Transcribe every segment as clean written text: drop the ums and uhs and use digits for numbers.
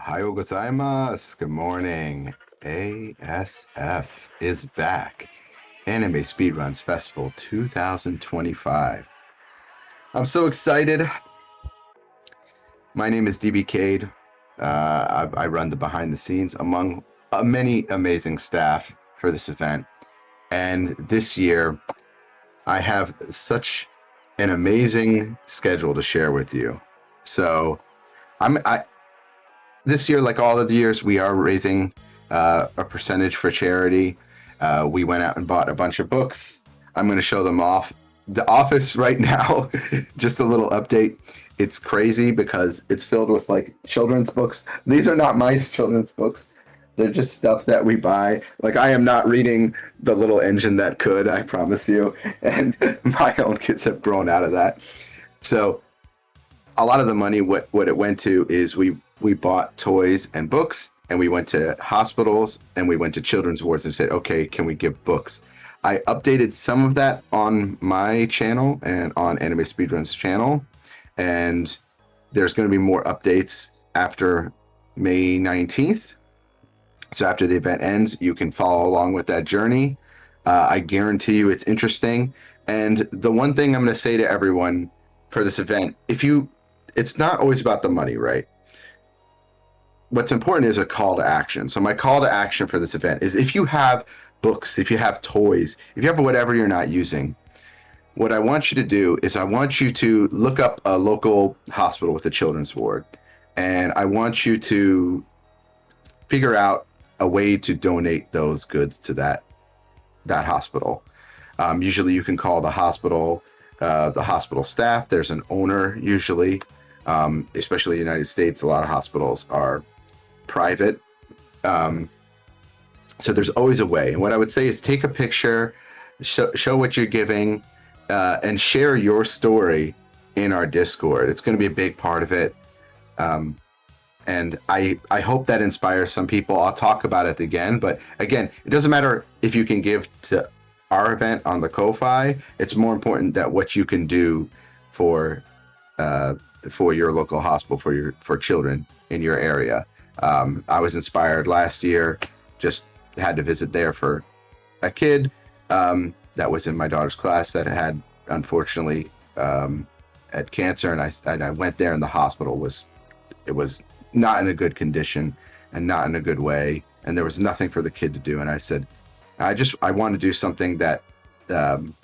Ohayo gozaimasu. Good morning. ASF is back. Anime Speedruns Festival 2025. I'm so excited. My name is DB Cade. I run the behind the scenes among many amazing staff for this event. And this year, I have such an amazing schedule to share with you. So this year, like all of the years, we are raising a percentage for charity. We went out and bought a bunch of books. I'm going to show them off. The office right now, just a little update. It's crazy because it's filled with like children's books. These are not my children's books. They're just stuff that we buy. Like I am not reading The Little Engine That Could, I promise you. And my own kids have grown out of that. So a lot of the money, what it went to is we bought toys and books, and we went to hospitals and we went to children's wards and said, okay, can we give books? I updated some of that on my channel and on Anime Speedruns channel, and there's going to be more updates after May 19th. So after the event ends, you can follow along with that journey. I guarantee you it's interesting. And the one thing I'm going to say to everyone for this event, it's not always about the money, right? What's important is a call to action. So my call to action for this event is if you have books, if you have toys, if you have whatever you're not using, what I want you to do is I want you to look up a local hospital with a children's ward, and I want you to figure out a way to donate those goods to that hospital. Usually you can call the hospital staff. There's an owner usually, especially in the United States. A lot of hospitals are private. So there's always a way. And what I would say is take a picture, show what you're giving, and share your story in our Discord. It's going to be a big part of it. And I hope that inspires some people. I'll talk about it again. But again, it doesn't matter if you can give to our event on the Ko-Fi. It's more important that what you can do for your local hospital, for children in your area. I was inspired last year, just had to visit there for a kid that was in my daughter's class that had unfortunately had cancer, and I went there, and the hospital was not in a good condition and not in a good way, and there was nothing for the kid to do. And I said, I want to do something that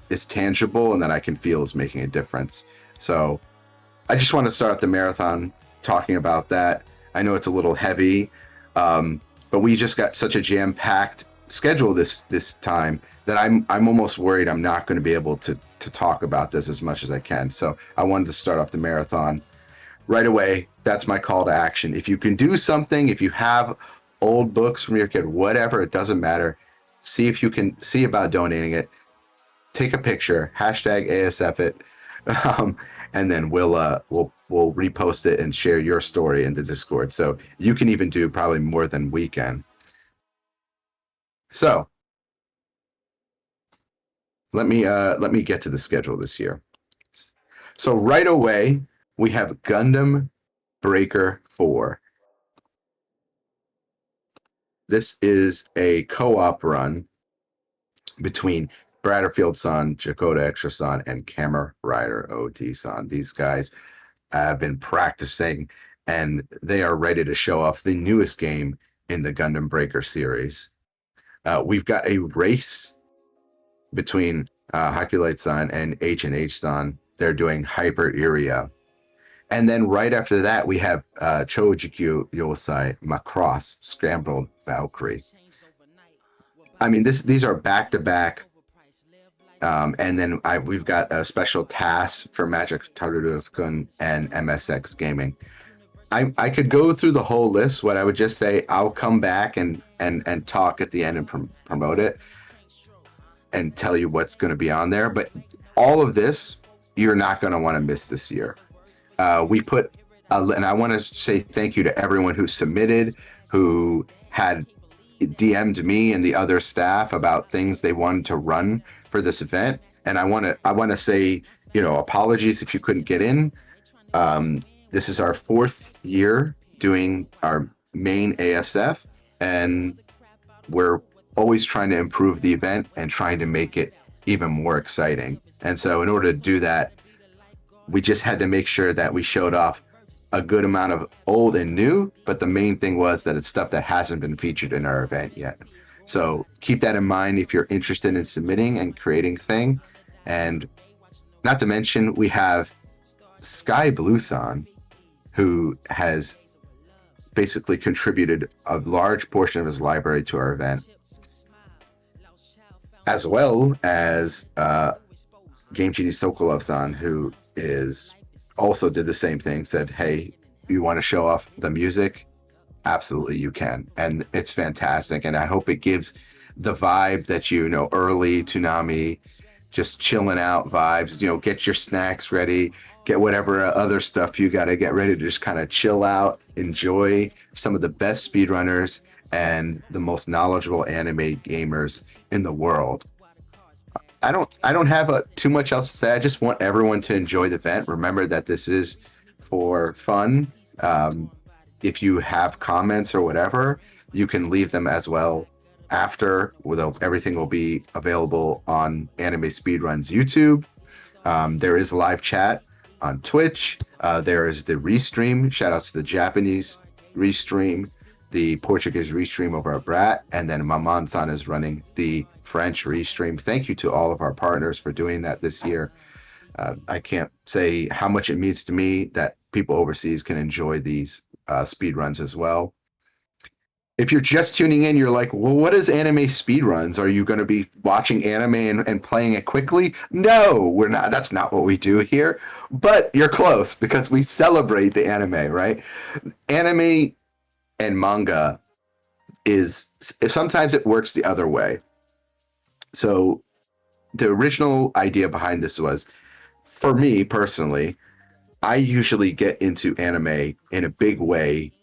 is tangible and that I can feel is making a difference. So I just want to start the marathon talking about that. I know it's a little heavy, but we just got such a jam-packed schedule this time that I'm almost worried I'm not going to be able to talk about this as much as I can. So I wanted to start off the marathon right away. That's my call to action. If you can do something, if you have old books from your kid, whatever, it doesn't matter. See if you can see about donating it. Take a picture, #ASF it, and then we'll repost it and share your story in the Discord. So you can even do probably more than we can. So let me get to the schedule this year. So right away we have Gundam Breaker 4. This is a co-op run between Bradderfield-san, JakatoXtra-san, and Kamenriderot-san. These guys have been practicing, and they are ready to show off the newest game in the Gundam Breaker series. We've got a race between Hakulite-san and H&H-san. They're doing Hyper Iria. And then right after that, we have Chojikyu Yosai Macross Scrambled Valkyrie. I mean, these are back-to-back. And then we've got a special task for JakatoXtra and MSX Gaming. I could go through the whole list. What I would just say, I'll come back and talk at the end and promote it and tell you what's going to be on there. But all of this, you're not going to want to miss this year. We put, and I want to say thank you to everyone who submitted, who had DM'd me and the other staff about things they wanted to run for this event. And I want to say, apologies if you couldn't get in. This is our 4th year doing our main ASF, and we're always trying to improve the event and trying to make it even more exciting. And so in order to do that, we just had to make sure that we showed off a good amount of old and new, but the main thing was that it's stuff that hasn't been featured in our event yet. So keep that in mind if you're interested in submitting and creating a thing. And not to mention, we have Sky Blueson, who has basically contributed a large portion of his library to our event, as well as Game Genius Sokolov-san, who is also did the same thing, said, hey, you want to show off the music? Absolutely, you can. And it's fantastic. And I hope it gives the vibe that, you know, early Toonami, just chilling out vibes, you know, get your snacks ready, get whatever other stuff you got to get ready to just kind of chill out, enjoy some of the best speedrunners and the most knowledgeable anime gamers in the world. I don't have too much else to say. I just want everyone to enjoy the event. Remember that this is for fun. If you have comments or whatever, you can leave them as well after. Everything will be available on Anime Speedruns YouTube. There is live chat on Twitch. There is the restream. Shout outs to the Japanese restream, the Portuguese restream over at Brat, and then Maman-san is running the French restream. Thank you to all of our partners for doing that this year. I can't say how much it means to me that people overseas can enjoy these speedruns as well. If you're just tuning in, you're like, well, what is anime speedruns? Are you going to be watching anime and playing it quickly? No, we're not. That's not what we do here. But you're close, because we celebrate the anime, right? Anime and manga sometimes it works the other way. So the original idea behind this was, for me personally, I usually get into anime in a big way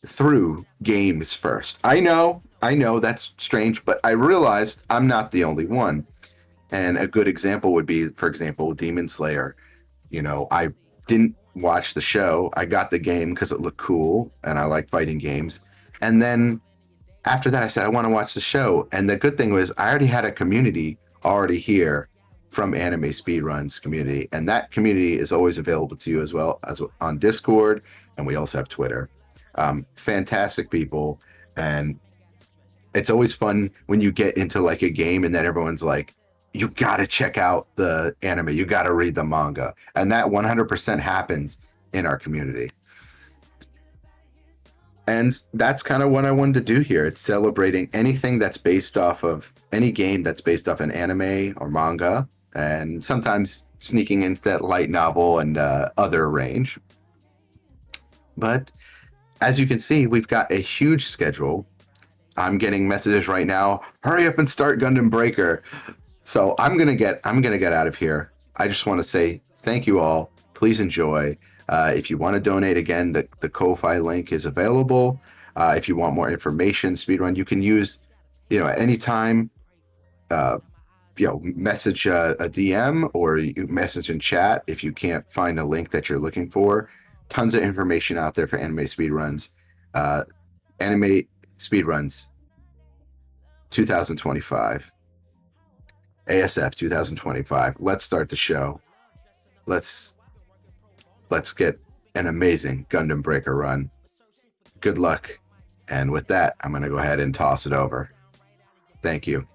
through games first. I know that's strange, but I realized I'm not the only one. And a good example would be, for example, Demon Slayer. You know, I didn't watch the show. I got the game because it looked cool and I like fighting games. And then after that, I said, I want to watch the show. And the good thing was I already had a community already here from Anime Speedruns community. And that community is always available to you as well as on Discord. And we also have Twitter. Fantastic people. And it's always fun when you get into like a game and then everyone's like, you got to check out the anime. You got to read the manga. And that 100% happens in our community. And that's kind of what I wanted to do here. It's celebrating anything that's based off of any game that's based off an anime or manga, and sometimes sneaking into that light novel and other range. But as you can see, we've got a huge schedule. I'm getting messages right now. Hurry up and start Gundam Breaker. So I'm gonna get out of here. I just want to say thank you all. Please enjoy. If you want to donate, again, the Ko-Fi link is available. If you want more information, Speedrun, you can use, at any time, message a DM or you message in chat if you can't find a link that you're looking for. Tons of information out there for Anime Speedruns. Anime Speedruns 2025. ASF 2025. Let's start the show. Let's get an amazing Gundam Breaker run. Good luck. And with that, I'm going to go ahead and toss it over. Thank you.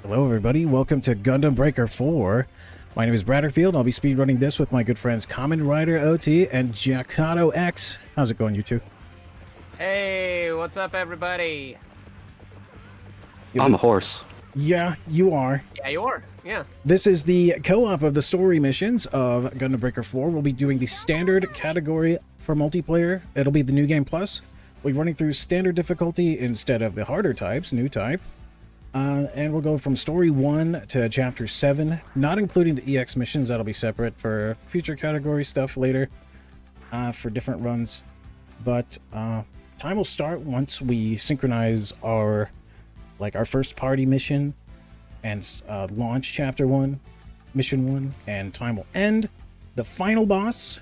Hello everybody, welcome to Gundam Breaker 4. My name is Bradderfield. I'll be speedrunning this with my good friends Kamenriderot and JakatoXtra. How's it going, you two? Hey, what's up everybody? I'm a horse. Yeah, you are. Yeah, you are. Yeah. This is the co-op of the story missions of Gundam Breaker 4. We'll be doing the standard category for multiplayer. It'll be the New Game Plus. We'll be running through standard difficulty instead of the harder types, new type. And we'll go from story 1 to chapter 7, not including the EX missions. That'll be separate for future category stuff later, for different runs. But time will start once we synchronize our first party mission and launch chapter 1, mission 1, and time will end. The final boss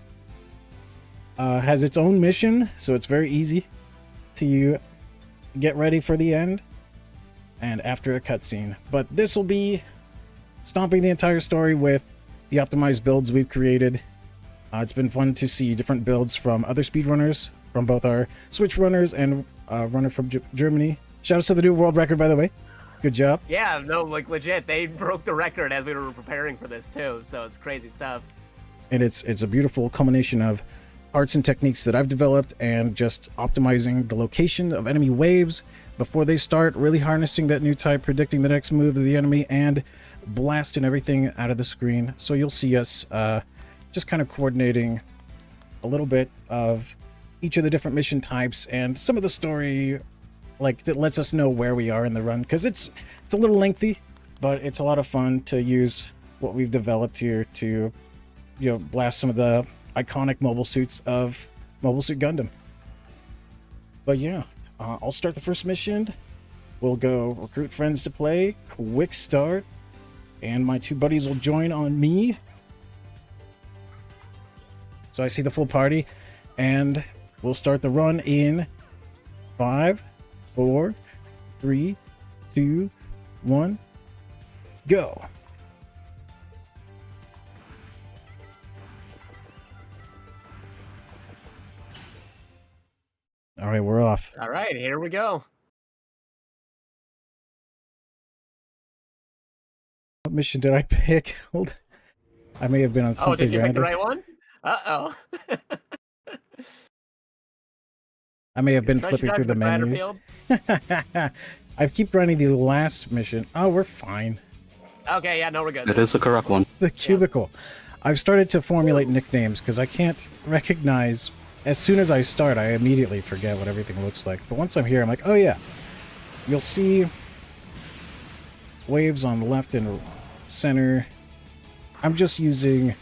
has its own mission, so it's very easy to get ready for the end and after a cutscene. But this will be stomping the entire story with the optimized builds we've created. It's been fun to see different builds from other speedrunners, from both our Switch runners and runner from Germany. Shoutouts to the new world record, by the way. Good job. Yeah, no, like legit, they broke the record as we were preparing for this too, so it's crazy stuff. And it's a beautiful culmination of arts and techniques that I've developed and just optimizing the location of enemy waves before they start, really harnessing that new type, predicting the next move of the enemy, and blasting everything out of the screen. So you'll see us just kind of coordinating a little bit of each of the different mission types and some of the story, like, that lets us know where we are in the run, because it's a little lengthy, but it's a lot of fun to use what we've developed here to, you know, blast some of the iconic mobile suits of Mobile Suit Gundam. But yeah, I'll start the first mission. We'll go recruit friends to play, quick start, and my two buddies will join on me. So I see the full party, and we'll start the run in 5, 4, 3, 2, 1, go. All right, we're off. All right, here we go. What mission did I pick? Hold. I may have been on something. Oh, did you pick the random. right one? Uh-oh. I may have been Try to flipping drive through to the menus. Bradderfield. I keep grinding the last mission. Oh, we're fine. Okay, yeah, no, we're good. It is the correct one. The cubicle. I've started to formulate nicknames because I can't recognize. As soon as I start, I immediately forget what everything looks like. But once I'm here, I'm like, oh yeah. You'll see waves on the left and center. I'm just using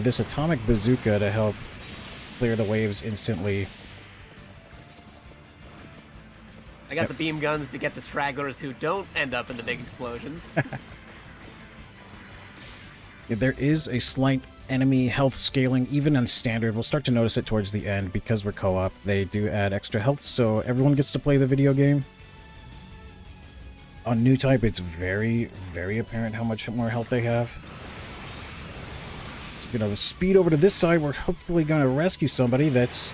this atomic bazooka to help clear the waves instantly. I got the beam guns to get the stragglers who don't end up in the big explosions. There is a slight enemy health scaling, even on standard. We'll start to notice it towards the end because we're co-op. They do add extra health, so everyone gets to play the video game. On new type, it's very, very apparent how much more health they have. So we're gonna speed over to this side. We're hopefully gonna rescue somebody that's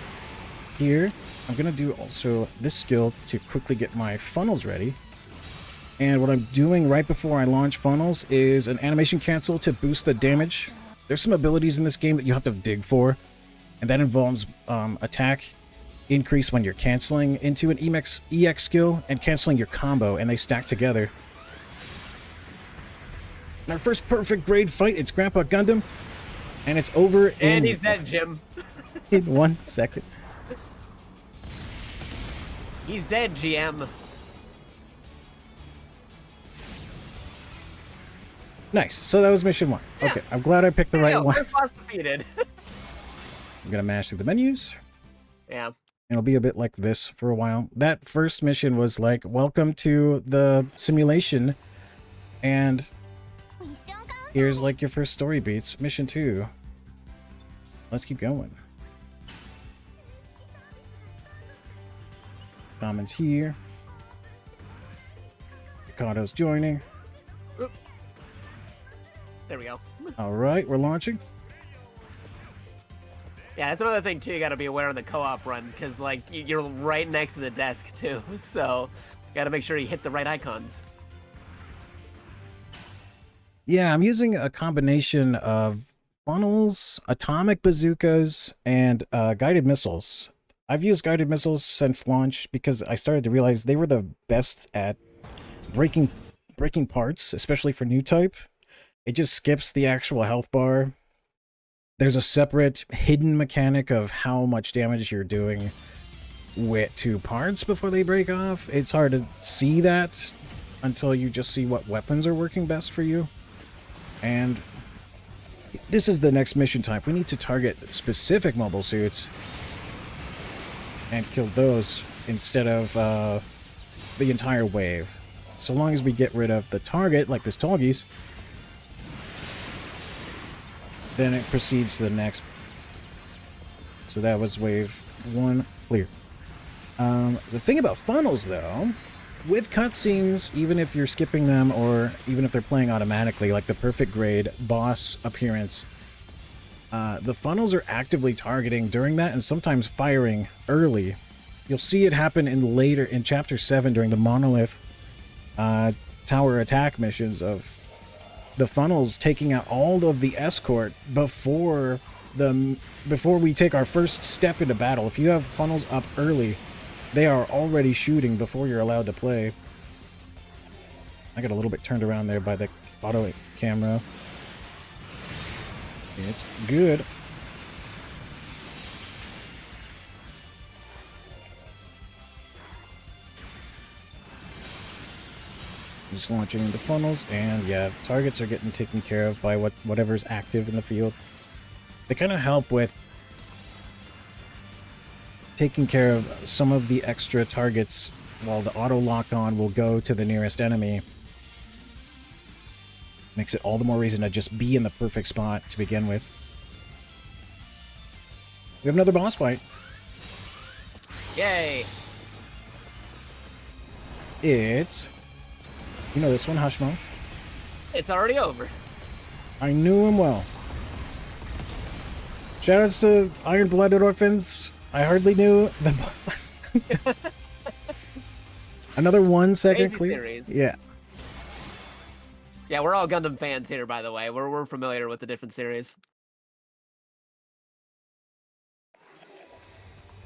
here. I'm gonna do also this skill to quickly get my funnels ready. And what I'm doing right before I launch funnels is an animation cancel to boost the damage. There's some abilities in this game that you have to dig for, and that involves attack increase when you're canceling into an EX skill and canceling your combo, and they stack together. And our first perfect grade fight, it's Grandpa Gundam, and it's over in... And he's dead, Jim. in 1 second. He's dead, GM. Nice. So that was mission 1. Yeah. Okay, I'm glad I picked the right one. First boss defeated. I'm gonna mash through the menus. Yeah. It'll be a bit like this for a while. That first mission was like, welcome to the simulation, and here's like your first story beats. Mission 2. Let's keep going. Comments here. Jakato's joining. Oop. There we go. All right, we're launching. Yeah, that's another thing too. You got to be aware of the co-op run because, like, you're right next to the desk too. So, got to make sure you hit the right icons. Yeah, I'm using a combination of funnels, atomic bazookas, and guided missiles. I've used guided missiles since launch because I started to realize they were the best at breaking parts, especially for new type. It just skips the actual health bar. There's a separate hidden mechanic of how much damage you're doing to parts before they break off. It's hard to see that until you just see what weapons are working best for you. And this is the next mission type. We need to target specific mobile suits and kill those instead of the entire wave. So long as we get rid of the target, like this Tallgeese, then it proceeds to the next. So that was wave 1 clear. The thing about funnels, though, with cutscenes, even if you're skipping them or even if they're playing automatically, like the perfect grade boss appearance, the funnels are actively targeting during that and sometimes firing early. You'll see it happen in Chapter 7 during the Monolith tower attack missions of the funnels taking out all of the escort before we take our first step into battle. If you have funnels up early, they are already shooting before you're allowed to play. I got a little bit turned around there by the auto camera. It's good. Just launching into funnels, and yeah, targets are getting taken care of by whatever's active in the field. They kind of help with taking care of some of the extra targets while the auto lock-on will go to the nearest enemy. Makes it all the more reason to just be in the perfect spot to begin with. We have another boss fight. Yay! It's... You know this one, Hushmo. It's already over. I knew him well. Shoutouts to Iron-Blooded Orphans. I hardly knew the boss. Another 1 second Crazy clear. series. Yeah. Yeah, we're all Gundam fans here, by the way. We're familiar with the different series.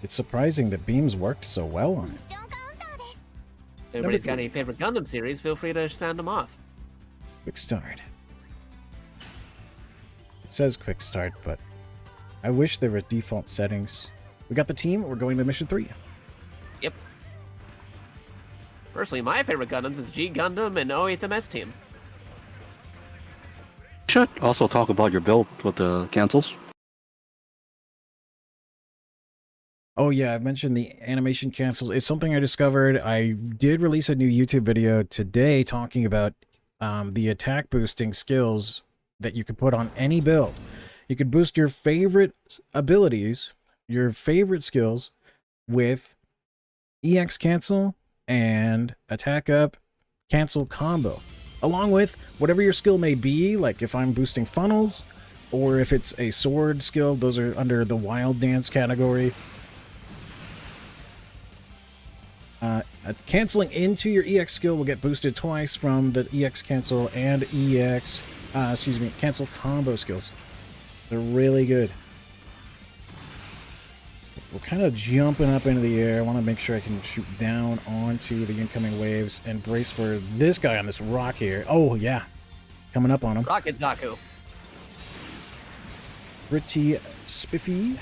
It's surprising that beams worked so well on it. If anybody's got any favorite Gundam series, feel free to sound them off. Quick start. It says quick start, but I wish there were default settings. We got the team. We're going to mission 3. Yep. Personally, my favorite Gundams is G Gundam and O8MS team. Should also talk about your build with the cancels. Oh yeah, I've mentioned the animation cancels. It's something I discovered. I did release a new YouTube video today talking about the attack boosting skills that you could put on any build. You could boost your favorite abilities, your favorite skills with EX cancel and attack up cancel combo. Along with whatever your skill may be, like if I'm boosting funnels, or if it's a sword skill, those are under the wild dance category. Canceling into your EX skill will get boosted twice from the EX cancel and cancel combo skills. They're really good. We're kind of jumping up into the air. I want to make sure I can shoot down onto the incoming waves and brace for this guy on this rock here. Oh, yeah. Coming up on him. Rocket Zaku. Pretty spiffy.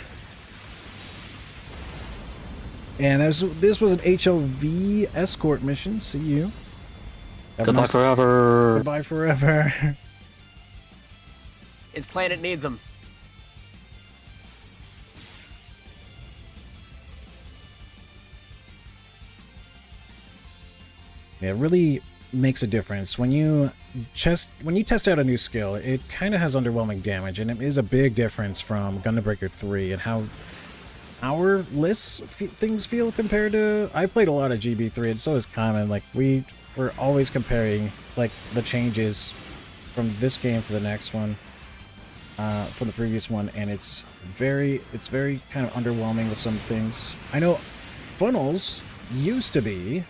And this was an HOV escort mission. See you. Goodbye forever. Goodbye forever. His planet needs him. Yeah, it really makes a difference when you test out a new skill. It kind of has underwhelming damage, and it is a big difference from Gundam Breaker 3 and how our lists things feel compared to... I played a lot of GB3, and so is Kamen. Like, we're always comparing like the changes from this game to the next one, from the previous one, and it's very kind of underwhelming with some things. I know funnels used to be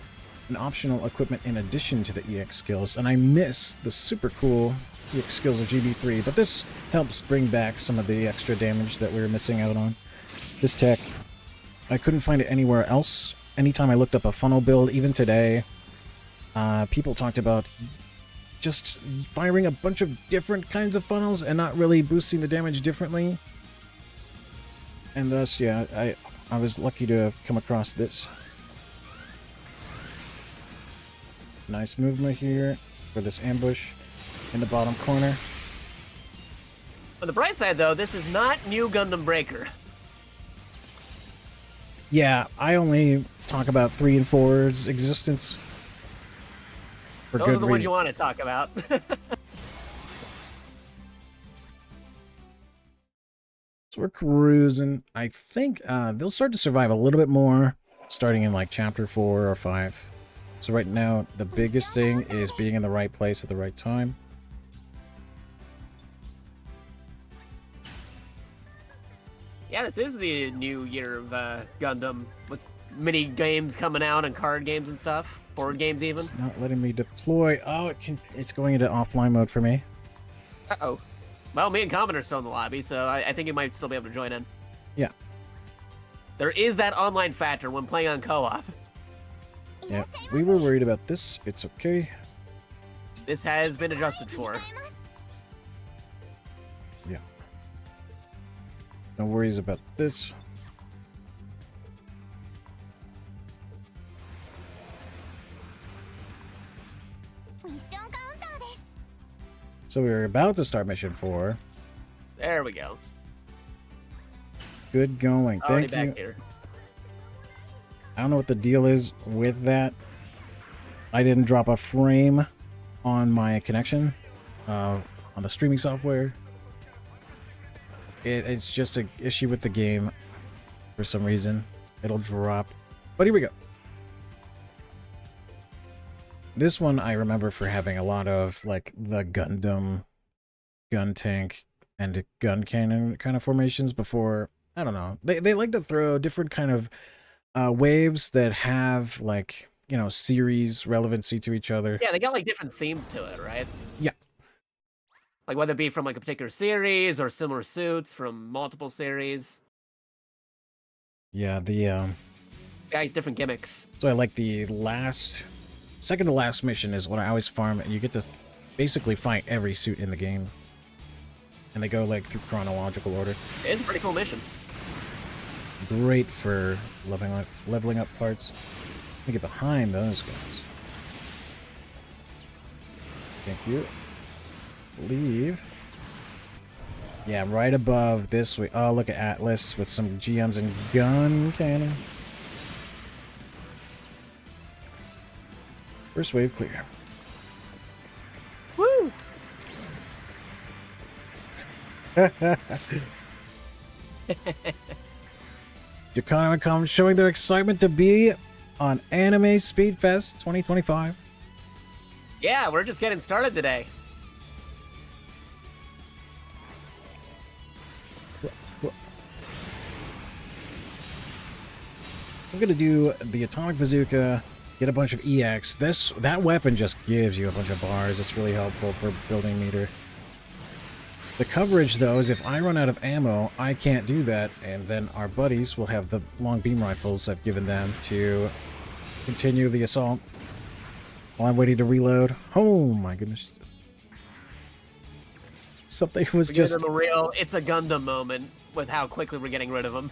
an optional equipment in addition to the EX skills, and I miss the super cool EX skills of GB3, but this helps bring back some of the extra damage that we were missing out on. This tech, I couldn't find it anywhere else. Anytime I looked up a funnel build, even today, people talked about just firing a bunch of different kinds of funnels and not really boosting the damage differently. And thus, yeah, I was lucky to have come across this. Nice movement here for this ambush in the bottom corner. On the bright side, though, this is not new Gundam Breaker. Yeah, I only talk about 3 and 4's existence. For Those good are the ones reason. you want to talk about. So we're cruising. I think they'll start to survive a little bit more starting in like chapter 4 or 5. So right now, the biggest thing is being in the right place at the right time. Yeah, this is the new year of Gundam, with mini games coming out and card games and stuff. Board games even. It's not letting me deploy. Oh, it's going into offline mode for me. Uh-oh. Well, me and Common are still in the lobby, so I think you might still be able to join in. Yeah. There is that online factor when playing on co-op. Yeah, we were worried about this. It's okay. This has been adjusted for. Yeah. No worries about this. So we were about to start mission 4. There we go. Good going. Already Thank you. back here. I don't know what the deal is with that. I didn't drop a frame on my connection on the streaming software. It's just an issue with the game for some reason. It'll drop. But here we go. This one I remember for having a lot of like the Gundam, gun tank, and gun cannon kind of formations before. I don't know. They like to throw different kind of waves that have like, you know, series relevancy to each other. Yeah, they got like different themes to it, right? Yeah. Like whether it be from like a particular series or similar suits from multiple series. Yeah, the Yeah, different gimmicks. so I like the second to last mission is what I always farm, and you get to basically fight every suit in the game. And they go like through chronological order. It's a pretty cool mission. Great for leveling up parts. Let me get behind those guys. Thank you. Leave. Yeah, right above this way. Oh, look at Atlas with some GMs and gun cannon. First wave clear. Woo! JakatoXtra showing their excitement to be on Anime Speed Fest 2025. Yeah, we're just getting started today. I'm gonna do the atomic bazooka, get a bunch of EX. That weapon just gives you a bunch of bars. It's really helpful for building meter. The coverage, though, is if I run out of ammo, I can't do that, and then our buddies will have the long beam rifles I've given them to continue the assault while I'm waiting to reload. Oh my goodness. Something was We're just... getting a real it's a Gundam moment with how quickly we're getting rid of them.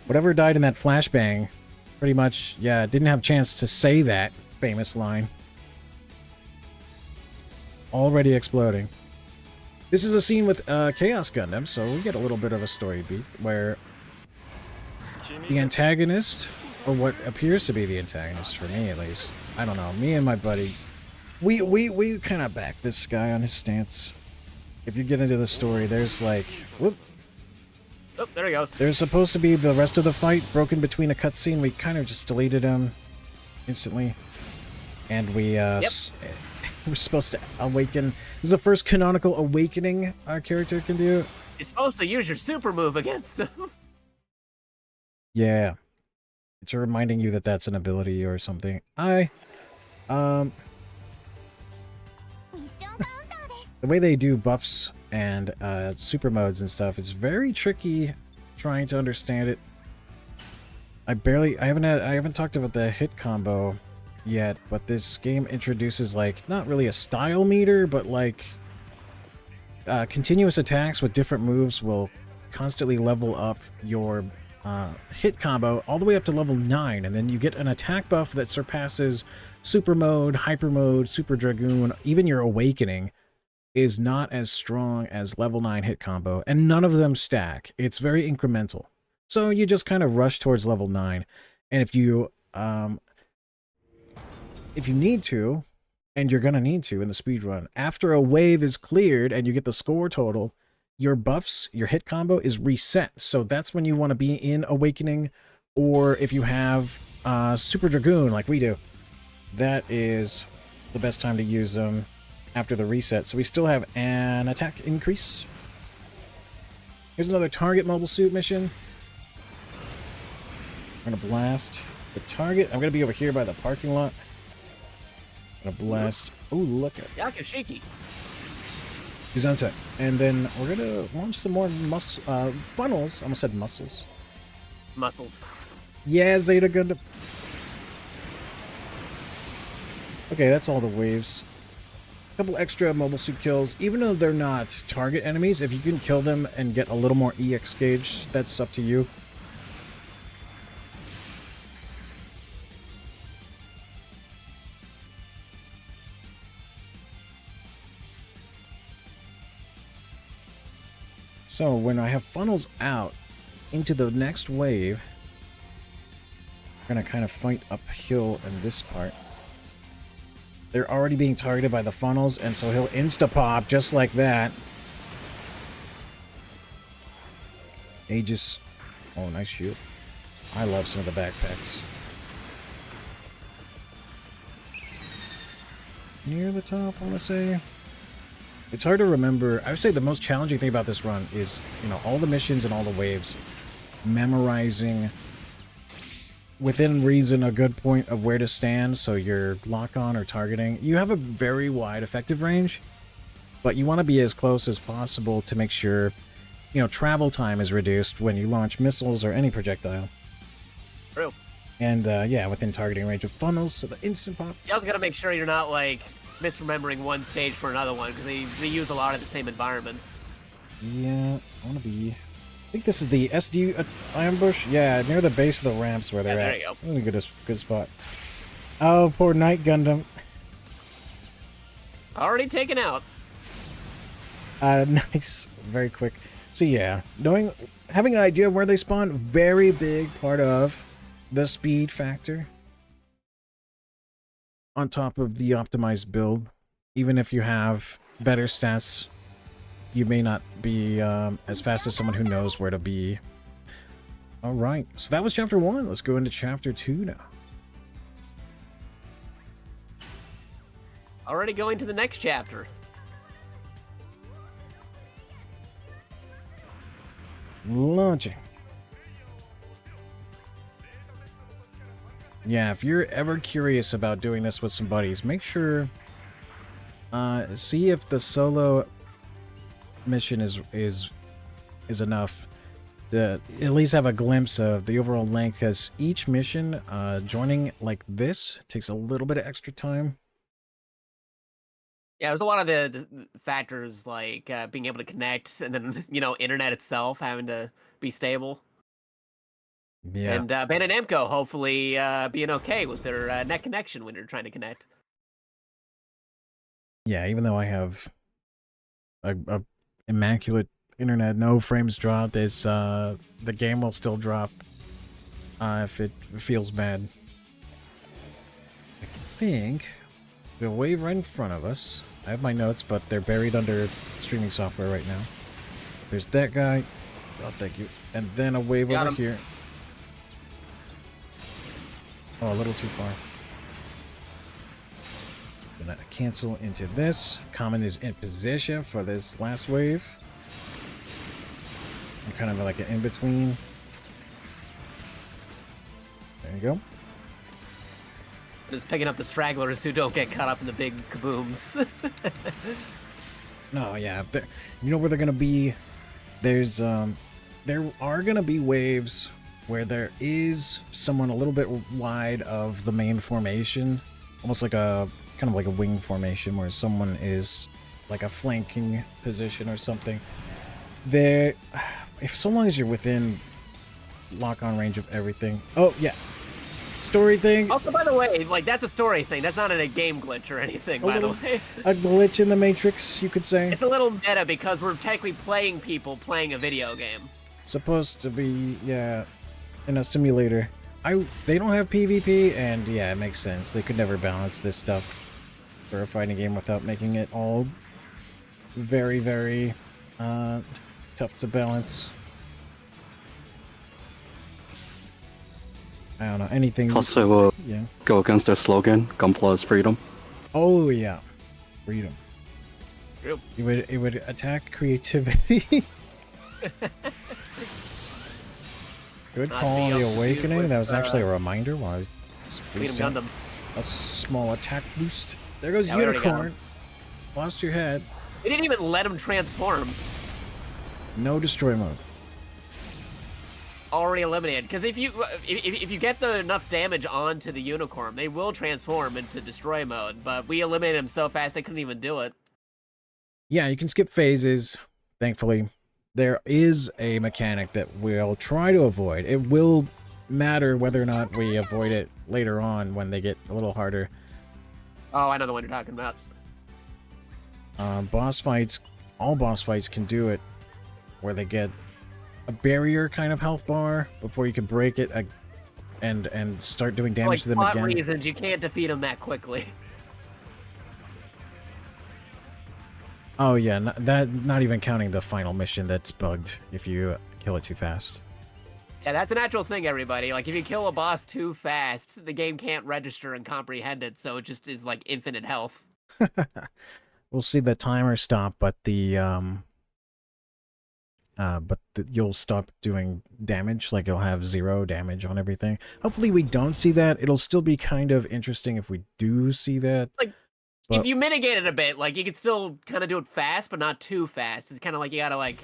Whatever died in that flashbang, pretty much, yeah, didn't have a chance to say that famous line. Already exploding. This is a scene with Chaos Gundam, so we get a little bit of a story beat where the antagonist, or what appears to be the antagonist for me at least, I don't know, me and my buddy, we kind of back this guy on his stance. If you get into the story, there's like, whoop. Oh, there he goes. There's supposed to be the rest of the fight broken between a cutscene. We kind of just deleted him instantly. And we, we're supposed to awaken. This is the first canonical awakening our character can do. You're supposed to use your super move against him. Yeah. It's reminding you that that's an ability or something. The way they do buffs and super modes and stuff, it's very tricky trying to understand it. I haven't talked about the hit combo yet, but this game introduces like not really a style meter, but like continuous attacks with different moves will constantly level up your hit combo all the way up to level 9, and then you get an attack buff that surpasses Super Mode, Hyper Mode, Super Dragoon. Even your Awakening is not as strong as level 9 hit combo, and none of them stack. It's very incremental. So you just kind of rush towards level 9, and if you need to, and you're gonna need to in the speed run, after a wave is cleared and you get the score total, your buffs, your hit combo is reset. So that's when you want to be in Awakening, or if you have Super Dragoon like we do, that is the best time to use them after the reset. So we still have an attack increase. Here's another target mobile suit mission. I'm gonna blast the target. I'm gonna be over here by the parking lot. I'm gonna blast. Oh, look at Yakashiki. He's on set. And then we're gonna launch some more funnels. I almost said muscles. Muscles. Yeah, Zeta Gundam. Okay, that's all the waves. A couple extra mobile suit kills. Even though they're not target enemies, if you can kill them and get a little more EX gauge, that's up to you. So when I have funnels out into the next wave, I'm gonna kind of fight uphill in this part. They're already being targeted by the funnels, and so he'll insta-pop just like that. Aegis. Oh, nice shoot. I love some of the backpacks. Near the top, I want to say. It's hard to remember. I would say the most challenging thing about this run is, all the missions and all the waves. Memorizing, within reason, a good point of where to stand, so you're lock-on or targeting. You have a very wide effective range, but you want to be as close as possible to make sure, travel time is reduced when you launch missiles or any projectile. True. And, yeah, within targeting range of funnels, so the instant pop. You also gotta make sure you're not, misremembering one stage for another one, because they use a lot of the same environments. Yeah, I want to be... I think this is the SD ambush. Yeah, near the base of the ramps where they're there at. you go. Really good spot. Oh, poor Night Gundam. Already taken out. Nice. Very quick. So yeah, having an idea of where they spawn, very big part of the speed factor. On top of the optimized build. Even if you have better stats, you may not be as fast as someone who knows where to be. Alright, so that was chapter 1. Let's go into chapter 2 now. Already going to the next chapter. Launching. Yeah, if you're ever curious about doing this with some buddies, make sure see if the solo mission is enough to at least have a glimpse of the overall length, because each mission joining like this takes a little bit of extra time. Yeah, there's a lot of the factors like being able to connect, and then internet itself having to be stable. Yeah. And Bandai Namco hopefully being okay with their net connection when you're trying to connect. Yeah, even though I have a immaculate internet, no frames drop, the game will still drop if it feels bad. I think the wave right in front of us. I have my notes, but they're buried under streaming software right now. There's that guy. Oh, thank you. And then a wave over here. Oh, a little too far. Gonna cancel into this. Kamen is in position for this last wave. I'm kind of like an in-between. There you go. Just picking up the stragglers who don't get caught up in the big kabooms. No, yeah. You know where they're gonna be? There are gonna be waves where there is someone a little bit wide of the main formation, almost like kind of like a wing formation, where someone is like a flanking position or something. If so long as you're within lock-on range of everything. Oh, yeah. Story thing. Also, by the way, like, that's a story thing. That's not a game glitch or anything, by the way. A glitch in the Matrix, you could say. It's a little meta because we're technically playing people playing a video game. Supposed to be, yeah, in a simulator. They don't have PvP, and yeah, it makes sense. They could never balance this stuff for a fighting game without making it all very, very tough to balance. I don't know, anything... Plus, it will Yeah. go against their slogan, Gunpla is freedom. Oh, yeah. Freedom. Yep. It would attack creativity. Good Not call on be the up to awakening. with, That was actually a reminder while I was Freedom boosting. Gundam. A small attack boost. There goes Yeah, we already got Unicorn. him. Lost your head. They didn't even let him transform. No destroy mode. Already eliminated. Because if you get enough damage onto the unicorn, they will transform into destroy mode. But we eliminated him so fast they couldn't even do it. Yeah, you can skip phases, thankfully. There is a mechanic that we'll try to avoid. It will matter whether or not we avoid it later on when they get a little harder. Oh, I know the one you're talking about. Boss fights, all boss fights can do it, where they get a barrier kind of health bar before you can break it and start doing damage Like to them plot again. reasons, you can't defeat them that quickly. Oh yeah, not even counting the final mission that's bugged if you kill it too fast. Yeah, that's a natural thing, everybody. Like, if you kill a boss too fast, the game can't register and comprehend it, so it just is like infinite health. We'll see the timer stop, but you'll stop doing damage. Like, you'll have 0 damage on everything. Hopefully we don't see that. It'll still be kind of interesting if we do see that. Like, but if you mitigate it a bit, like, you can still kind of do it fast, but not too fast. It's kind of like you gotta, like,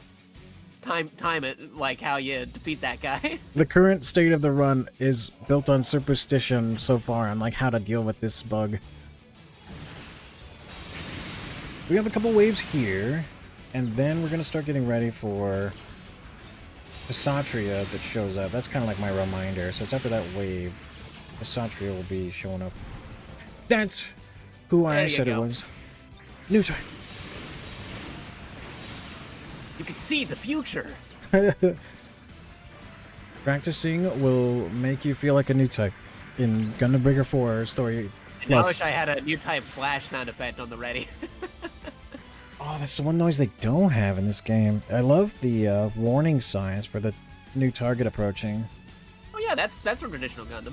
time it, like, how you defeat that guy. the current state of the run is built on superstition so far on, like, how to deal with this bug. We have a couple waves here, and then we're going to start getting ready for the Satria that shows up. That's kind of like my reminder. So it's after that wave, the Satria will be showing up. That's who I There you said it go. was. New type. You can see the future. Practicing will make you feel like a new type in Gundam Breaker 4 story. And I Plus. wish I had a new type flash sound effect on the ready. Oh, that's the one noise they don't have in this game. I love the warning signs for the new target approaching. Oh yeah, that's from traditional Gundam.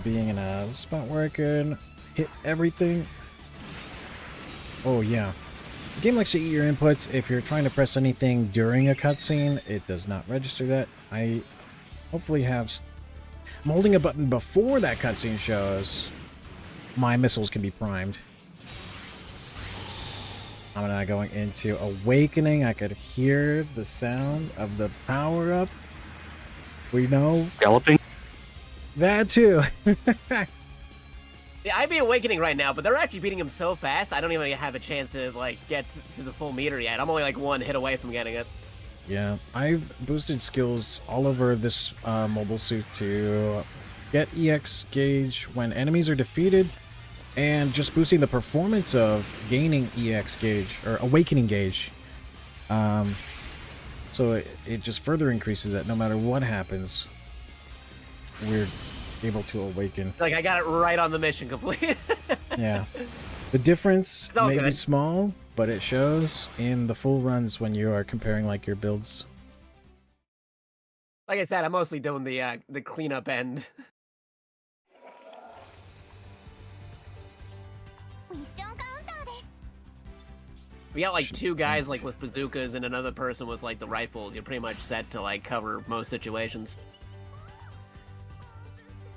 Being in a spot where I can hit everything. Oh yeah. The game likes to eat your inputs. If you're trying to press anything during a cutscene, it does not register that. I hopefully have... I'm holding a button before that cutscene shows. My missiles can be primed. I'm now going into Awakening. I could hear the sound of the power-up. We know Galloping? that too. Yeah, I'd be awakening right now, but they're actually beating him so fast, I don't even have a chance to, like, get to the full meter yet. I'm only, like, 1 hit away from getting it. Yeah, I've boosted skills all over this mobile suit to get EX gauge when enemies are defeated, and just boosting the performance of gaining EX gauge, or awakening gauge. So it just further increases that no matter what happens, we're able to awaken. Like, I got it right on the mission complete. Yeah. The difference It's all may be good. small, but it shows in the full runs when you are comparing like your builds. Like I said, I'm mostly doing the cleanup end. We got like 2 guys like with bazookas and another person with like the rifles. You're pretty much set to like cover most situations.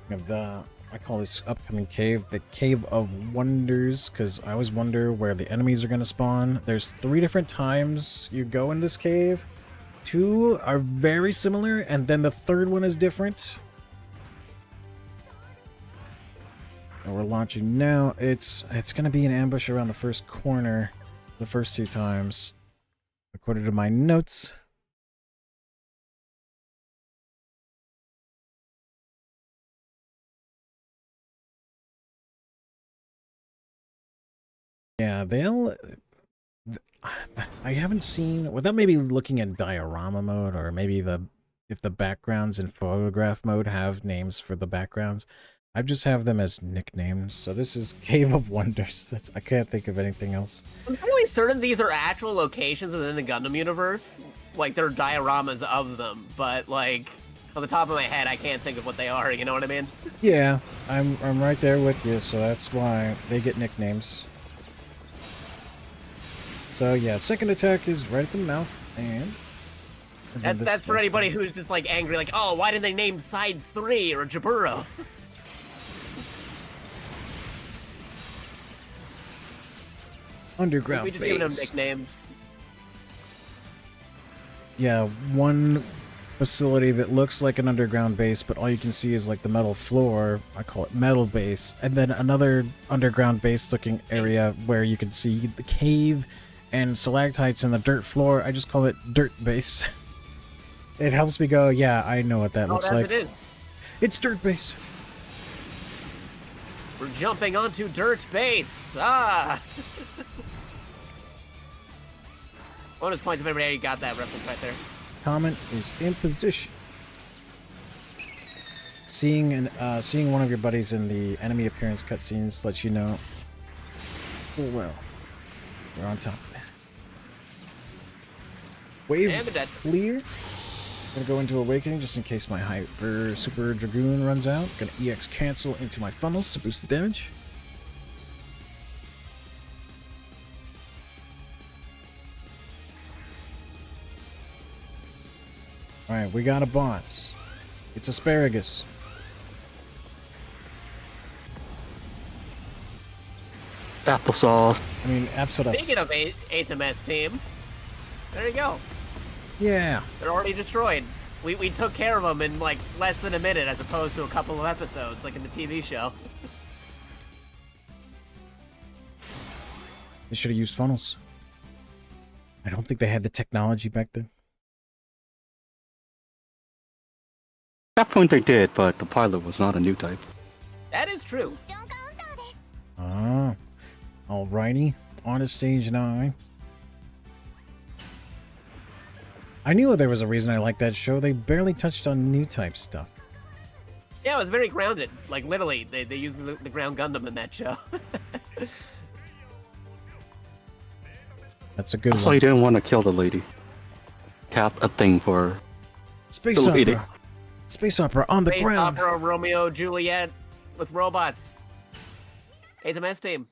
Of I call this upcoming cave the Cave of Wonders, because I always wonder where the enemies are going to spawn. There's 3 different times you go in this cave. 2 are very similar, and then the 3rd one is different. And we're launching now. It's gonna be an ambush around the first corner the first 2 times. According to my notes. Yeah, I haven't seen, without maybe looking at diorama mode, or maybe if the backgrounds in photograph mode have names for the backgrounds, I just have them as nicknames. So this is Cave of Wonders. I can't think of anything else. I'm fairly certain these are actual locations within the Gundam universe. Like, they're dioramas of them, but, like, on the top of my head, I can't think of what they are, you know what I mean? Yeah, I'm right there with you, so that's why they get nicknames. So yeah, second attack is right at the mouth, and then That's for this anybody one. who's just, like, angry, like, oh, why didn't they name Side 3 or Jaburo? Underground We just giving them base. nicknames. Yeah, one facility that looks like an underground base, but all you can see is like the metal floor. I call it metal base. And then another underground base looking area where you can see the cave and stalactites in the dirt floor. I just call it dirt base. It helps me go, yeah, I know what that looks like. It is. It's dirt base. We're jumping onto dirt base. Ah! Bonus points if everybody got that reference right there. Comment is in position. Seeing one of your buddies in the enemy appearance cutscenes lets you know. Oh well, we're on top of that. Wave And the dead. clear. Gonna go into Awakening just in case my Hyper Super Dragoon runs out. Gonna EX cancel into my funnels to boost the damage. Alright, we got a boss. It's Asparagus. Applesauce. I mean, Apsodas. Speaking of 8th MS team, there you go. Yeah. They're already destroyed. We took care of them in like less than a minute as opposed to a couple of episodes, like in the TV show. They should have used funnels. I don't think they had the technology back then. At that point they did, but the pilot was not a new type. That is true. Ah. Alrighty. On to stage 9. I knew there was a reason I liked that show. They barely touched on new type stuff. Yeah, it was very grounded. Like literally, they used the ground Gundam in that show. That's a good That's why one. you didn't want to kill the lady. Cap a thing for Space the lady. opera. Space opera on the Space ground. opera, Romeo, Juliet, with robots. 8th MS team.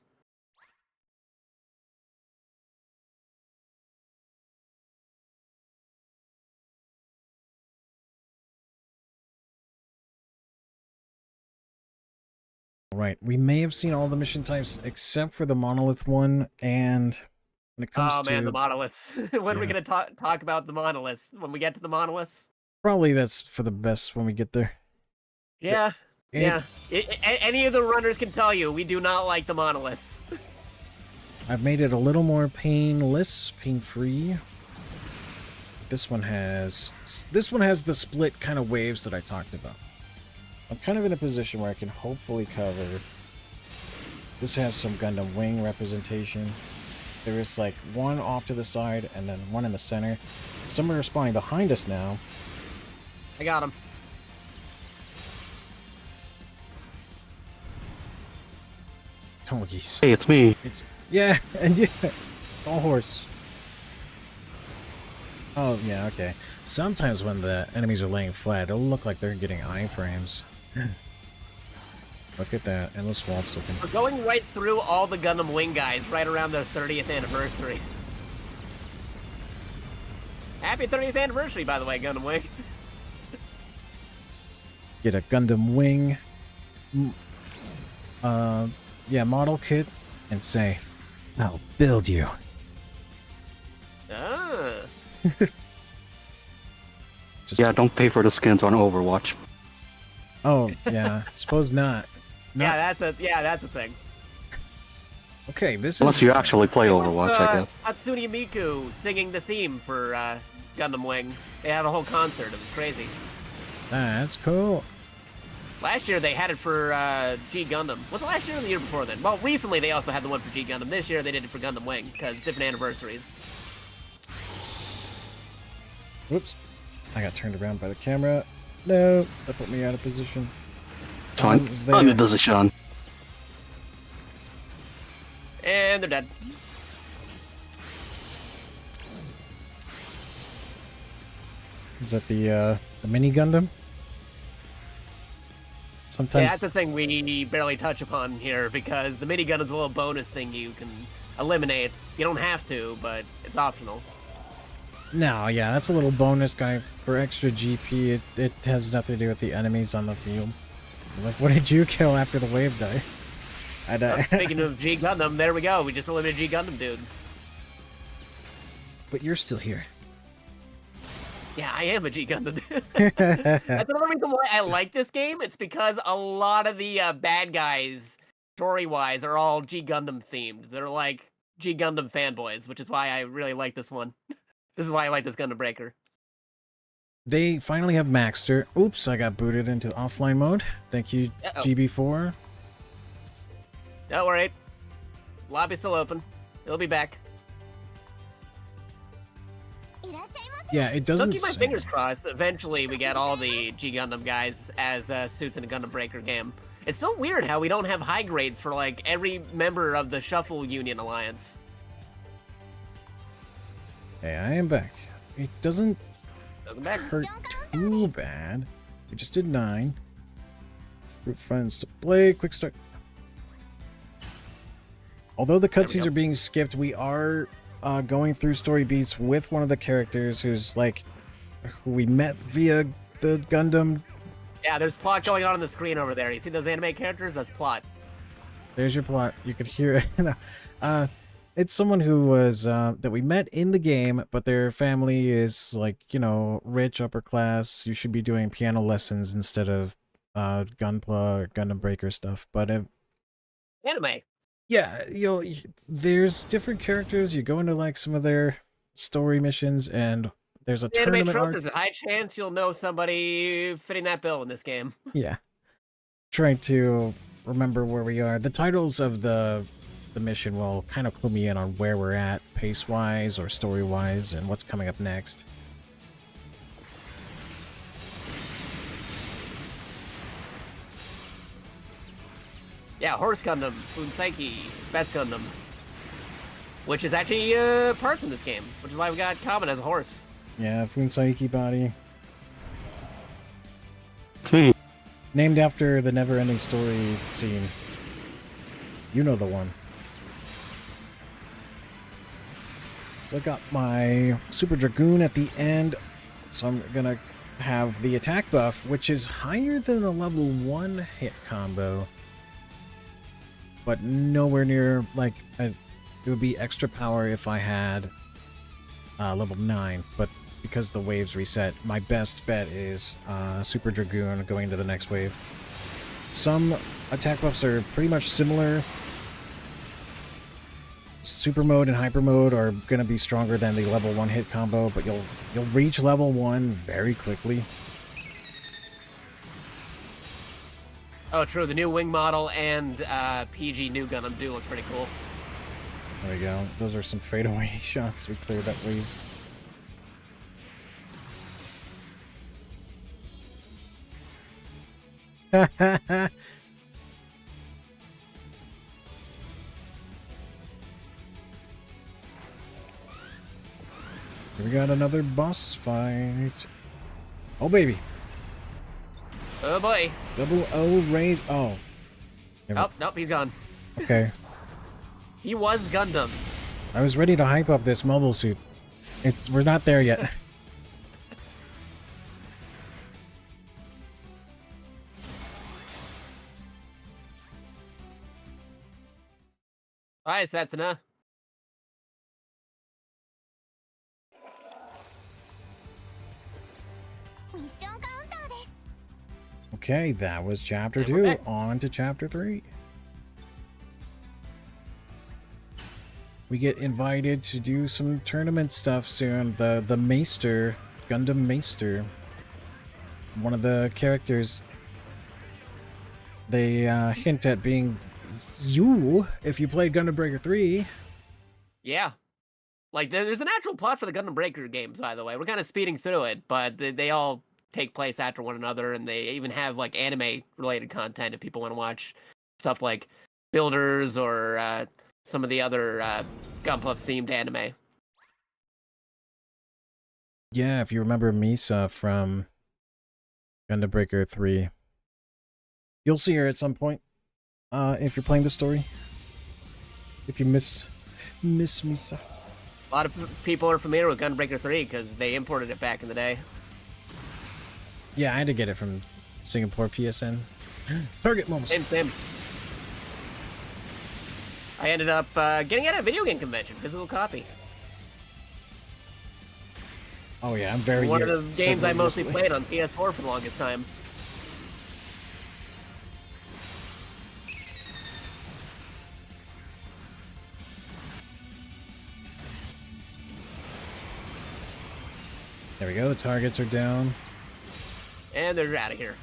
Right. We may have seen all the mission types except for the monolith one, and when it comes Oh to man, the monoliths. When are we Yeah. gonna talk about the monoliths? When we get to the monoliths? probably that's for the best when we get there. Yeah. It- Yeah. Any of the runners can tell you, we do not like the monoliths. I've made it a little more painless, pain-free. This one has the split kind of waves that I talked about. I'm kind of in a position where I can hopefully cover. This has some Gundam wing representation. There is like one off to the side and then one in the center. Some are spawning behind us now. I got him. Oh, geez. Hey, it's me. It's yeah, and yeah, all horse. Oh yeah, okay. Sometimes when the enemies are laying flat, it'll look like they're getting iframes. Look at that, endless waltz looking. We're going right through all the Gundam Wing guys right around their 30th anniversary. Happy 30th anniversary, by the way, Gundam Wing. Get a Gundam wing, yeah, model kit, and say, "I'll build you." Ah. Just, Yeah, don't pay for the skins on Overwatch. Oh yeah, suppose not. Yeah, that's a thing. Okay, this Unless is... you actually play Overwatch, I guess. Hatsune Miku singing the theme for Gundam Wing. They had a whole concert. It was crazy. That's cool. Last year they had it for G Gundam. Was it last year or the year before then? Well, recently they also had the one for G Gundam. This year they did it for Gundam Wing because different anniversaries. Whoops. I got turned around by the camera. No, that put me out of position. Fine. Was there. Under does it, Sean. And they're dead. Is that the mini Gundam? Yeah, Sometimes that's the thing we barely touch upon here because the mini Gundam's a little bonus thing you can eliminate. You don't have to, but it's optional. no, yeah, that's a little bonus guy for extra GP. It has nothing to do with the enemies on the field. Like, what did you kill after the wave died? Speaking of G Gundam, there we go. We just eliminated G Gundam dudes. But you're still here. Yeah, I am a G Gundam. That's another reason why I like this game. It's because a lot of the bad guys, story-wise, are all G Gundam themed. They're like G Gundam fanboys, which is why I really like this one. This is why I like this Gundam Breaker. They finally have Maxter. Oops, I got booted into offline mode. Thank you, Uh-oh. GB4. Don't worry. Lobby's still open. It'll be back. Yeah, it Don't doesn't keep my say- fingers crossed. Eventually, we get all the G Gundam guys as suits in a Gundam Breaker game. It's still weird how we don't have high grades for like every member of the Shuffle Union Alliance. Hey, I am back. It doesn't Welcome back. hurt too bad. We just did 9. Group friends to play. Quick start. Although the cutscenes go. are being skipped, we are going through story beats with one of the characters who's like, who we met via the Gundam. Yeah, there's plot going on the screen over there. You see those anime characters? That's plot. There's your plot. You could hear it. It's someone who was that we met in the game, but their family is like, you know, rich, upper class. You should be doing piano lessons instead of Gunpla or Gundam Breaker stuff. But Anime. yeah, there's different characters. You go into like some of their story missions, and there's a The anime tournament trope, arc. there's a high chance you'll know somebody fitting that bill in this game. Yeah, trying to remember where we are. The titles of the mission will kind of clue me in on where we're at, pace-wise or story-wise, and what's coming up next. Yeah, Horse Gundam, Funseki, Best Gundam. Which is actually parts in this game, which is why we got Kamen as a horse. Yeah, Funsaiki body. It's me. Named after the never-ending story scene. You know the one. So I got my Super Dragoon at the end, so I'm gonna have the attack buff, which is higher than a level 1 hit combo, but nowhere near, like, it would be extra power if I had level 9, but because the waves reset, my best bet is Super Dragoon going to the next wave. Some attack buffs are pretty much similar. Super mode and hyper mode are going to be stronger than the level 1 hit combo, but you'll reach level 1 very quickly. Oh, true. The new wing model and PG new Gundam do look pretty cool. There we go. Those are some fadeaway shots. We cleared that wave. We got another boss fight. Oh, baby. Oh boy. Double O raise. Oh. Oh, nope, he's gone. Okay. He was Gundam. I was ready to hype up this mobile suit. We're not there yet. Alright, Setsuna. Okay, that was chapter And we're 2. back. On to chapter 3. We get invited to do some tournament stuff soon. The Maester, Gundam Maester, one of the characters, they hint at being you if you played Gundam Breaker 3. Yeah. Like, there's an actual plot for the Gundam Breaker games, by the way. We're kind of speeding through it, but they all take place after one another, and they even have, like, anime-related content if people want to watch stuff like Builders or some of the other Gunpla-themed anime. Yeah, if you remember Misa from Gundam Breaker 3. You'll see her at some point, if you're playing the story. If you miss Misa. A lot of people are familiar with Gundam Breaker 3 because they imported it back in the day. Yeah, I had to get it from Singapore PSN. Target moments. Same. I ended up getting it at a video game convention, physical copy. Oh yeah, I'm very One of the games I mostly recently. played on PS4 for the longest time. There we go, the targets are down. And they're out of here.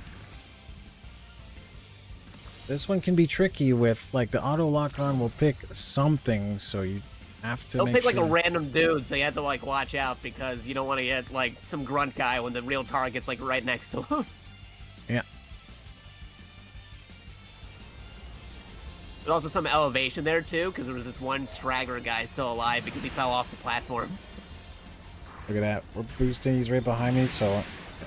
This one can be tricky with, like, the auto lock-on will pick something, so you have to They'll make pick like sure. a random dude, so you have to like watch out because you don't want to get like some grunt guy when the real target's like right next to him. Yeah. There's also some elevation there too, because there was this one straggler guy still alive because he fell off the platform. Look at that. We're boosting. He's right behind me, so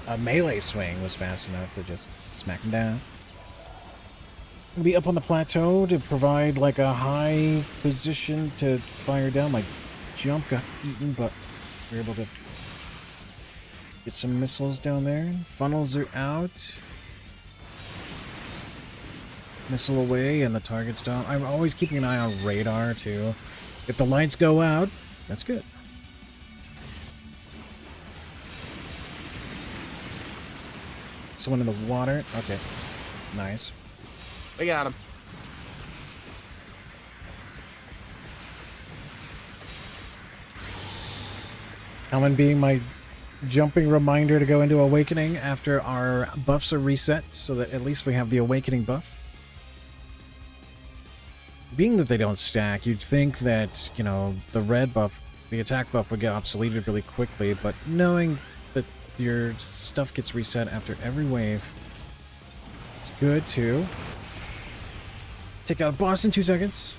a melee swing was fast enough to just smack him down. We'll be up on the plateau to provide like a high position to fire down. Like jump got eaten, but we're able to get some missiles down there. Funnels are out. Missile away and the target's down. I'm always keeping an eye on radar too. If the lights go out, that's good. Someone in the water. Okay. Nice. We got him. Kamen being my jumping reminder to go into Awakening after our buffs are reset, so that at least we have the Awakening buff. Being that they don't stack, you'd think that, you know, the red buff, the attack buff would get obsoleted really quickly, but knowing that your stuff gets reset after every wave, it's good too. Take out a boss in 2 seconds.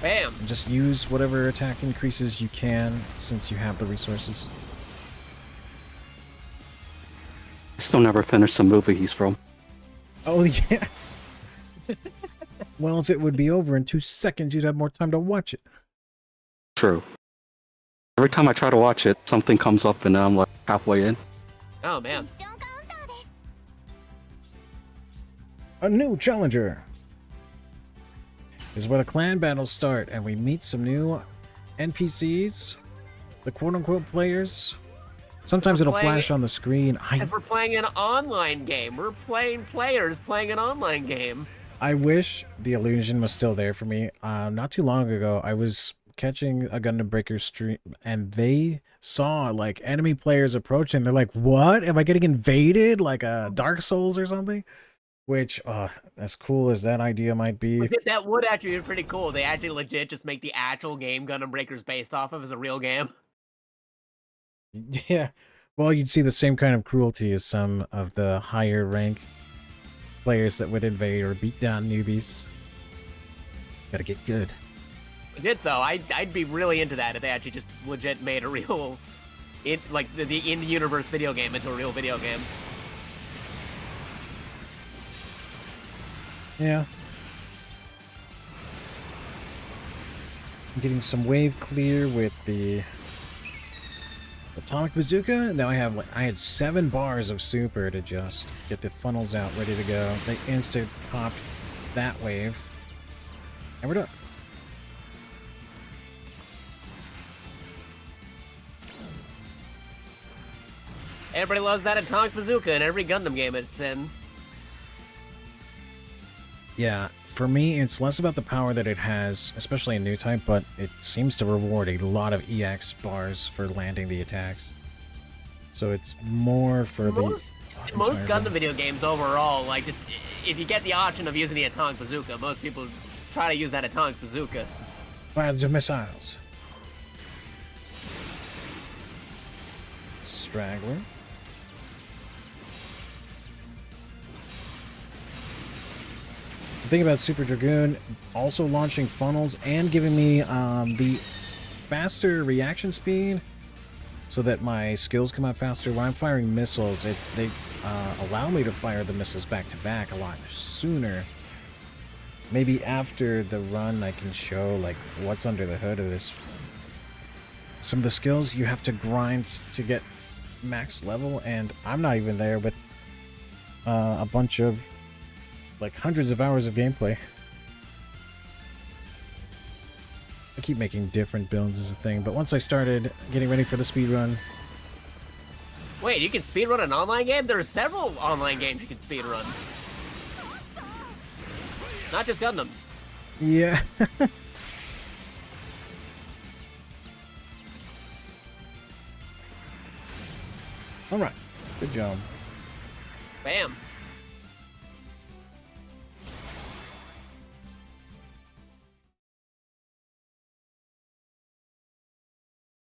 Bam. And just use whatever attack increases you can since you have the resources. I still never finished the movie he's from. Oh, yeah. Well, if it would be over in 2 seconds, you'd have more time to watch it. True. Every time I try to watch it, something comes up and I'm like halfway in. Oh man. A new challenger. This is where the clan battles start, and we meet some new NPCs, the quote-unquote players. Sometimes it'll flash on the screen. As we're playing an online game. We're playing players playing an online game. I wish the illusion was still there for me. Not too long ago, I was catching a Gundam Breaker stream, and they saw, like, enemy players approaching. They're like, what? Am I getting invaded? Like a Dark Souls or something? Which, as cool as that idea might be... That would actually be pretty cool. They actually legit just make the actual game Gundam Breaker's based off of as a real game. Yeah. Well, you'd see the same kind of cruelty as some of the higher ranked players that would invade or beat down newbies. Gotta get good. Legit though, I'd be really into that if they actually just legit made a real, like the in-universe video game into a real video game. Yeah. I'm getting some wave clear with the atomic bazooka. Now I had 7 bars of super to just get the funnels out ready to go. They instant popped that wave. And we're done. Everybody loves that atomic bazooka in every Gundam game it's in. Yeah, for me, it's less about the power that it has, especially in new type, but it seems to reward a lot of EX bars for landing the attacks. So it's more for Most entire Gundam game. video games overall, like, just if you get the option of using the atomic bazooka, most people try to use that atomic bazooka. Fires of missiles. Straggler. The thing about Super Dragoon, also launching funnels and giving me the faster reaction speed so that my skills come out faster. When I'm firing missiles, they allow me to fire the missiles back to back a lot sooner. Maybe after the run I can show like what's under the hood of this. Some of the skills you have to grind to get max level, and I'm not even there with a bunch of like hundreds of hours of gameplay. I keep making different builds as a thing, but once I started getting ready for the speedrun. Wait, you can speedrun an online game? There are several online games you can speedrun. Not just Gundams. Yeah. Alright, good job. Bam.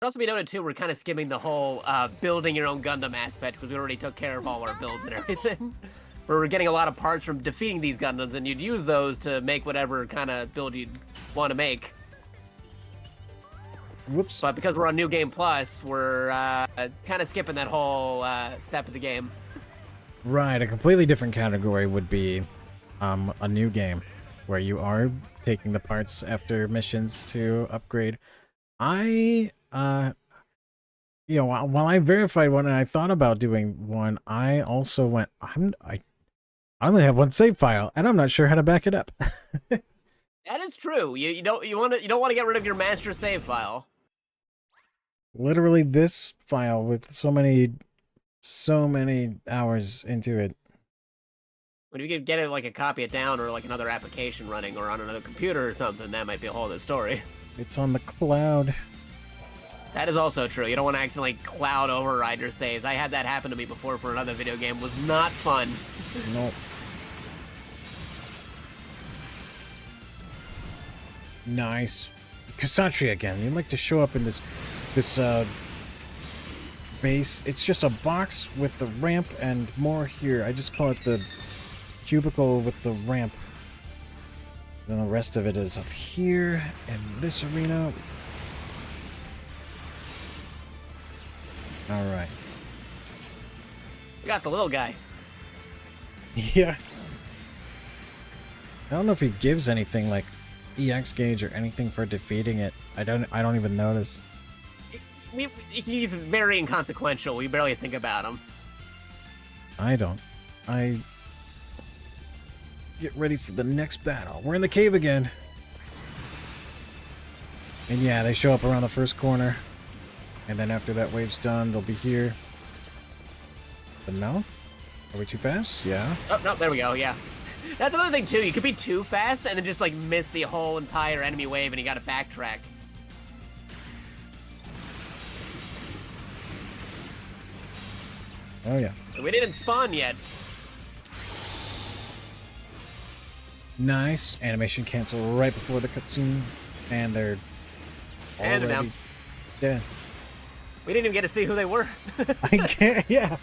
It also be noted too, we're kind of skimming the whole building your own Gundam aspect because we already took care of all our builds and everything. Where we're getting a lot of parts from defeating these Gundams, and you'd use those to make whatever kind of build you'd want to make. Whoops. But because we're on New Game Plus, we're kind of skipping that whole step of the game. Right, a completely different category would be a new game where you are taking the parts after missions to upgrade. I you know, while I verified one and I thought about doing one, I also went I only have one save file and I'm not sure how to back it up. That is true. You don't want to get rid of your master save file. Literally this file with so many hours into it. When you could get it, like a copy it down or like another application running or on another computer or something, that might be a whole other story. It's on the cloud. That is also true. You don't want to accidentally cloud override your saves. I had that happen to me before for another video game. It was not fun. Nope. Nice. Kshatriya again. You'd like to show up in this base. It's just a box with the ramp and more here. I just call it the cubicle with the ramp. Then the rest of it is up here in this arena. Alright. You got the little guy. Yeah. I don't know if he gives anything like EX gauge or anything for defeating it. I don't even notice. He's very inconsequential. We barely think about him. I don't. I get ready for the next battle. We're in the cave again. And yeah, they show up around the first corner. And then after that wave's done, they'll be here. The mouth? Are we too fast? Yeah. Oh, no, there we go, yeah. That's another thing, too. You could be too fast and then just, like, miss the whole entire enemy wave and you gotta backtrack. Oh, yeah. We didn't spawn yet. Nice. Animation cancel right before the cutscene. And they're And they're already down. dead. We didn't even get to see who they were. I can't, yeah.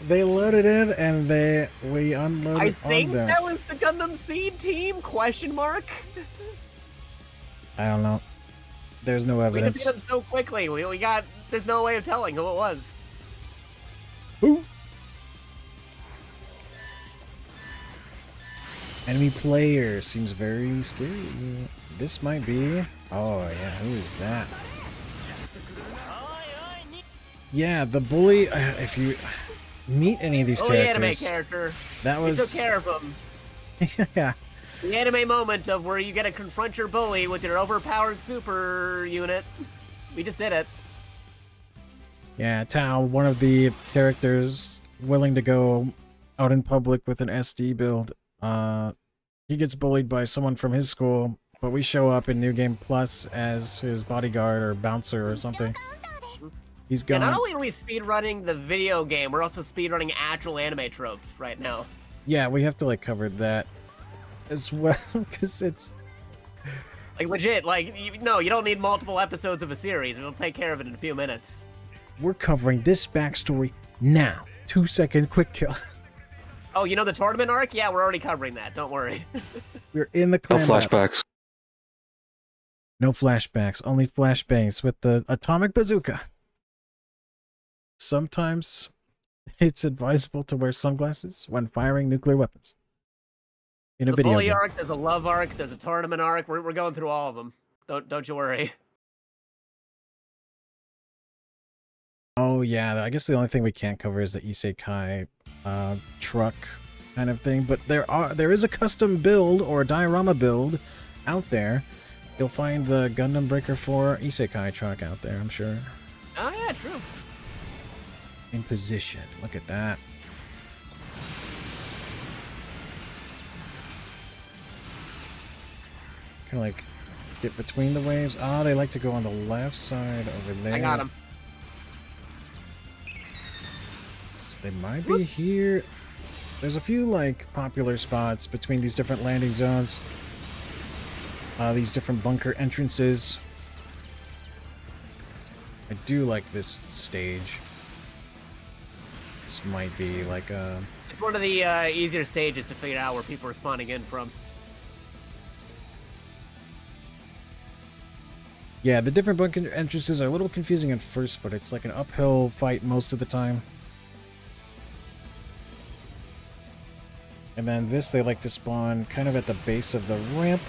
They loaded in and we unloaded I think on them. that was the Gundam Seed team? Question mark? I don't know. There's no We evidence. defeated them so quickly. There's no way of telling who it was. Ooh. Enemy player seems very scary. This might be. Oh yeah, who is that? Yeah, the bully. If you meet any of these Bully anime characters, character. that We was. took care of him. Yeah. The anime moment of where you get to confront your bully with your overpowered super unit. We just did it. Yeah, Tao, one of the characters willing to go out in public with an SD build. He gets bullied by someone from his school, but we show up in New Game Plus as his bodyguard or bouncer or something. He's Yeah, gone. not only are we speedrunning the video game, we're also speedrunning actual anime tropes right now. Yeah, we have to like cover that as well because it's Like legit, like no, you don't need multiple episodes of a series. We'll take care of it in a few minutes. we're covering this backstory now. 2-second quick kill. Oh, you know the tournament arc? Yeah, we're already covering that. Don't worry. We're in the No clan battle. flashbacks. No flashbacks, only flashbangs with the atomic bazooka. Sometimes it's advisable to wear sunglasses when firing nuclear weapons. In a There's a video bully game. arc, there's a love arc, there's a tournament arc. We're going through all of them. Don't you worry. Oh yeah, I guess the only thing we can't cover is the isekai truck kind of thing, but there is a custom build or a diorama build out there. You'll find the Gundam Breaker 4 isekai truck out there, I'm sure. Oh yeah, true. In position. Look at that. Kind of like get between the waves. Ah, they like to go on the left side over there. I got him. They might be here. There's a few like popular spots between these different landing zones. These different bunker entrances. I do like this stage. This might be like a... It's one of the easier stages to figure out where people are spawning in from. Yeah, the different bunker entrances are a little confusing at first, but it's like an uphill fight most of the time. And then this, they like to spawn kind of at the base of the ramp.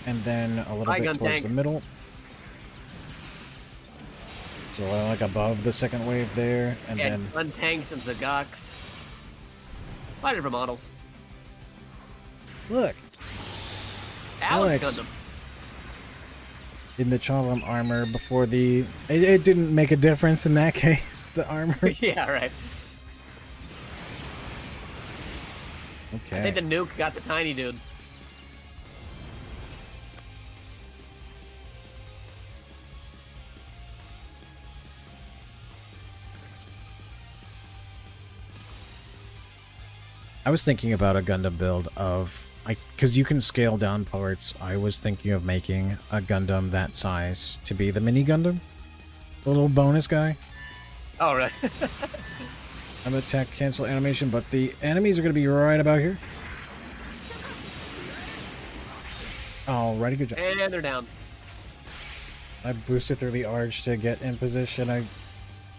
And then a little bit towards the middle. So like above the second wave there, and Yeah, then... Untanks and Zagaks. A lot of different models. Look! Alex Alex. Gundam. In the Chalam armor before the... It didn't make a difference in that case, the armor. Yeah, right. Okay. I think the nuke got the tiny dude. I was thinking about a Gundam build of... Because you can scale down parts, I was thinking of making a Gundam that size to be the mini Gundam. The little bonus guy. Oh, right. I'm gonna attack cancel animation, but the enemies are gonna be right about here. Alrighty, good job. And they're down. I boosted through the arch to get in position. I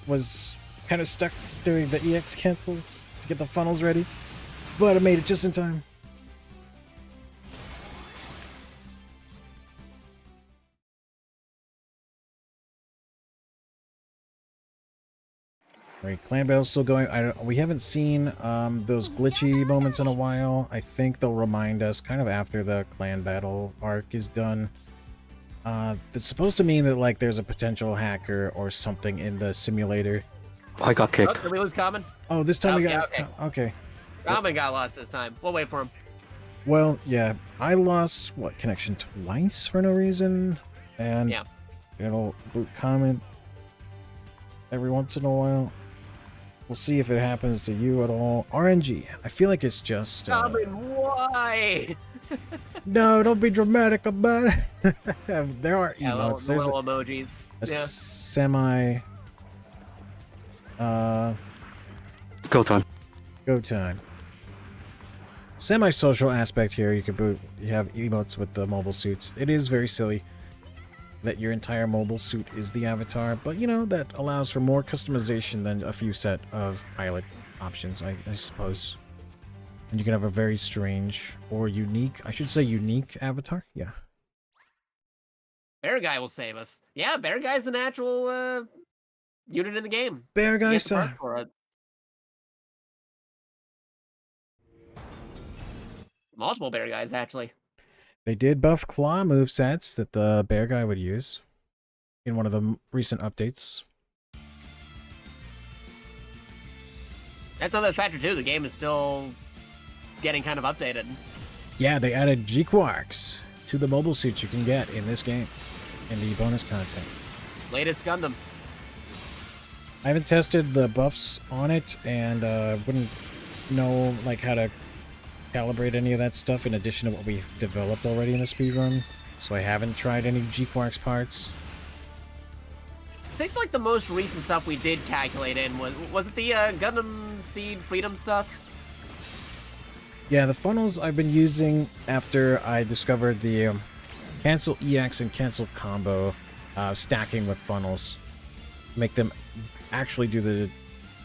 was kind of stuck doing the EX cancels to get the funnels ready, but I made it just in time. Right, clan battle's still going. We haven't seen those glitchy moments in a while. I think they'll remind us kind of after the clan battle arc is done. It's supposed to mean that like there's a potential hacker or something in the simulator. I got Oh, kicked. did we lose Kamen? Oh, this time we Okay, got... okay. Okay. Kamen got lost this time. We'll wait for him. Well, yeah, I lost, what, connection twice for no reason? And Yeah. it'll boot comment every once in a while. We'll see if it happens to you at all. RNG, I feel like it's just... Kamen, why? No, don't be dramatic about it. There are Yeah, emotes. the There's little emojis. a Yeah. semi... Go time. Go time. Semi-social aspect here. You can boot. You have emotes with the mobile suits. It is very silly that your entire mobile suit is the avatar, but you know that allows for more customization than a few set of pilot options, I suppose. And you can have a very strange or unique, I should say unique avatar. Yeah. Bear Guy will save us. Yeah, Bear Guy's the natural unit in the game. Bear You guy have to son. park for it. Multiple Bear Guys, actually. They did buff claw movesets that the bear guy would use in one of the recent updates. That's another factor too. The game is still getting kind of updated. Yeah, they added G-Quarks to the mobile suits you can get in this game, in the bonus content. Latest Gundam. I haven't tested the buffs on it, and wouldn't know like how to calibrate any of that stuff in addition to what we've developed already in the speedrun. So I haven't tried any G-Quarks parts. I think like the most recent stuff we did calculate in was it the Gundam Seed Freedom stuff? Yeah, the funnels I've been using after I discovered the cancel EX and cancel combo stacking with funnels. Make them actually do the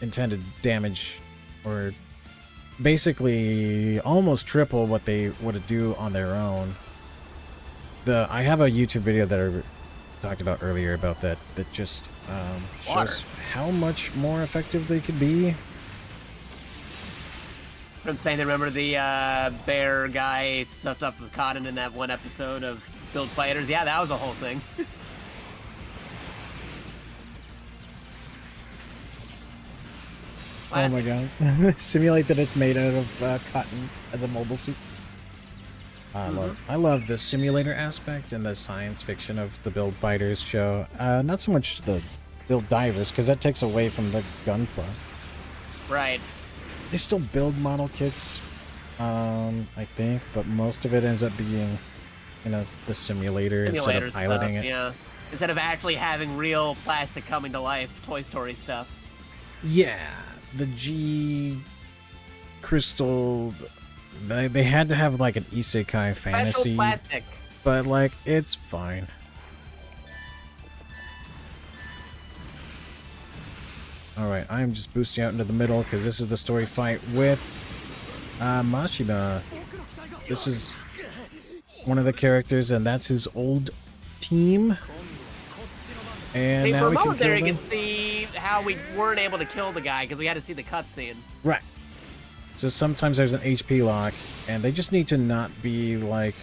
intended damage, or basically almost triple what they would do on their own. I have a YouTube video that I talked about earlier about that just shows how much more effective they could be. I'm saying, remember the bear guy stuffed up with cotton in that one episode of Build Fighters? Yeah, that was a whole thing. Oh my god. Simulate that it's made out of cotton as a mobile suit. I love the simulator aspect and the science fiction of the Build Fighters show. Not so much the Build Divers, because that takes away from the gunplay. Right. They still build model kits, I think, but most of it ends up being, you know, the simulator instead of piloting stuff, it. Yeah. Instead of actually having real plastic coming to life, Toy Story stuff. Yeah, the G crystal. They had to have like an isekai fantasy, Special plastic. but like it's fine. All right, I'm just boosting out into the middle because this is the story fight with Mashima. This is one of the characters, and that's his old team. And Hey, now for a we can moment there, kill you them. can see how we weren't able to kill the guy because we had to see the cutscene. Right. So sometimes there's an HP lock, and they just need to not be like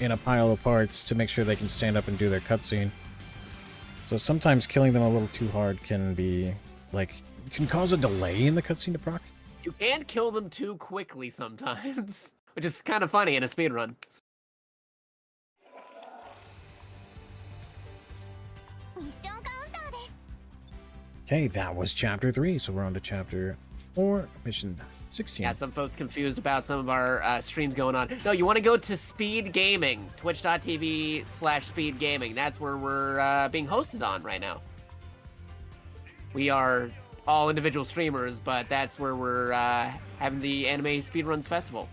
in a pile of parts to make sure they can stand up and do their cutscene. So sometimes killing them a little too hard can be like can cause a delay in the cutscene to proc. You can kill them too quickly sometimes, which is kind of funny in a speedrun. Okay, that was chapter 3, so we're on to chapter 4, mission 16. Yeah, some folks confused about some of our streams going on. No, you want to go to Speed Gaming, twitch.tv/SpeedGaming. That's where we're being hosted on right now. We are all individual streamers, but that's where we're having the Anime Speedruns Festival.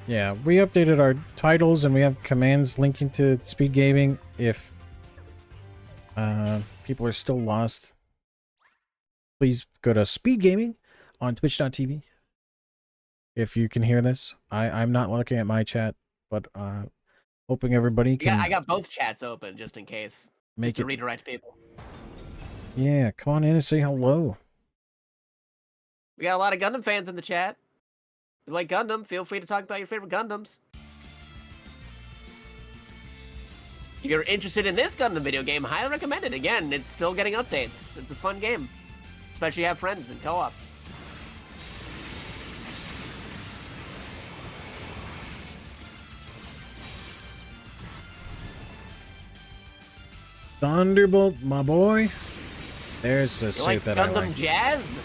Yeah, we updated our titles and we have commands linking to Speed Gaming if people are still lost. Please go to Speed Gaming on twitch.tv. If you can hear this, I'm not looking at my chat, but hoping everybody can. Yeah, I got both chats open just in case. Make just to it redirect people. Yeah, come on in and say hello. We got a lot of Gundam fans in the chat. If you like Gundam, feel free to talk about your favorite Gundams. If you're interested in this Gundam video game, highly recommend it. Again, it's still getting updates. It's a fun game. Especially if you have friends in co-op. Thunderbolt, my boy. There's a You suit like that I Gundam like. Jazz?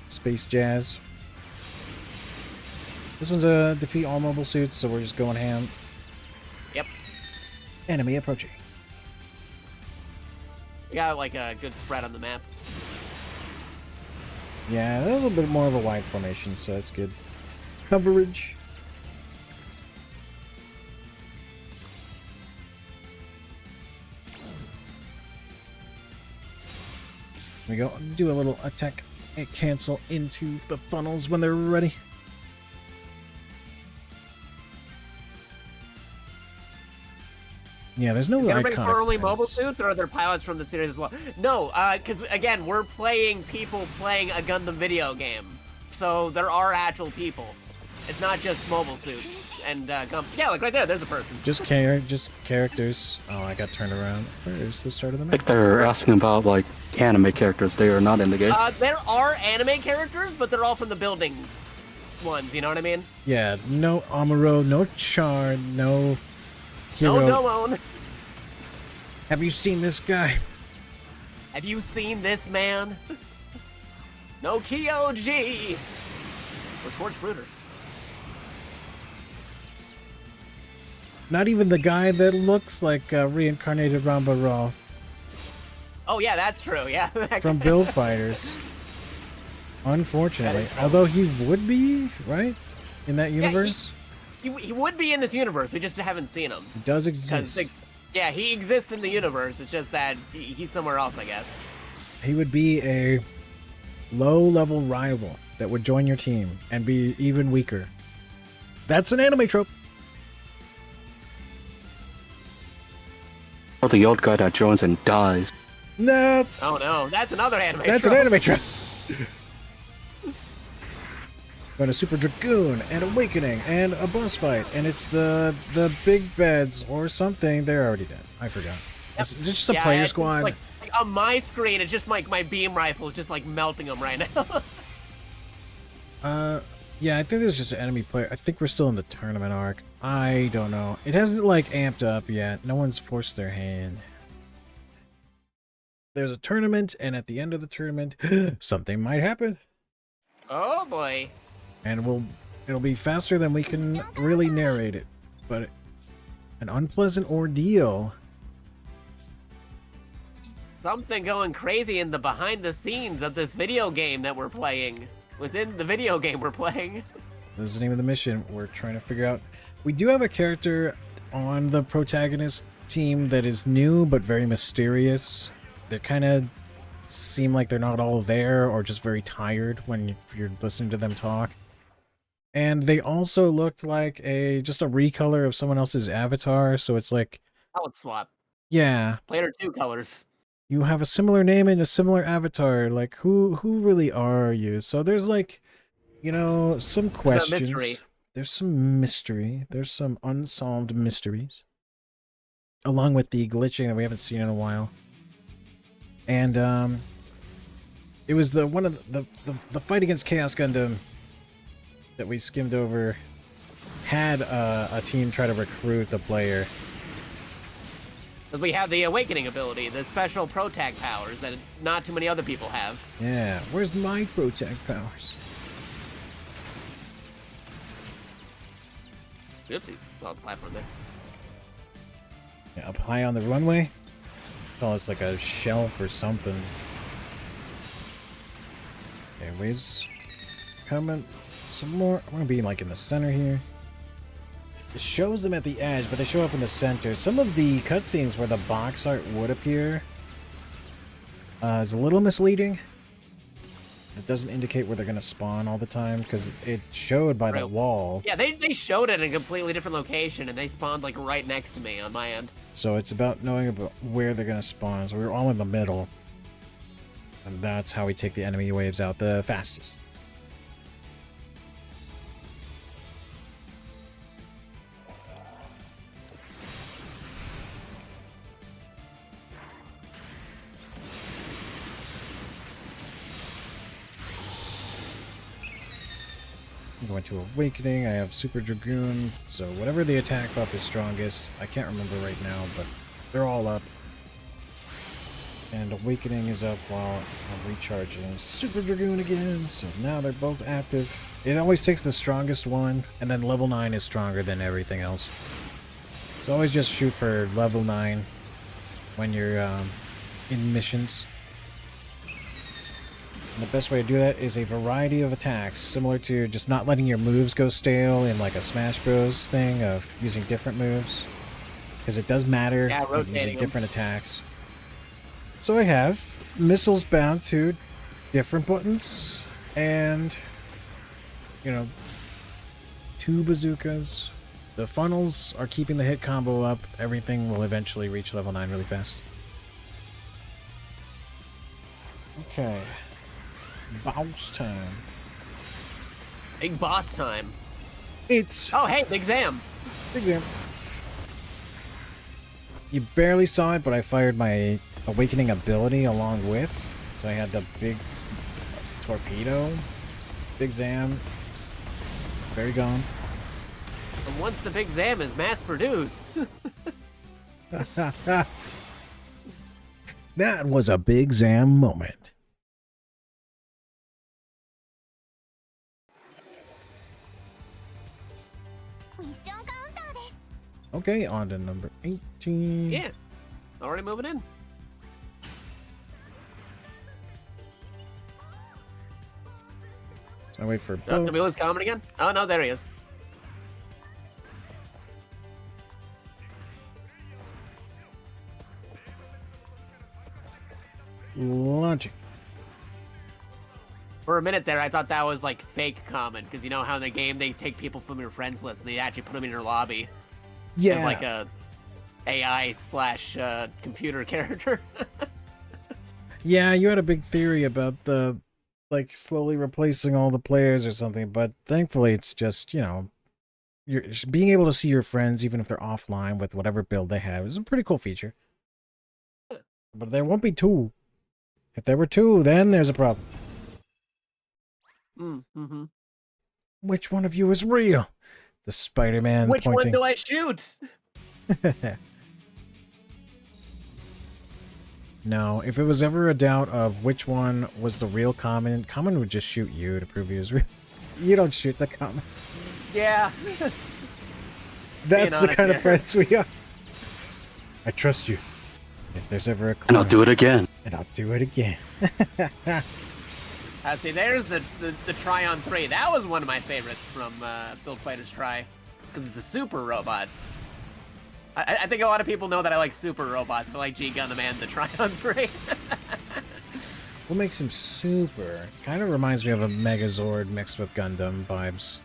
Space Jazz. This one's a defeat all mobile suits, so we're just going ham. Yep. Enemy approaching. We got like a good spread on the map. Yeah, that was a bit more of a wide formation, so that's good. Coverage. We go do a little attack and cancel into the funnels when they're ready. Yeah, there's no Everybody iconic for only mobile pens. suits, or are there pilots from the series as well? No, because again, we're playing people playing a Gundam video game, so there are actual people. It's not just mobile suits and yeah, like right there, there's a person. Just characters. Oh, I got turned around. Where's the start of the I map? think they're asking about like anime characters. They are not in the game. There are anime characters, but they're all from the building ones. You know what I mean? Yeah, no Amuro, no Char, no Hero. No Domon. Have you seen this guy? Have you seen this man? No Kyoji. Or Schwartz Bruder. Not even the guy that looks like reincarnated Ramba Raw Oh yeah, that's true. Yeah. from Build Fighters. Unfortunately, That is true. although he would be right in that universe, he would be in this universe. We just haven't seen him. he does 'Cause, exist. like, yeah, he exists in the universe. It's just that he's somewhere else, I guess. He would be a low-level rival that would join your team and be even weaker. That's an anime trope. Or the old guy that joins and dies. No, Oh no, that's another anime. that's trope. an anime trope. But a Super Dragoon and Awakening and a boss fight, and it's the big beds or something. They're already dead. I forgot. It's just a Yeah, player it's squad. Like on my screen, it's just like my beam rifle is just like melting them right now. Yeah, I think there's just an enemy player. I think we're still in the tournament arc. I don't know. It hasn't like amped up yet. No one's forced their hand. There's a tournament, and at the end of the tournament, something might happen, Oh boy. and it'll be faster than we can really narrate it. But an unpleasant ordeal. Something going crazy in the behind the scenes of this video game that we're playing. Within the video game we're playing. That's the name of the mission. We're trying to figure out. We do have a character on the protagonist team that is new but very mysterious. They kind of seem like they're not all there or just very tired when you're listening to them talk. And they also looked like just a recolor of someone else's avatar. So it's like, Palette swap. yeah, Player 2 colors. you have a similar name and a similar avatar. Like, who really are you? So there's like, some questions. mystery. There's some mystery. There's some unsolved mysteries. Along with the glitching that we haven't seen in a while. And it was the fight against Chaos Gundam that we skimmed over had a team try to recruit the player. Because we have the awakening ability, the special protag powers that not too many other people have. Yeah, where's my protect powers? Oopsies. Oh, the platform there. Yeah, up high on the runway. Oh, it's like a shelf or something. Okay, waves coming. Some more. I'm gonna be like in the center here. It shows them at the edge, but they show up in the center. Some of the cutscenes where the box art would appear is a little misleading. It doesn't indicate where they're gonna spawn all the time because it showed by the Right. wall. Yeah, they showed it in a completely different location, and they spawned like right next to me on my end. So it's about knowing about where they're gonna spawn. So we're all in the middle, and that's how we take the enemy waves out the fastest. I'm going to Awakening. I have Super Dragoon, so whatever the attack buff is strongest, I can't remember right now, but they're all up. And Awakening is up while I'm recharging Super Dragoon again, so now they're both active. It always takes the strongest one, and then level 9 is stronger than everything else. So always just shoot for level 9 when you're in missions. And the best way to do that is a variety of attacks, similar to just not letting your moves go stale in like a Smash Bros. Thing of using different moves. Because it does matter Yeah, when rotating using 'em. different attacks. So I have missiles bound to different buttons, and, 2 bazookas. The funnels are keeping the hit combo up. Everything will eventually reach level 9 really fast. Okay. Boss time. Big boss time. It's Oh, hey, Big Zam. Big Zam. You barely saw it, but I fired my awakening ability along with. So I had the big torpedo. Big Zam. Very gone. And once the Big Zam is mass-produced... That was a Big Zam moment. Okay, on to number 18. Yeah. Already moving in. So I wait for Oh, both. Camila's coming again? Oh, no, there he is. Launching. For a minute there, I thought that was like fake comment, because you know how in the game they take people from your friends list and they actually put them in your lobby. Yeah. As like a AI slash computer character. Yeah, you had a big theory about the, like, slowly replacing all the players or something, but thankfully it's just, you know, you're being able to see your friends even if they're offline with whatever build they have is a pretty cool feature. But there won't be two. If there were two, then there's a problem. Mm-hmm. Which one of you is real? The Spider-Man Which pointing. one do I shoot? No, if it was ever a doubt of which one was the real Kamen, Kamen would just shoot you to prove he was real. You don't shoot the Kamen. Yeah. That's the honest kind of here. friends we are. I trust you. If there's ever a And I'll do it again. And I'll do it again. See, there's the Tryon 3. That was one of my favorites from Build Fighters Try, because it's a super robot. I think a lot of people know that I like super robots, but I like G Gundam and the Tryon 3. What makes him super? Kind of reminds me of a Megazord mixed with Gundam vibes.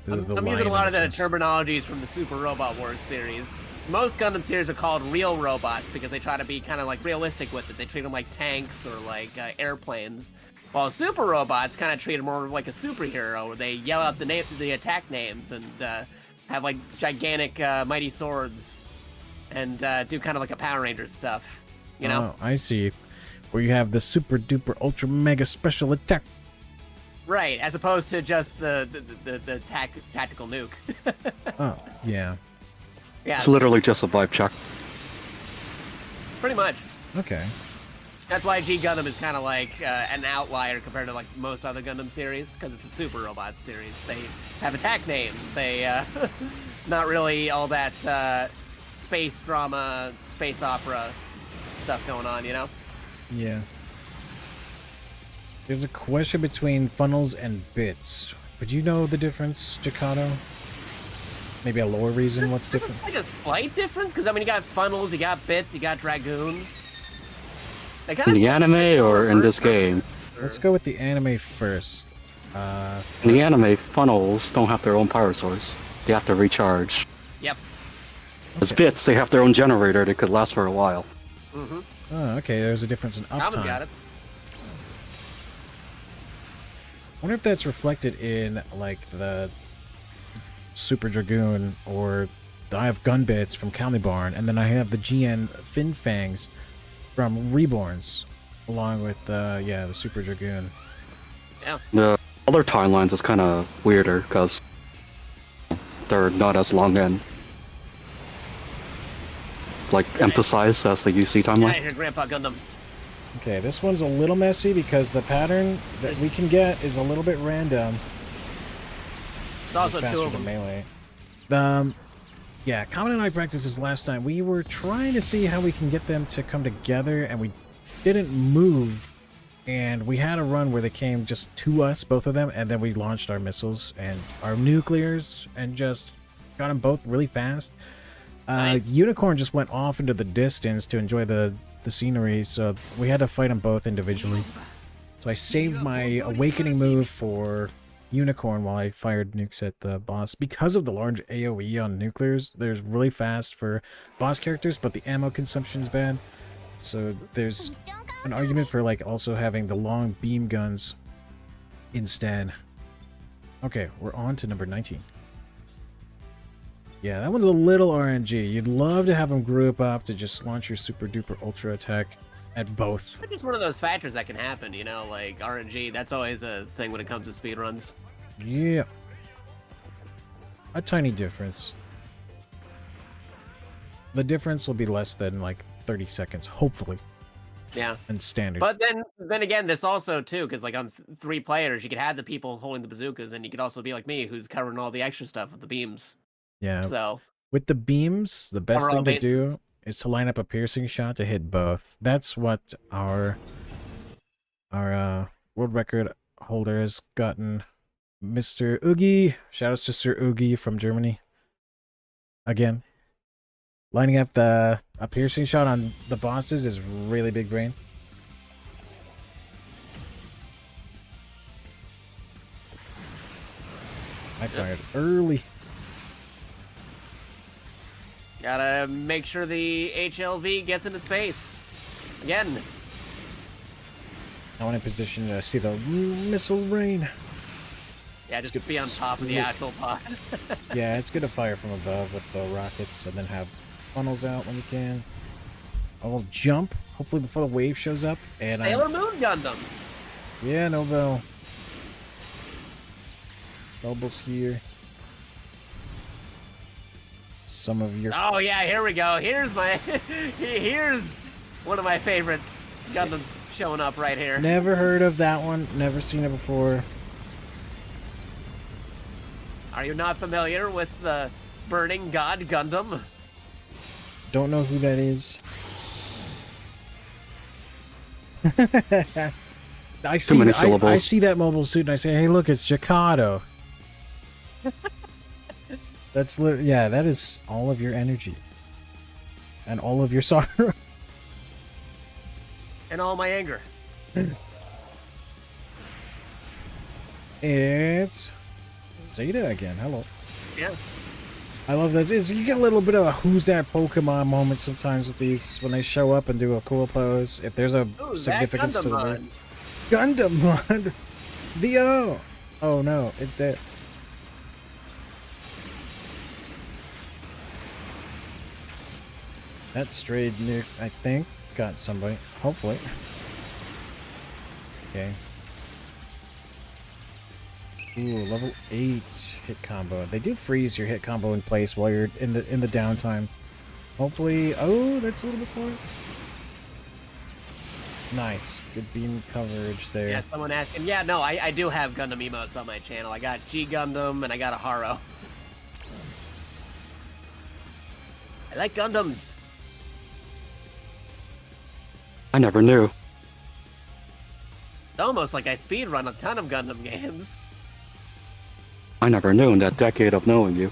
I'm using a lot of the terminologies from the Super Robot Wars series. Most Gundam series are called real robots because they try to be kind of like realistic with it. They treat them like tanks or like airplanes. While super robots kind of treat them more like a superhero, where they yell out the attack names and have like gigantic mighty swords and do kind of like a Power Rangers stuff. You know? Oh, I see. Where you have the super duper ultra mega special attack. Right, as opposed to just the tactical nuke. Oh, yeah. Yeah, It's literally just a vibe check. pretty much. Okay. That's why G Gundam is kind of like an outlier compared to like most other Gundam series, because it's a super robot series. They have attack names. They not really all that space drama, space opera stuff going on, you know? Yeah. There's a question between funnels and bits. Would you know the difference, Jakato? Maybe a lore reason what's different? Like a slight difference, because I mean, you got funnels, you got bits, you got dragoons. They In the anime or in this game? Let's go with the anime first. In the anime, funnels don't have their own power source. They have to recharge. Yep. As bits, they have their own generator that could last for a while. Mm-hmm. Oh, okay, there's a difference in Kamen's uptime. got it. I wonder if that's reflected in, like, the Super Dragoon, or I have Gun Bits from Calibarn, and then I have the GN Fin Fangs from Reborns, along with, yeah, the Super Dragoon. Yeah. The other timelines is kind of weirder because they're not as long and like emphasized as the UC Get out timeline. of here, Grandpa Gundam. Okay, this one's a little messy because the pattern that we can get is a little bit random. It's also Faster two of than them. melee. Yeah, Kamen and I practiced this last time. We were trying to see how we can get them to come together, and we didn't move. And we had a run where they came just to us, both of them, and then we launched our missiles and our nuclears and just got them both really fast. Nice. Unicorn just went off into the distance to enjoy the scenery, so we had to fight them both individually. So I saved my awakening move for Unicorn while I fired nukes at the boss. Because of the large AoE on nuclears, there's really fast for boss characters, but the ammo consumption's bad. So there's an argument for like also having the long beam guns instead. Okay, we're on to number 19. Yeah, that one's a little RNG. You'd love to have them group up to just launch your super duper ultra attack at both. It's just one of those factors that can happen, you know, like RNG. That's always a thing when it comes to speedruns. Yeah. A tiny difference. The difference will be less than like 30 seconds, hopefully. Yeah. And standard. But then again, this also too, because like on 3 players, you could have the people holding the bazookas, and you could also be like me, who's covering all the extra stuff with the beams. Yeah. So with the beams, the best cover all thing to bases. do is to line up a piercing shot to hit both. That's what our world record holder has gotten. Mr. Oogie. Shoutouts to Sir Oogie from Germany. Again. Lining up a piercing shot on the bosses is really big brain. I fired early. Gotta make sure the HLV gets into space. Again. I want in position to see the missile rain. Yeah, just be on top of the actual pod. Yeah, it's good to fire from above with the rockets and then have funnels out when you can. I will jump, hopefully before the wave shows up. And Sailor Moon Gundam. Yeah, Nobel. Nobel's here. Some of your... Oh yeah, here we go. Here's my... Here's one of my favorite Gundams showing up right here. Never heard of that one. Never seen it before. Are you not familiar with the Burning God Gundam? Don't know who that is. I see that mobile suit and I say, hey, look, it's Jakato. Yeah, that is all of your energy. And all of your sorrow. And all my anger. It's Zeta again. Hello. Yeah. I love that. You get a little bit of a who's that Pokemon moment sometimes with these when they show up and do a cool pose. If there's a significance to the word. Gundam. The oh no, it's dead. That strayed near, I think, got somebody. Hopefully. Okay. Ooh, level 8 hit combo. They do freeze your hit combo in place while you're in the downtime. Hopefully, oh, that's a little bit far. Nice, good beam coverage there. Yeah, someone asking. Yeah, no, I do have Gundam emotes on my channel. I got G Gundam and I got a Haro. I like Gundams. I never knew. It's almost like I speedrun a ton of Gundam games. I never knew in that decade of knowing you.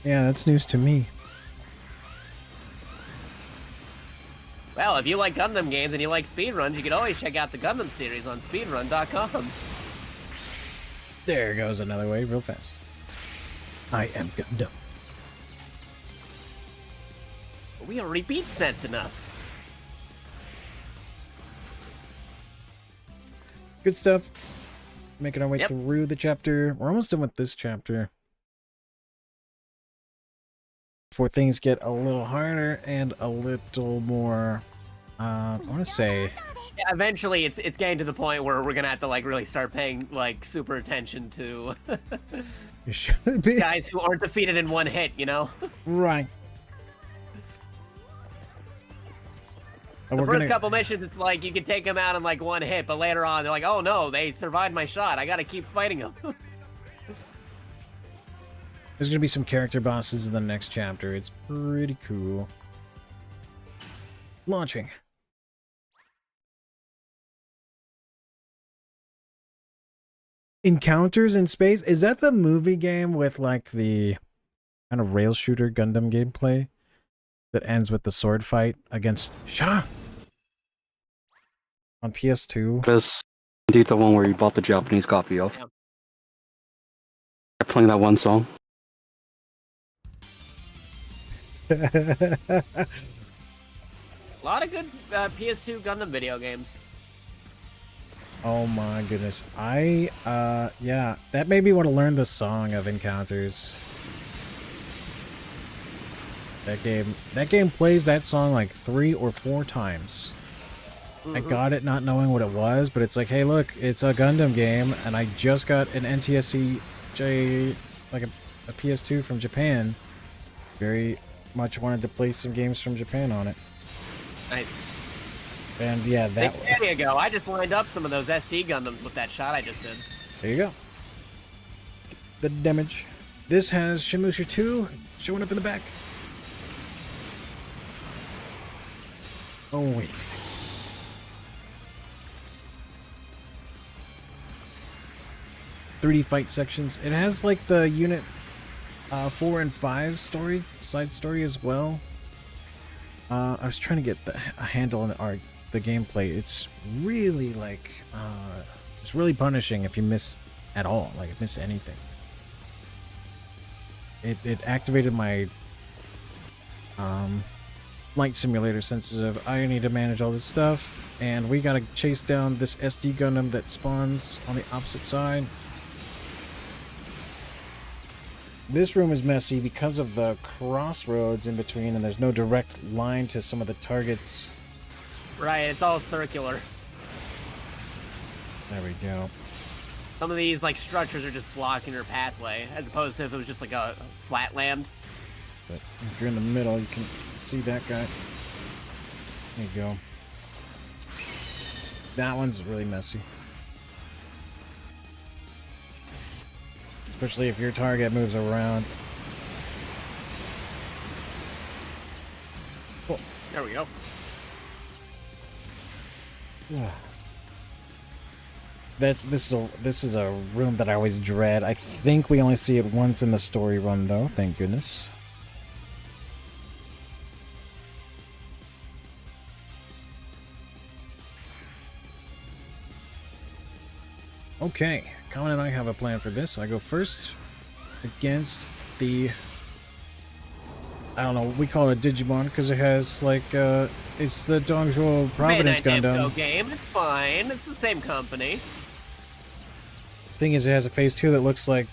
Yeah, that's news to me. Well, if you like Gundam games and you like speedruns, you can always check out the Gundam series on speedrun.com. There goes another way real fast. I am Gundam. We already beat Sense enough. Good stuff. Making our way through the chapter. We're almost done with this chapter. Before things get a little harder and a little more, I want to say... Yeah, eventually, it's getting to the point where we're gonna have to like really start paying like super attention to You should be. guys who aren't defeated in one hit, you know? Right. The first couple missions, it's like you can take them out in like one hit, but later on, they're like, oh no, they survived my shot. I gotta keep fighting them. There's going to be some character bosses in the next chapter. It's pretty cool. Launching. Encounters in Space? Is that the movie game with like the kind of rail shooter Gundam gameplay that ends with the sword fight against Shah on PS2? That's indeed the one where you bought the Japanese copy of. Yeah. Playing that one song. A lot of good PS2 Gundam video games. Oh my goodness. Yeah, that made me want to learn the song of Encounters. That game plays that song like 3 or 4 times. I got it not knowing what it was, but it's like, hey, look, it's a Gundam game, and I just got an NTSC like a PS2 from Japan. Very much wanted to play some games from Japan on it. Nice. And yeah, that. There you go. I just lined up some of those SD Gundams with that shot I just did. There you go. The damage. This has Shinmusha 2 showing up in the back. Oh wait. 3D fight sections. It has like the Unit 4 and 5 side story as well. I was trying to get a handle on the gameplay. It's really like it's really punishing if you miss at all, like miss anything. It activated my flight simulator senses of I need to manage all this stuff, and we gotta chase down this SD Gundam that spawns on the opposite side. This room is messy because of the crossroads in between, and there's no direct line to some of the targets. Right, it's all circular. There we go. Some of these like structures are just blocking your pathway, as opposed to if it was just like a flat land. So if you're in the middle, you can see that guy. There you go. That one's really messy. Especially if your target moves around. Cool. There we go. Yeah. This is a room that I always dread. I think we only see it once in the story run, though. Thank goodness. Okay, Colin and I have a plan for this. I go first against the... I don't know, we call it a Digimon because it has, like, it's the Dongzhuo Providence Gundam. Game. It's fine. It's the same company. Thing is, it has a phase 2 that looks like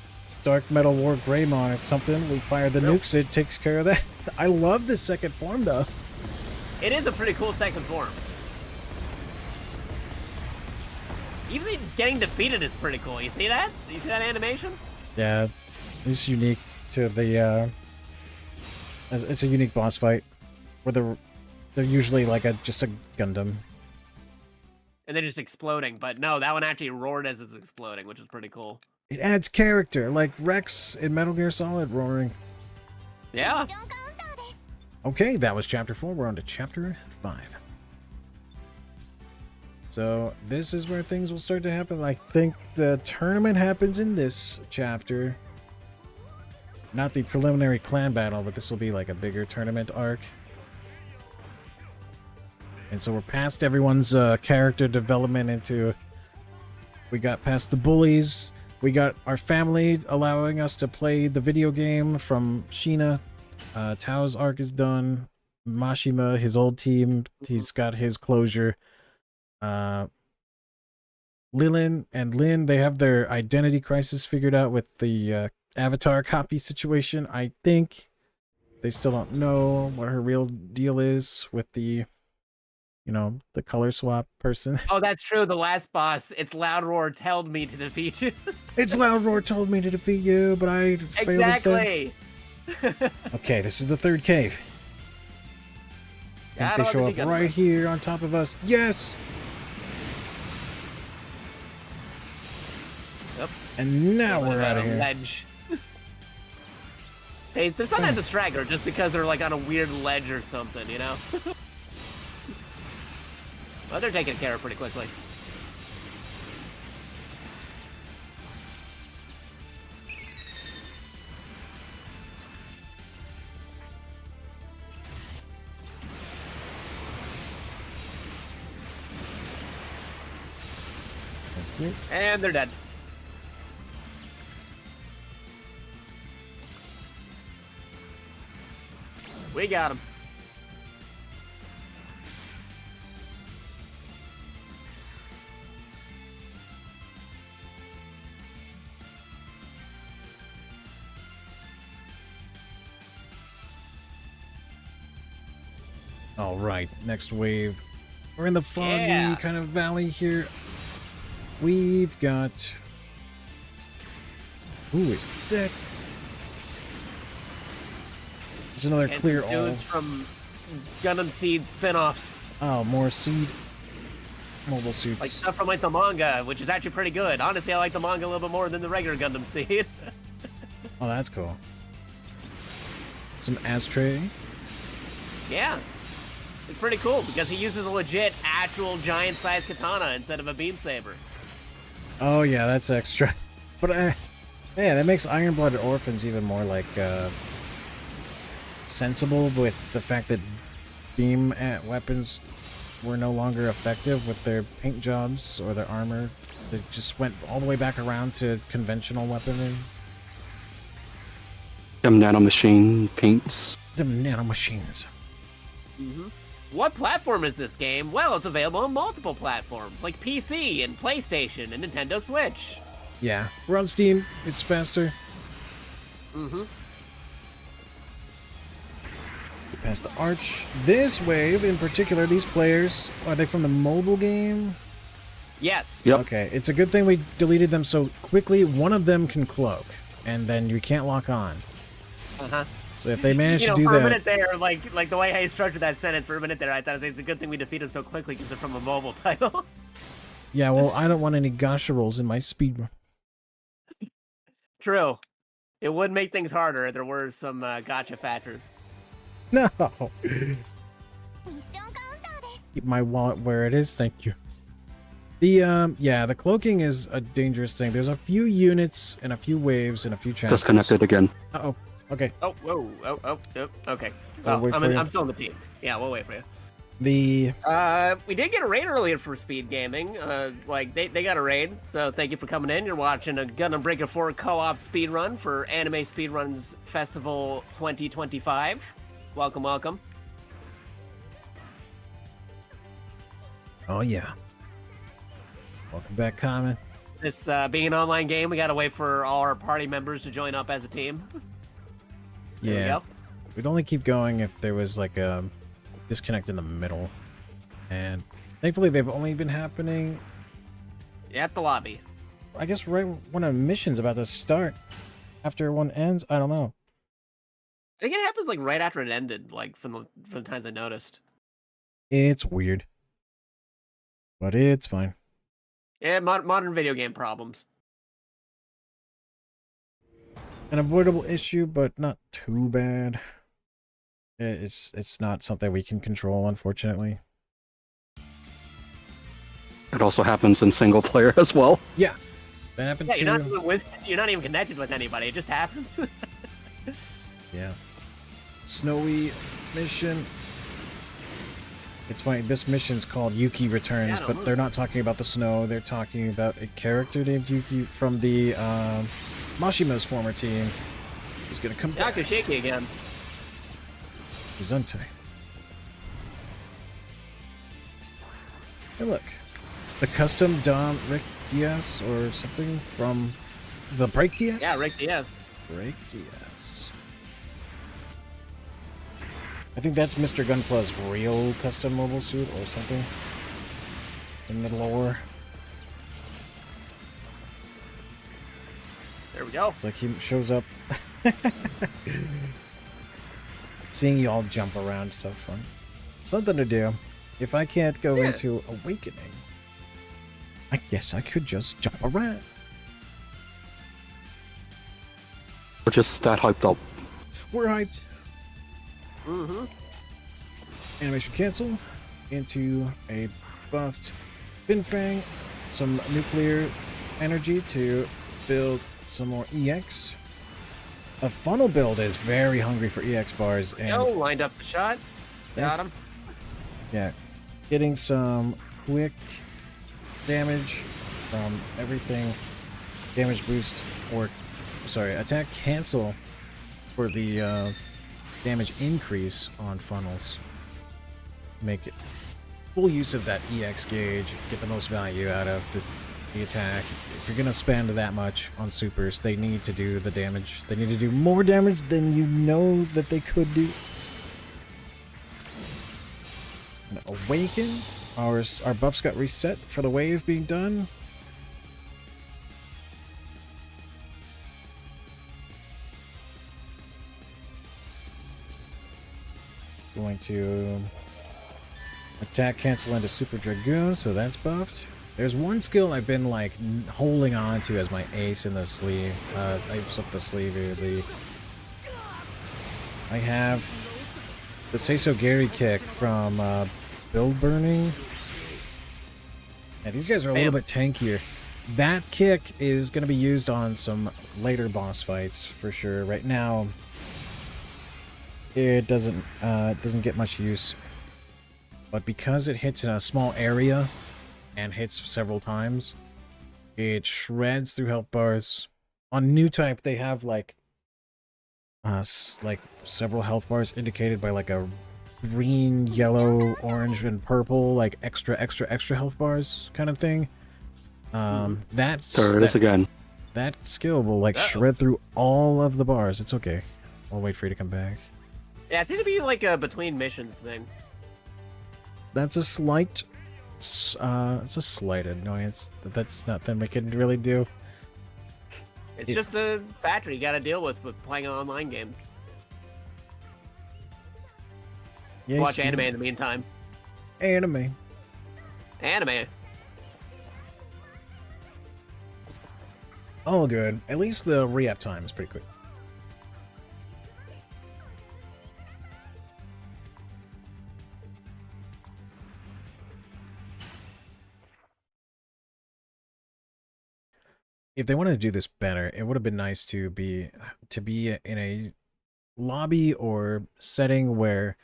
Dark Metal War Greymon or something. We fire the nukes, it takes care of that. I love this second form, though. It is a pretty cool second form. Even getting defeated is pretty cool. You see that? You see that animation? Yeah, it's unique to the, it's a unique boss fight where they're usually like just a Gundam. And they're just exploding, but no, that one actually roared as it's exploding, which is pretty cool. It adds character, like Rex in Metal Gear Solid roaring. Yeah. Okay, that was Chapter 4. We're on to Chapter 5. So, this is where things will start to happen. I think the tournament happens in this chapter. Not the preliminary clan battle, but this will be like a bigger tournament arc. And so we're past everyone's character development into... We got past the bullies. We got our family allowing us to play the video game from Sheena. Tao's arc is done. Mashima, his old team, he's got his closure. Lilin and Lin, they have their identity crisis figured out with the avatar copy situation. I think they still don't know what her real deal is with the... You know, the color swap person. Oh, that's true. The last boss, it's Loud Roar told me to defeat you. It's Loud Roar told me to defeat you, but I failed instead. Okay, this is the third cave. I think they show up right here on top of us. Yes! Yep. And now we're out of here. Ledge. Hey, there's sometimes a straggler just because they're like on a weird ledge or something, you know? Well, they're taking care of pretty quickly. And they're dead. We got him. All right, next wave. We're in the foggy kind of valley here. We've got... Who is that? It's another And clear some all. dudes from Gundam Seed spin-offs. Oh, more seed mobile suits. Like stuff from like the manga, which is actually pretty good. Honestly, I like the manga a little bit more than the regular Gundam Seed. Oh, that's cool. Some ashtray. Yeah. It's pretty cool because he uses a legit, actual giant-sized katana instead of a beam saber. Oh yeah, that's extra. But yeah, that makes Iron-Blooded Orphans even more like sensible with the fact that beam weapons were no longer effective with their paint jobs or their armor. They just went all the way back around to conventional weaponry. Them nanomachine paints. Them nanomachines. Mm-hmm. What platform is this game? Well, it's available on multiple platforms, like PC and PlayStation and Nintendo Switch. Yeah, we're on Steam. It's faster. Mm-hmm. Get past the arch. This wave, in particular, these players, are they from the mobile game? Yes. Yep. Okay, it's a good thing we deleted them so quickly. One of them can cloak, and then you can't lock on. Uh-huh. So if they manage to do for that... a minute there, like the way I structured that sentence, for a minute there, I thought it's a good thing we defeat him so quickly because they're from a mobile title. Yeah, well, I don't want any gotcha rolls in my speedrun. True. It would make things harder if there were some gotcha factors. No! Keep my wallet where it is, thank you. The, yeah, the cloaking is a dangerous thing. There's a few units and a few waves and a few chapters. Disconnected again. Uh-oh. Okay. Oh, whoa. Oh, okay. I'll Well, wait for you. I'm still on the team. Yeah, we'll wait for you. The... We did get a raid earlier for Speed Gaming. Like, they got a raid, so thank you for coming in. You're watching a Gundam Breaker 4 co-op speedrun for Anime Speedruns Festival 2025. Welcome, welcome. Oh, yeah. Welcome back, Kamen. This being an online game, we gotta wait for all our party members to join up as a team. There we Yeah. go. We'd only keep going if there was, like, a disconnect in the middle. And thankfully, they've only been happening, Yeah, at the lobby. I guess, right when a mission's about to start. After one ends, I don't know. I think it happens like right after it ended, like from the times I noticed. It's weird. But it's fine. Yeah, modern video game problems. An avoidable issue, but not too bad. It's not something we can control, unfortunately. It also happens in single player as well. Yeah, that happens Yeah, too. you're not even connected with anybody. It just happens. Yeah. Snowy mission. It's funny, this mission's called Yuki Returns, but they're not talking about the snow. They're talking about a character named Yuki from the Mashima's former team. He's gonna come back. Dr. Shaky again. Gesundheit. Hey, look. The custom Dom Rick Diaz or something from the Break Diaz? Yeah, Rick Diaz. Break Diaz. I think that's Mr. Gunpla's real custom mobile suit or something in the lore. There we go. It's like he shows up. Seeing you all jump around is so fun. Something to do. If I can't go into Awakening, I guess I could just jump around. We're just that hyped up. We're hyped. Mm-hmm. Animation cancel. Into a buffed Finfang. Some nuclear energy to build some more EX. A funnel build is very hungry for EX bars. And Yo, lined up the shot. Got him. yeah, getting some quick damage from everything. Damage boost or, sorry, attack cancel for the damage increase on funnels. Make it full use of that EX gauge, get the most value out of the attack. If you're gonna spend that much on supers, they need to do the damage. They need to do more damage than you know that they could do. Gonna awaken. Our buffs got reset for the wave being done. Going to attack cancel into Super Dragoon, so that's buffed. There's one skill I've been like holding on to as my ace in the sleeve. I up the sleeve here. I have the Seiso Gary kick from Build Burning. Yeah, these guys are a little bit tankier. That kick is going to be used on some later boss fights for sure. Right now, it doesn't get much use. But because it hits in a small area and hits several times, it shreds through health bars. On new type, they have like several health bars indicated by like a green, yellow, orange, and purple, like extra health bars kind of thing. There it is again. That skill will like shred through all of the bars. It's okay. I'll wait for you to come back. Yeah, it seems to be like a between missions thing. That's a slight, it's a slight annoyance. That's nothing we can really do. It's just a factor you gotta deal with playing an online game. Yes, Watch anime in the meantime. Anime. Anime. All good. At least the re-up time is pretty quick. If they wanted to do this better, it would have been nice to be in a lobby or setting where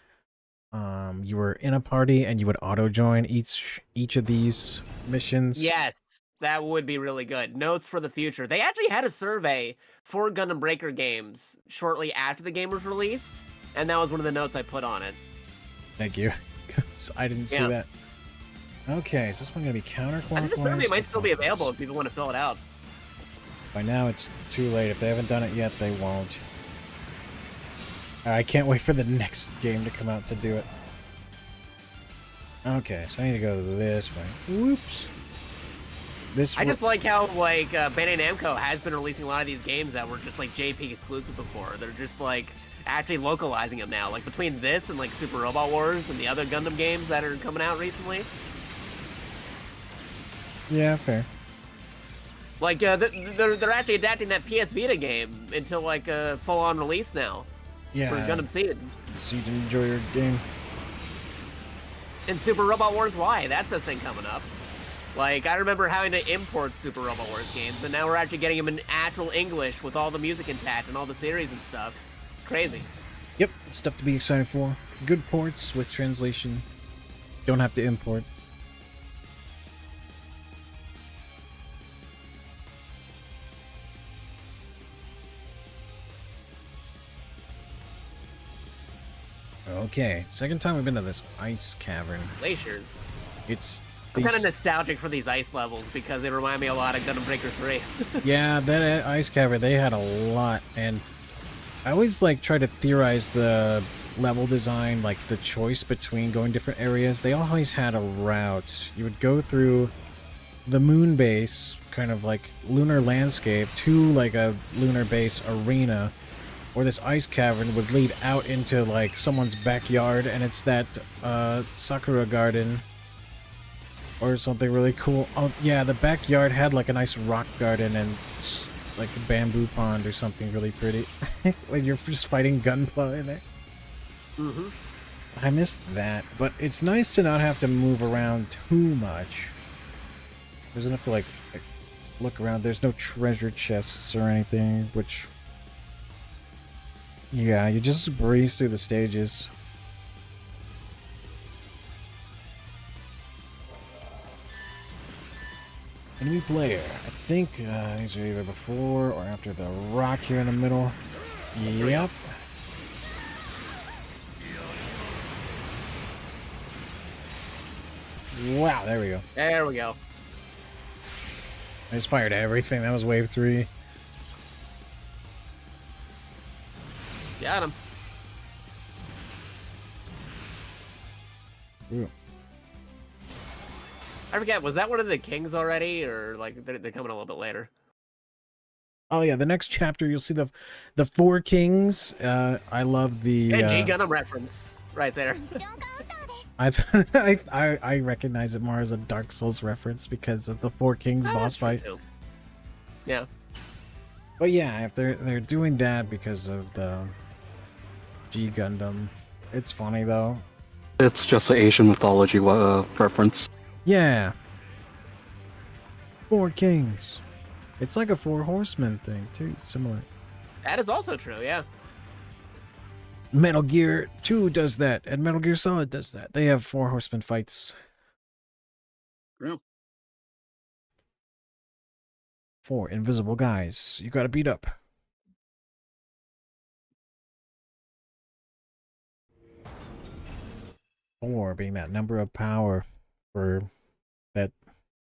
you were in a party and you would auto join each of these missions. Yes, that would be really good. Notes for the future. They actually had a survey for Gundam Breaker games shortly after the game was released, and that was one of the notes I put on it. Thank you. 'Cause I didn't see that. Okay, so this one gonna be counterclockwise. I think the survey might still be available if people want to fill it out. By now it's too late. If they haven't done it yet, they won't. I can't wait for the next game to come out to do it. Okay, so I need to go this way. Whoops. I just like how like Bandai Namco has been releasing a lot of these games that were just like JP exclusive before. They're just like actually localizing them now. Like between this and like Super Robot Wars and the other Gundam games that are coming out recently. Yeah, fair. Like they're actually adapting that PS Vita game into like a full-on release now. Yeah. For Gundam Seed. So you can enjoy your game. And Super Robot Wars Y, that's a thing coming up. Like, I remember having to import Super Robot Wars games, but now we're actually getting them in actual English with all the music intact and all the series and stuff. Crazy. Yep, stuff to be excited for. Good ports with translation. Don't have to import. Okay, second time we've been to this ice cavern. Glaciers. It's I'm kind of nostalgic for these ice levels because they remind me a lot of Gundam Breaker 3. Yeah, that ice cavern, they had a lot, and I always like try to theorize the level design, like the choice between going different areas. They always had a route. You would go through the moon base, kind of like lunar landscape, to like a lunar base arena, or this ice cavern would lead out into like someone's backyard, and it's that Sakura garden or something really cool. Oh yeah, the backyard had like a nice rock garden and like a bamboo pond or something really pretty. When you're just fighting Gunpla in there. Mm-hmm. I missed that, but it's nice to not have to move around too much. There's enough to like look around. There's no treasure chests or anything, which... yeah, you just breeze through the stages. Enemy player. I think these are either before or after the rock here in the middle. Yep. Wow, there we go. There we go. I just fired everything. That was wave 3. Got Got him. Ooh. I forget, was that one of the kings already, or like they're coming a little bit later? Oh yeah, the next chapter you'll see the four kings. I love the Yeah, G Gundam reference right there. I recognize it more as a Dark Souls reference because of the four kings boss fight. Yeah. But yeah, if they're doing that because of the G Gundam, it's funny though. It's just an Asian mythology reference. Yeah. Four kings. It's like a four horsemen thing too, similar. That is also true, yeah. Metal Gear 2 does that, and Metal Gear Solid does that. They have four horsemen fights. True. Four invisible guys you gotta beat up. Four being that number of power for that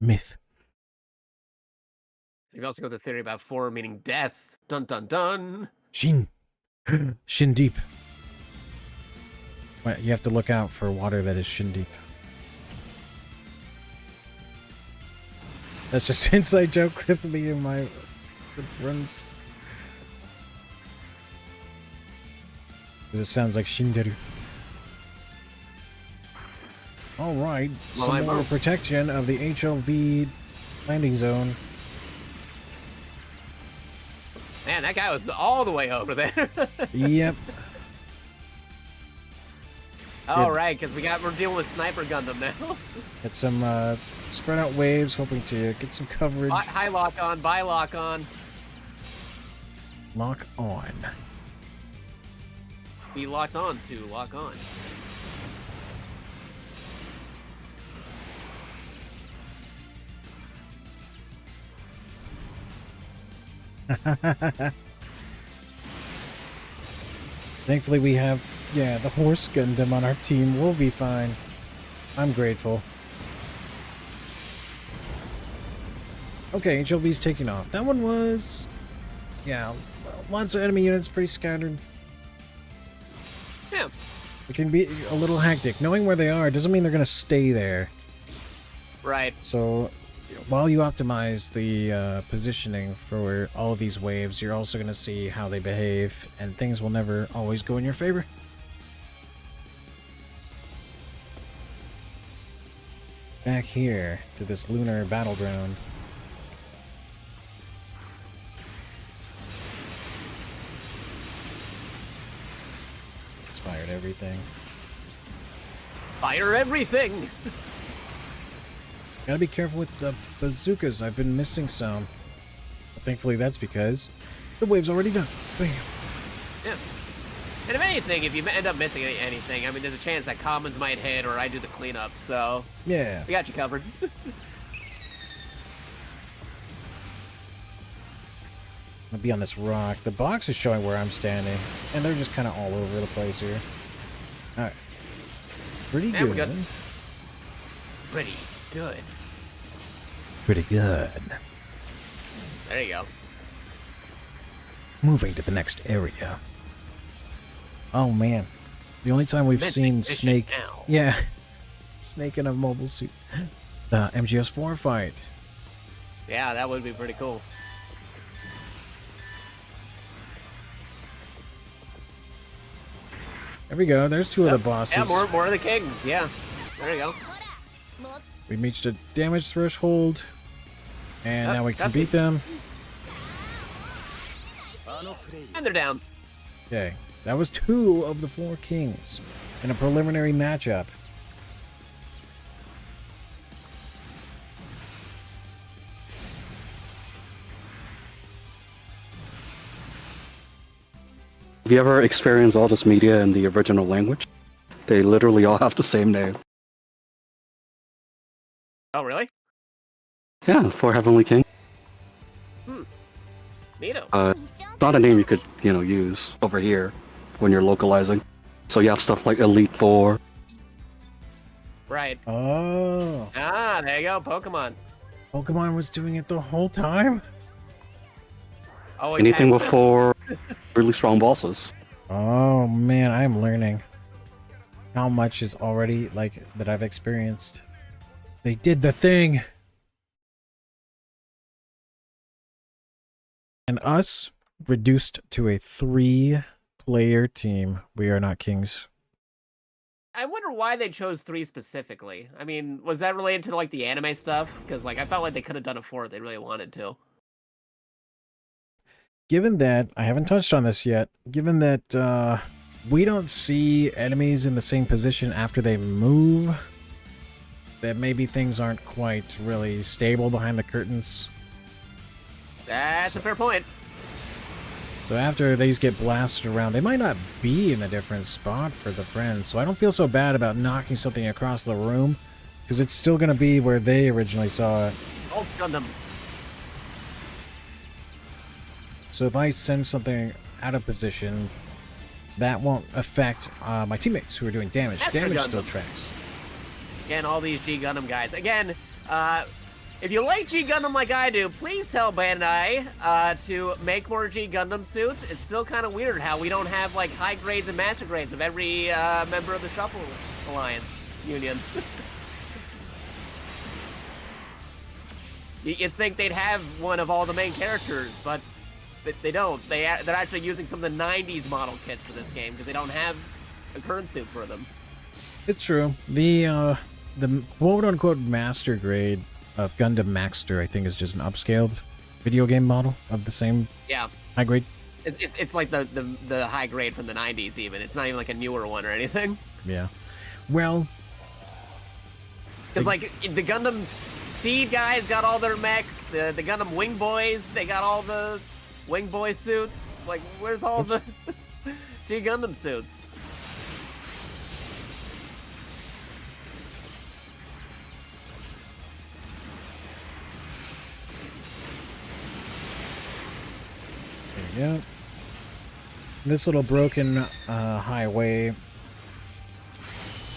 myth. You've also got the theory about 4 meaning death. Dun dun dun. Shin. Shin deep. Well, you have to look out for water that is shin deep. That's just an inside joke with me and my good friends. Because it sounds like Shinderu. Alright, some more protection of the HLV landing zone. Man, that guy was all the way over there. Yep. All right, because we're dealing with Sniper Gundam now. Get some spread out waves, hoping to get some coverage. High lock on, by lock on. Lock on. Be locked on to lock on. Thankfully we have, yeah, the horse Gundam on our team. We'll be fine. I'm grateful. Okay, HLV's taking off. That one was, yeah, lots of enemy units, pretty scattered. Yeah. It can be a little hectic. Knowing where they are doesn't mean they're going to stay there. Right. So while you optimize the positioning for all of these waves, you're also going to see how they behave, and things will never always go in your favor. Back here to this lunar battleground. It's fired everything. Fire everything! Gotta be careful with the bazookas. I've been missing some. But thankfully that's because the wave's already done. Bam. Yeah. And if anything, if you end up missing anything, I mean, there's a chance that commons might hit or I do the cleanup, so... Yeah. We got you covered. I'll be on this rock. The box is showing where I'm standing, and they're just kind of all over the place here. Alright. Pretty Yeah, we're good. good. Pretty good. Pretty good. There you go. Moving to the next area. Oh man. The only time we've seen Snake... now. Yeah. Snake in a mobile suit. The MGS4 fight. Yeah, that would be pretty cool. There we go. There's two of the bosses. Yeah, more of the kings. Yeah. There you go. We reached a damage threshold, and now we can beat them. And they're down. Okay, that was two of the four kings in a preliminary matchup. Have you ever experienced all this media in the original language? They literally all have the same name. Oh, really? Yeah, for Heavenly King. Neato. It's not a name you could, use over here when you're localizing. So you have stuff like Elite Four. Right. Oh. Ah, there you go. Pokemon. Pokemon was doing it the whole time? Always Anything has with four really strong bosses. Oh man, I'm learning. how much is already, like, that I've experienced. They did the thing! And us, reduced to a 3-player team. We are not kings. I wonder why they chose 3 specifically. I mean, was that related to like the anime stuff? Because like I felt like they could have done a 4 if they really wanted to. Given that, I haven't touched on this yet, given that we don't see enemies in the same position after they move, that maybe things aren't quite really stable behind the curtains. That's a fair point. So after these get blasted around, they might not be in a different spot for the friends. So I don't feel so bad about knocking something across the room, because it's still going to be where they originally saw it. Alt Gundam. So if I send something out of position, that won't affect my teammates who are doing damage. That's Damage Gundam. still tracks. Again, all these G Gundam guys. Again, if you like G Gundam like I do, please tell Bandai to make more G Gundam suits. It's still kind of weird how we don't have like high grades and master grades of every member of the Shuffle Alliance Union. You'd think they'd have one of all the main characters, but they don't. They're actually using some of the 90s model kits for this game because they don't have a current suit for them. It's true. The quote-unquote master grade of Gundam Maxter, I think, is just an upscaled video game model of the same high grade. It's like the high grade from the 90s even. It's not even like a newer one or anything. Yeah. Well... Because like, the Gundam Seed guys got all their mechs. The Gundam Wing Boys, they got all the Wing Boy suits. Like, where's all the G Gundam suits? There you go. This little broken highway.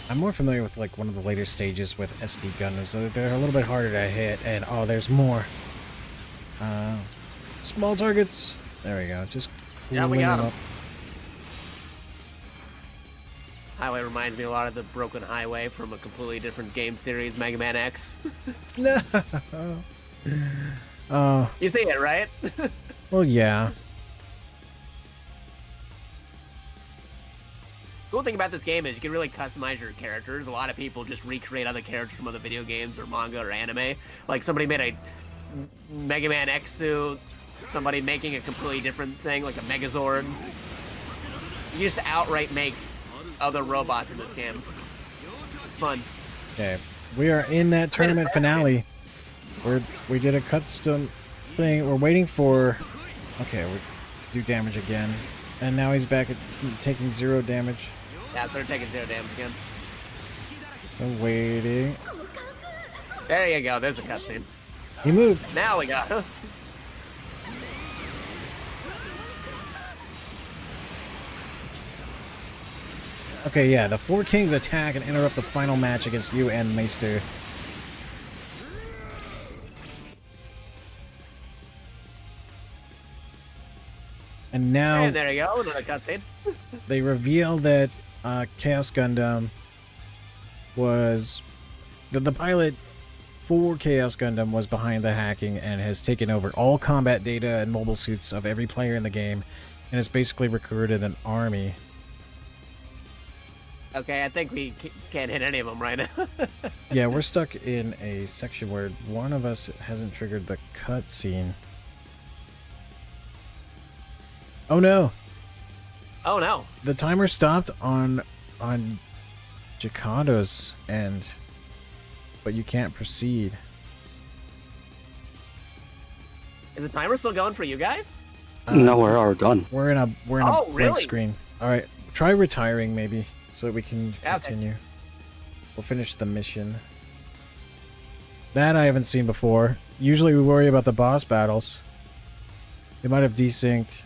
I'm more familiar with like one of the later stages with SD Gundams, so they're a little bit harder to hit. And oh, there's more. Small targets. There we go. Just Yeah, we got them 'em. up. Highway reminds me a lot of the Broken Highway from a completely different game series, Mega Man X. No. You see it, right? Well, yeah. Cool thing about this game is you can really customize your characters. A lot of people just recreate other characters from other video games or manga or anime. Like somebody made a Mega Man X suit, somebody making a completely different thing, like a Megazord. You just outright make other robots in this game. It's fun. Okay. We are in that tournament finale. We did a custom thing. We're waiting for... Okay, we do damage again. And now he's back at taking 0 damage. Yeah, they're taking 0 damage again. I'm waiting. There you go. There's a cutscene. He moved. Now we got. Okay, yeah. The 4 Kings attack and interrupt the final match against you and Meister. And now And there you go. Another cutscene. they reveal that Chaos Gundam was... The pilot for Chaos Gundam was behind the hacking and has taken over all combat data and mobile suits of every player in the game and has basically recruited an army. Okay, I think we can't hit any of them right now. Yeah, we're stuck in a section where one of us hasn't triggered the cutscene. Oh no! Oh no. The timer stopped on Jakato's end, but you can't proceed. Is the timer still going for you guys? No, we're all done. We're in a Oh, blank really? screen. All right, try retiring maybe so that we can Yeah, okay. continue. We'll finish the mission. That I haven't seen before. Usually we worry about the boss battles. They might have desynced.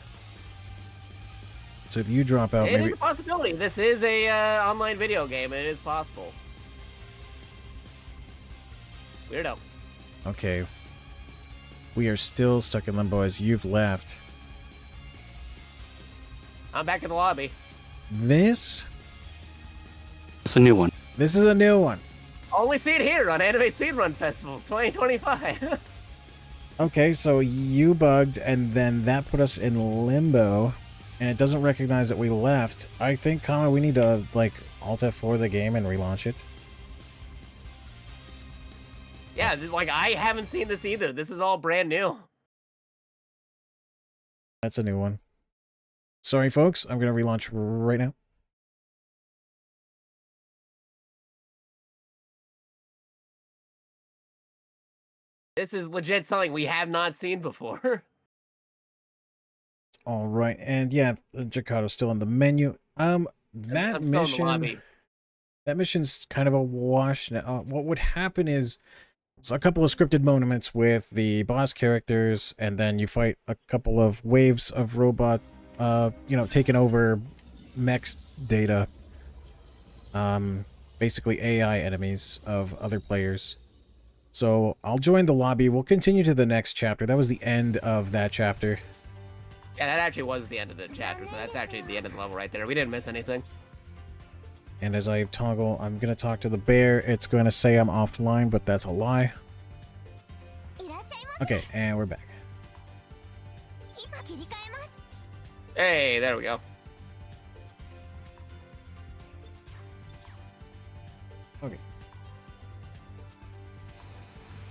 So if you drop out, It maybe is a possibility. This is a online video game. It is possible. Weirdo. okay. We are still stuck in limbo as you've left. I'm back in the lobby. This It's a new one. This is a new one. Only see it here on Anime Speedrun Festivals 2025. Okay, so you bugged, and then that put us in limbo, and it doesn't recognize that we left. I think, Kama, we need to, like, Alt F4 the game and relaunch it. Yeah, like, I haven't seen this either. This is all brand new. That's a new one. Sorry, folks. I'm going to relaunch right now. This is legit something we have not seen before. All right, and yeah, Jakato's still in the menu. That I'm still in the lobby. That mission's kind of a wash now. What would happen is a couple of scripted moments with the boss characters, and then you fight a couple of waves of robot, taking over mech data. Basically AI enemies of other players. So I'll join the lobby. We'll continue to the next chapter. That was the end of that chapter. Yeah, that actually was the end of the chapter, so that's actually the end of the level right there. We didn't miss anything. And as I toggle, I'm going to talk to the bear. It's going to say I'm offline, but that's a lie. Okay, and we're back. Hey, there we go. Okay.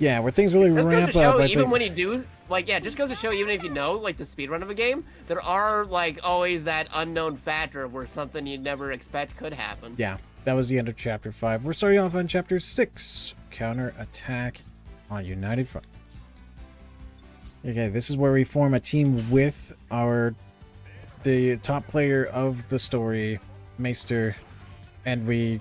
Yeah, where things really Just goes ramp to show, up. I even think... when you do, like, yeah, just goes to show, even if you know, like, the speedrun of a game, there are, like, always that unknown factor where something you'd never expect could happen. Yeah, that was the end of Chapter 5. We're starting off on Chapter 6, Counter-Attack on United Front. Okay, this is where we form a team with the top player of the story, Maester, and we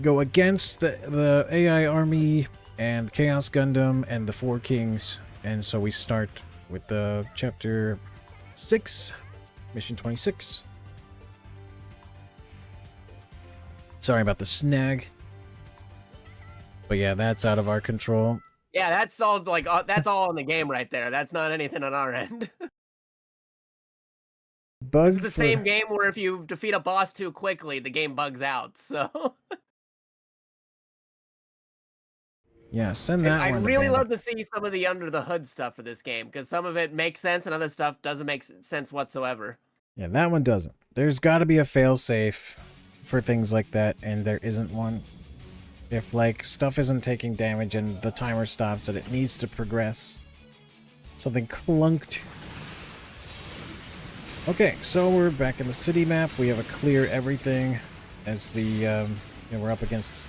go against the AI army and Chaos Gundam and the Four Kings. And so we start with the Chapter 6, Mission 26. Sorry about the snag. But yeah, that's out of our control. Yeah, that's all, like, that's all in the game right there. That's not anything on our end. It's the same game where if you defeat a boss too quickly, the game bugs out, so... Yeah, send that I one. I really love to see some of the under-the-hood stuff for this game, because some of it makes sense and other stuff doesn't make sense whatsoever. Yeah, that one doesn't. There's got to be a failsafe for things like that, and there isn't one. If, like, stuff isn't taking damage and the timer stops and it needs to progress. Something clunked. Okay, so we're back in the city map. We have a clear everything as the, we're up against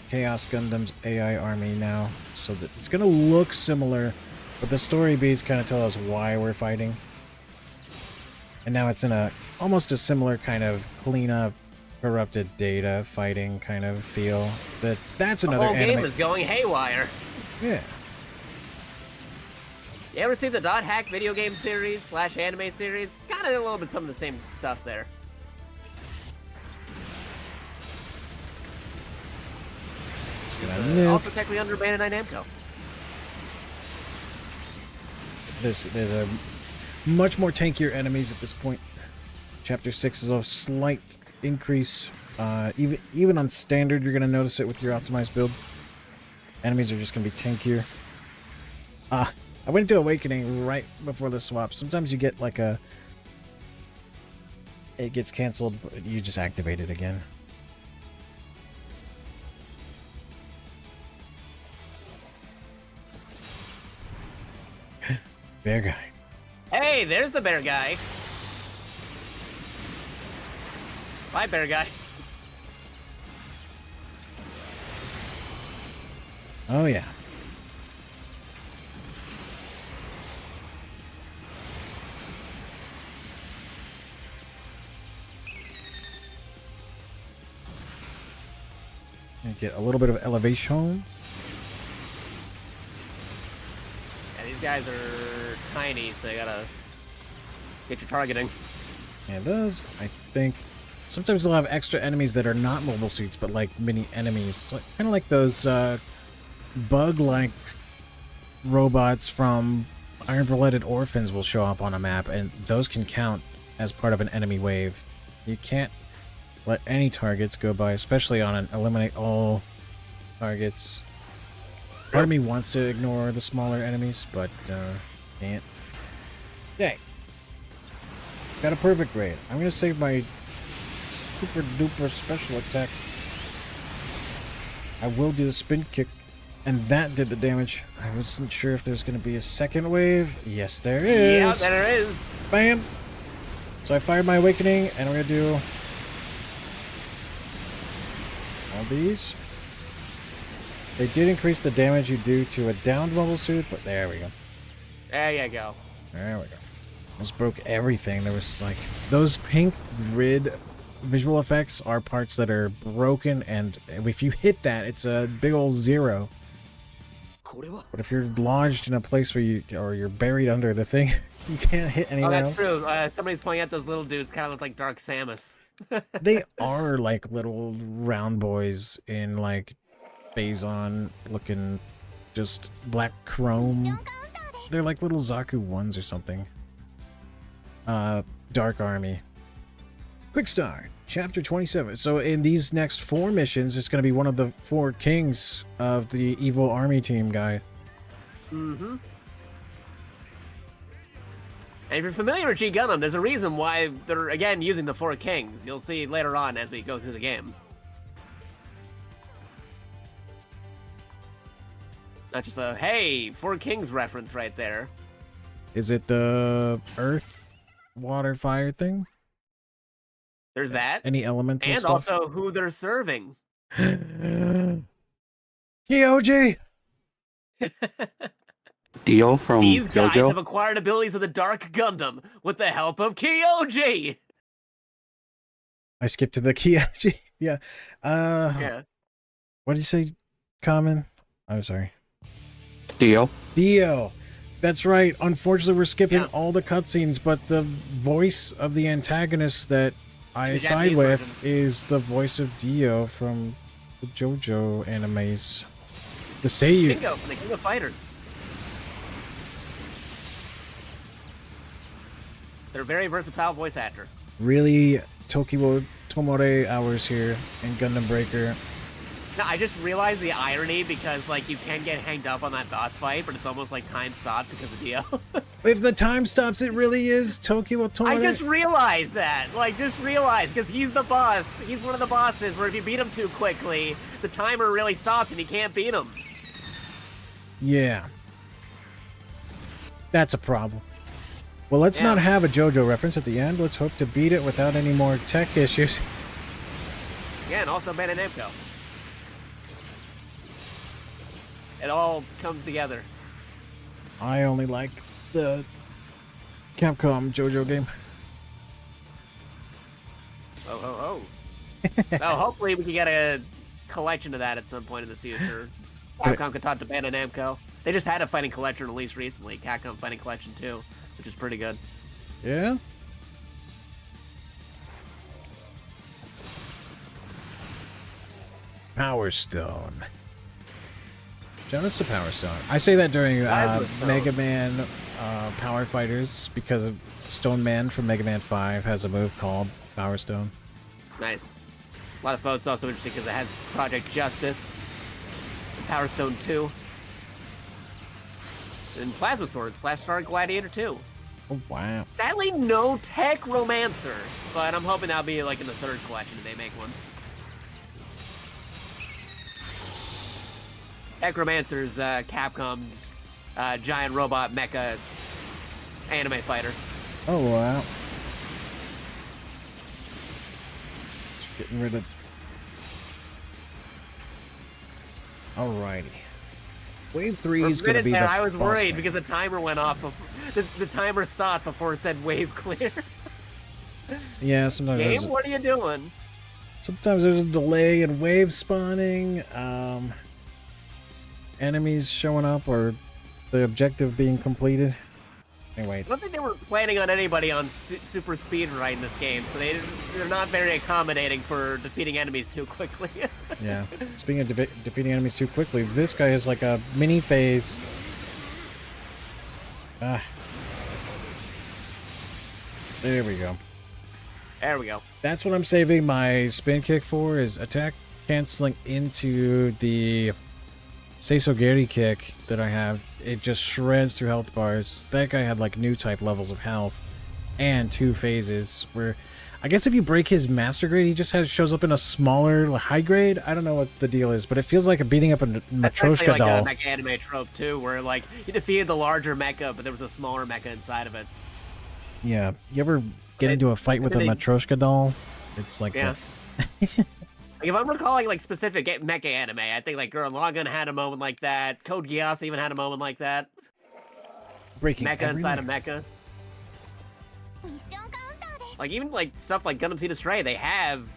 Chaos Gundam's AI army now. So that it's going to look similar, but the story beats kind of tell us why we're fighting. And now it's in a almost a similar kind of cleanup, corrupted data fighting kind of feel. That's another anime. The whole game is going haywire. Yeah. You ever see the Dot Hack video game series / anime series? Kind of a little bit some of the same stuff there. Also technically under Bandai Namco. There's a much more tankier enemies at this point. Chapter 6 is a slight increase. Even on standard, you're gonna notice it with your optimized build. Enemies are just gonna be tankier. I went into Awakening right before the swap. Sometimes you get like it gets canceled, but you just activate it again. Bear guy. Hey, there's the bear guy. Bye, bear guy. Oh, yeah. And get a little bit of elevation. Yeah, these guys are tiny, so you gotta get your targeting. Yeah, those, I think... Sometimes they'll have extra enemies that are not mobile suits, but like mini enemies. Kind of like those bug-like robots from Iron-Blooded Orphans will show up on a map, and those can count as part of an enemy wave. You can't let any targets go by, especially on an eliminate all targets. Part of me wants to ignore the smaller enemies, but can't. Okay. Got a perfect grade. I'm gonna save my super duper special attack. I will do the spin kick, and that did the damage. I wasn't sure if there's gonna be a second wave. Yes, there is. Yeah, there is. Bam! So I fired my awakening, and we're gonna do all these. They did increase the damage you do to a downed mobile suit, but there we go. There you go. There we go. Just broke everything. There was like those pink grid visual effects are parts that are broken, and if you hit that, it's a big old 0. But if you're lodged in a place where you're buried under the thing, you can't hit anything else. Oh, that's true. Somebody's pointing out those little dudes kind of look like Dark Samus. They are like little round boys in like Phazon looking, just black chrome. They're like little Zaku 1s or something. Dark Army. Quick start. Chapter 27. So in these next 4 missions, it's going to be one of the 4 kings of the evil army team guy. Mm-hmm. And if you're familiar with G Gundam, there's a reason why they're, again, using the 4 kings. You'll see later on as we go through the game. Not just a, hey, 4 kings reference right there. Is it the earth, water, fire thing? There's that. Any elemental and stuff? also who they're serving. Kyoji! Dio from These guys JoJo. have acquired abilities of the Dark Gundam with the help of Kyoji. I skipped to the Kyoji. Yeah. Yeah. What did you say, Kamen? I'm sorry. Dio. Dio. That's right. Unfortunately, we're skipping all the cutscenes, but the voice of the antagonist that I The side Japanese with version. is the voice of Dio from the JoJo animes. The Seiyu. Shingo from the King of Fighters. They're a very versatile voice actor. Really Tokiwo Tomore hours here in Gundam Breaker. No, I just realized the irony because, like, you can get hanged up on that boss fight, but it's almost like time stopped because of Dio. If the time stops, it really is Tokiwo Tomore. I just realized that. Like, just realized, because he's the boss. He's one of the bosses where if you beat him too quickly, the timer really stops and you can't beat him. Yeah. That's a problem. Well, let's not have a JoJo reference at the end. Let's hope to beat it without any more tech issues. Yeah, and also Bandai Namco. It all comes together. I only like the Capcom JoJo game. Oh. So hopefully we can get a collection of that at some point in the future. Capcom could talk to Bandai Namco. They just had a Fighting Collection released recently, Capcom Fighting Collection 2, which is pretty good. Yeah? Power Stone. Shout out to Power Stone. I say that during Mega Man Power Fighters because of Stone Man from Mega Man 5 has a move called Power Stone. Nice. A lot of folks also interesting because it has Project Justice, Power Stone 2, and Plasma Sword / Star Gladiator 2. Oh, wow. Sadly, no Tech Romancer, but I'm hoping that'll be like in the 3rd collection if they make one. Tech Romancer's Capcom's giant robot mecha anime fighter. Oh, wow. It's getting rid of... Alrighty. Wave 3 is going to be the I was boss worried fight. because the timer went off. The timer stopped before it said wave clear. Yeah, sometimes Game, what are you doing? sometimes there's a delay in wave spawning, enemies showing up, or the objective being completed. Anyway, I don't think they were planning on anybody on super speed ride in this game, so they're not very accommodating for defeating enemies too quickly. yeah. Speaking of defeating enemies too quickly, this guy is like a mini phase. Ah. There we go. There we go. That's what I'm saving my spin kick for, is attack canceling into the Seisogeri kick that I have. It just shreds through health bars. That guy had like new type levels of health and 2 phases where I guess if you break his master grade, he just shows up in a smaller high grade. I don't know what the deal is, but it feels like beating up a Matryoshka doll. Like a mecha anime trope too, where like you defeated the larger mecha, but there was a smaller mecha inside of it. Yeah, you ever get into a fight with a Matryoshka doll? It's like yeah. Like if I'm recalling like specific mecha anime, I think like Gurren Lagann had a moment like that. Code Geass even had a moment like that. Breaking mecha inside a mecha. Like even like stuff like Gundam Seed Astray, they have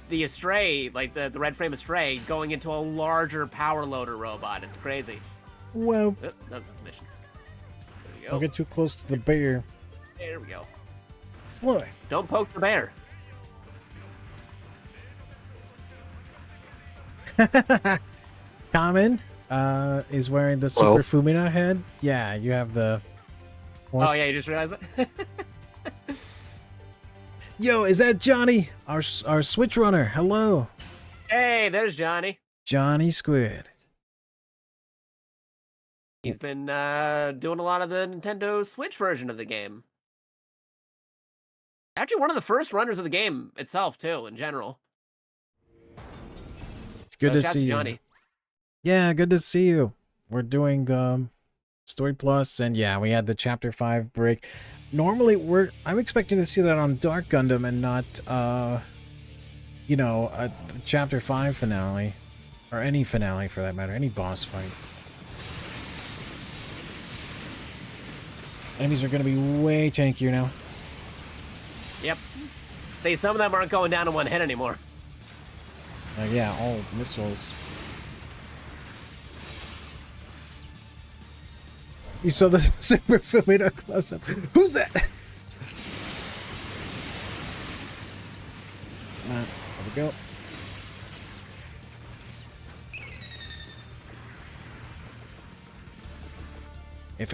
the Astray, like the red frame Astray, going into a larger power loader robot. It's crazy. Well, oh, no, mission. There we go. Don't get too close to the bear. There we go. Boy. Don't poke the bear. Kamen is wearing the Super Fumina head. Yeah, you have the... Oh yeah, you just realized it? Yo, is that Johnny? Our Switch runner. Hello. Hey, there's Johnny. Johnny Squid. He's been doing a lot of the Nintendo Switch version of the game. Actually, one of the first runners of the game itself, too, in general. It's good to see you. Johnny. Yeah, good to see you. We're doing the Story Plus, and yeah, we had the Chapter 5 break. Normally, I'm expecting to see that on Dark Gundam and not, you know, a Chapter 5 finale. Or any finale, for that matter. Any boss fight. Enemies are going to be way tankier now. Yep. See, some of them aren't going down in one hit anymore. Yeah, all missiles. You saw the Super Fumina close-up. Who's that? There we go. If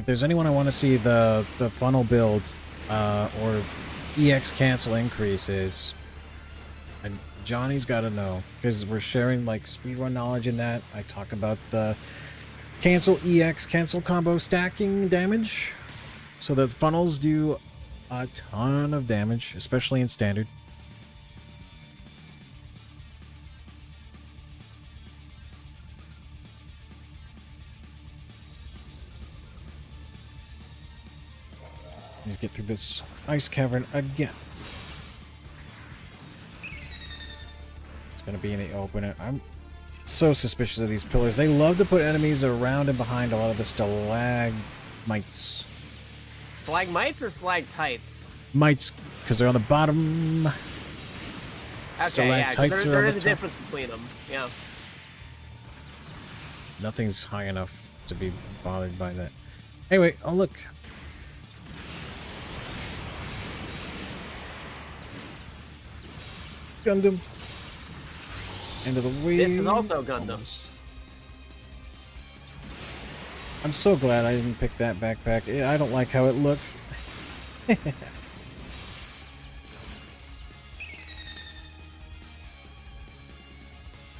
there's anyone I want to see the funnel build or EX cancel increases, and Johnny's got to know, because we're sharing like speedrun knowledge in that. I talk about the cancel EX cancel combo stacking damage, so that funnels do a ton of damage, especially in standard. Let's get through this ice cavern again. It's gonna be in the open. I'm so suspicious of these pillars. They love to put enemies around and behind a lot of the stalagmites. Stalagmites or stalactites? Mites, because they're on the bottom. Okay, yeah, there is a difference between them. Yeah. Nothing's high enough to be bothered by that. Anyway, oh look. Gundam. End of the wave. This is also Gundam. Almost. I'm so glad I didn't pick that backpack. I don't like how it looks.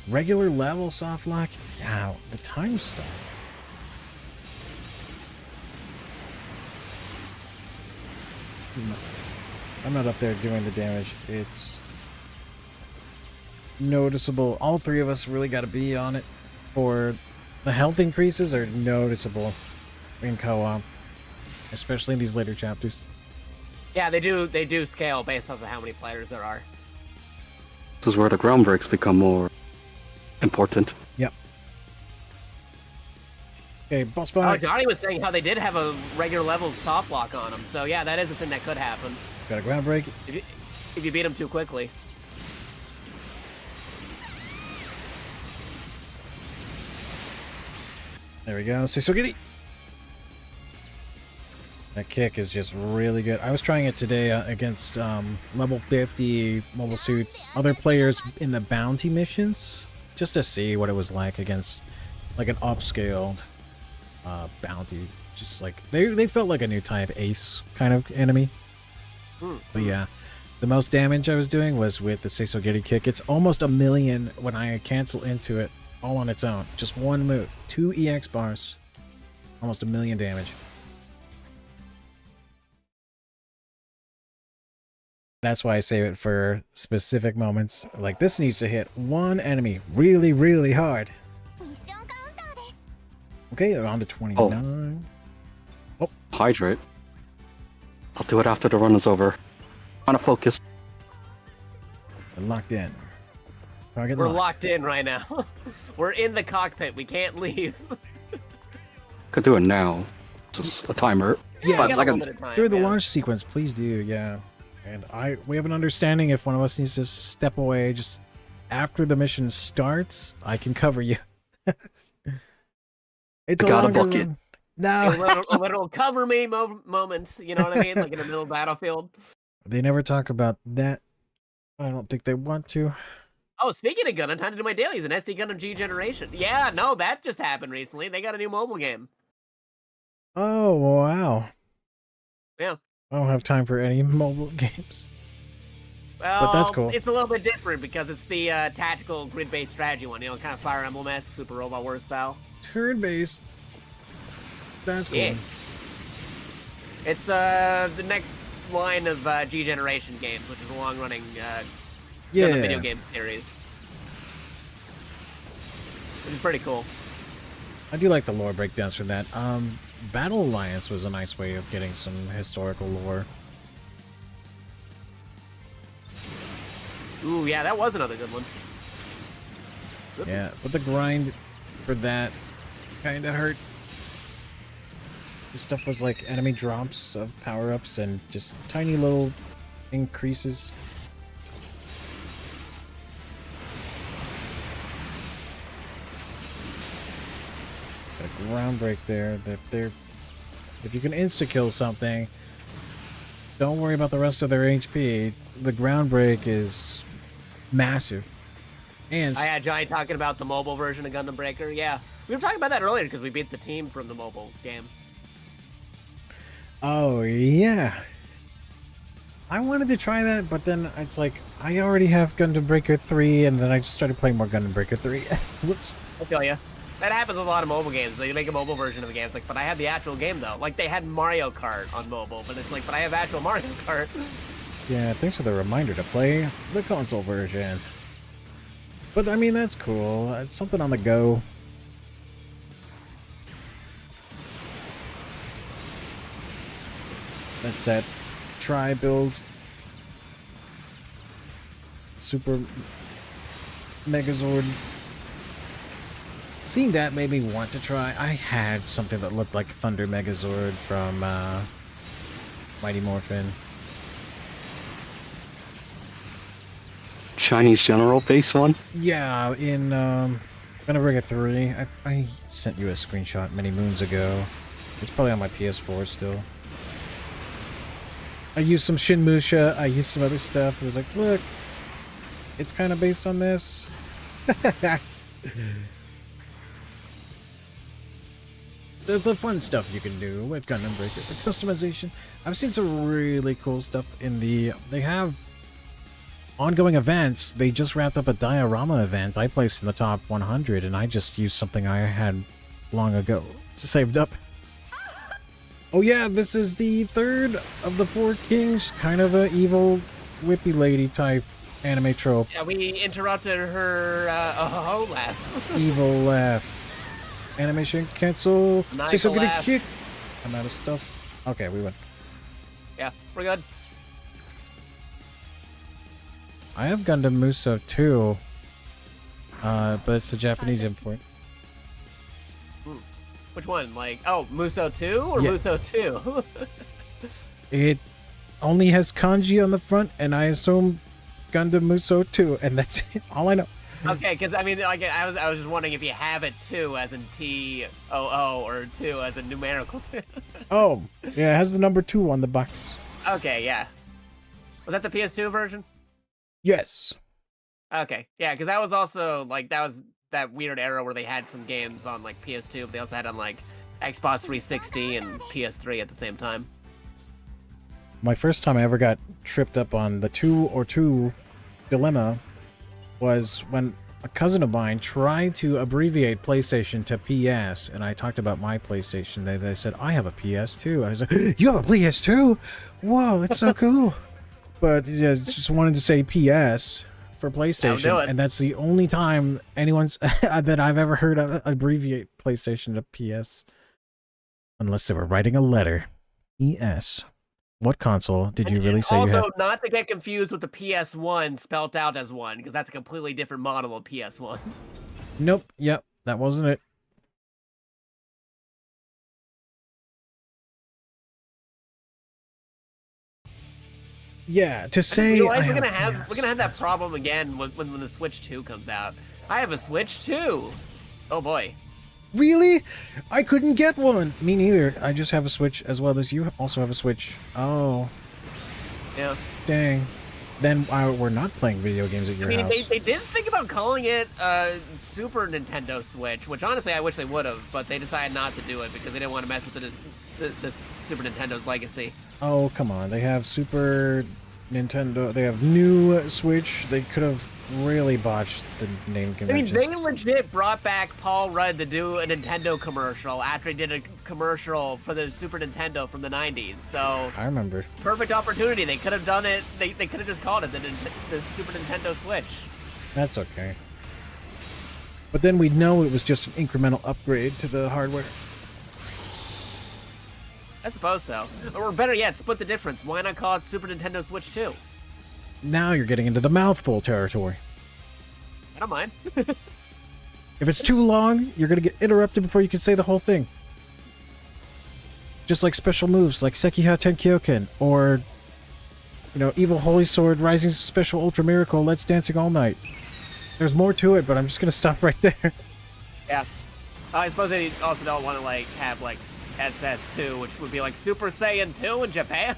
Regular level soft lock? Yeah, the time stuff. I'm not up there doing the damage. It's noticeable. All three of us really got to be on it. For the health increases are noticeable in co-op, especially in these later chapters. Yeah, they do scale based off of how many players there are. This is where the ground breaks become more important. Yep. Okay, boss fight. Oh, Johnny was saying how they did have a regular level soft lock on them. So yeah, that is a thing that could happen. Got a ground break. If you beat them too quickly. There we go. Seisogiri. That kick is just really good. I was trying it today against level 50 mobile suit other players in the bounty missions, just to see what it was like against like an upscaled bounty. Just like they felt like a new type ace kind of enemy. But yeah, The most damage I was doing was with the Seisogiri kick. It's almost 1,000,000 when I cancel into it all on its own. Just one move. 2 EX bars. Almost 1,000,000 damage. That's why I save it for specific moments. Like this needs to hit one enemy really, really hard. Okay, on to 29. Hydrate. I'll do it after the run is over. On a focus. And locked in. Target We're locked. locked in right now. We're in the cockpit. We can't leave. Could do it now. Just a timer. Yeah, 5 we got a seconds. limited time, Through the yeah. launch sequence, please do, yeah. And we have an understanding if one of us needs to step away just after the mission starts, I can cover you. It's I a got a longer bucket. run. No. A little cover me moments, you know what I mean? Like in the middle of Battlefield. They never talk about that. I don't think they want to. Oh, speaking of Gundam, time to do my dailies in SD Gundam G Generation. Yeah, no, that just happened recently. They got a new mobile game. Oh, wow. Yeah. I don't have time for any mobile games. Well, But that's cool. It's a little bit different because it's the tactical grid-based strategy one, you know, kind of Fire Emblem-esque, Super Robot Wars style. Turn-based. That's cool. Yeah. It's the next line of G Generation games, which is a long-running Gundam video game series. Which is pretty cool. I do like the lore breakdowns for that. Battle Alliance was a nice way of getting some historical lore. Ooh, yeah, that was another good one. Yeah, but the grind for that kind of hurt. This stuff was like enemy drops of power-ups and just tiny little increases. A ground break there. If you can insta-kill something, don't worry about the rest of their HP. The ground break is massive. And I had Johnny talking about the mobile version of Gundam Breaker. Yeah, we were talking about that earlier because we beat the team from the mobile game. oh yeah, I wanted to try that, but then it's like I already have Gundam Breaker 3, and then I just started playing more Gundam Breaker 3. Whoops. I feel ya. That happens with a lot of mobile games. They make a mobile version of the game. It's like, but I have the actual game though. Like they had Mario Kart on mobile, but it's like, but I have actual Mario Kart. Yeah, thanks for the reminder to play the console version. But I mean, that's cool. It's something on the go. That's that tri-build. Super Megazord. Seeing that made me want to try. I had something that looked like Thunder Megazord from Mighty Morphin. Chinese general base one. Yeah, in Gonna Bring It 3. I sent you a screenshot many moons ago. It's probably on my PS4 still. I used some Shinmusha, I used some other stuff. It was like, look, it's kind of based on this. There's the fun stuff you can do with Gundam Breaker. The customization. I've seen some really cool stuff in the... They have ongoing events. They just wrapped up a diorama event I placed in the top 100, and I just used something I had long ago saved up. Oh yeah, this is the third of the 4 kings, kind of a evil whippy lady type anime trope. Yeah, we interrupted her laugh. Evil laugh. Animation cancel. Nice Say so good laugh. kick. I'm out of stuff. Okay, we win. Yeah, we're good. I have Gundam Muso too, but it's the Japanese import. Which one? Like, oh, Muso 2 or Yeah. Muso 2? It only has kanji on the front, and I assume Gundam Muso 2, and that's it. All I know. Okay, because I mean, like, I was just wondering if you have it 2 as in TOO or 2 as in numerical 2. Oh, yeah, it has the number 2 on the box. Okay, yeah. Was that the PS2 version? Yes. Okay, yeah, because that was also like that was that weird era where they had some games on like PS2, but they also had on like Xbox 360 and PS3 at the same time. My first time I ever got tripped up on the 2 dilemma was when a cousin of mine tried to abbreviate PlayStation to PS, and I talked about my PlayStation. They said, I have a PS2. I was like, you have a PS2? Whoa, that's so cool. But yeah, just wanted to say PS for PlayStation, and that's the only time anyone's that I've ever heard of abbreviate PlayStation to PS. Unless they were writing a letter. PS. What console did you really say you had? Also, not to get confused with the PS1 spelt out as one, because that's a completely different model of PS1. Nope. Yep. That wasn't it. Yeah, to say we're gonna have that problem again when the Switch 2 comes out. I have a Switch 2. Oh boy. Really? I couldn't get one. Me neither. I just have a Switch as well as you also have a Switch. Oh. Yeah. Dang. Then we're not playing video games at your house. They did think about calling it Super Nintendo Switch, which honestly I wish they would have, but they decided not to do it because they didn't want to mess with the Super Nintendo's legacy. Oh, come on. They have Super Nintendo. They have new Switch. They could have really botched the name convention. I mean, they legit brought back Paul Rudd to do a Nintendo commercial after he did a commercial for the Super Nintendo from the 90s. So I remember. Perfect opportunity. They could have done it. They could have just called it the Super Nintendo Switch. That's okay. But then we'd know it was just an incremental upgrade to the hardware. I suppose so. Or better yet, split the difference. Why not call it Super Nintendo Switch 2? Now you're getting into the mouthful territory. I don't mind. If it's too long, you're going to get interrupted before you can say the whole thing. Just like special moves like Sekiha Tenkyoken or, you know, Evil Holy Sword, Rising Special Ultra Miracle, Let's Dancing All Night. There's more to it, but I'm just going to stop right there. Yeah. I suppose they also don't want to, like, have, like, SS2, which would be like Super Saiyan 2 in Japan.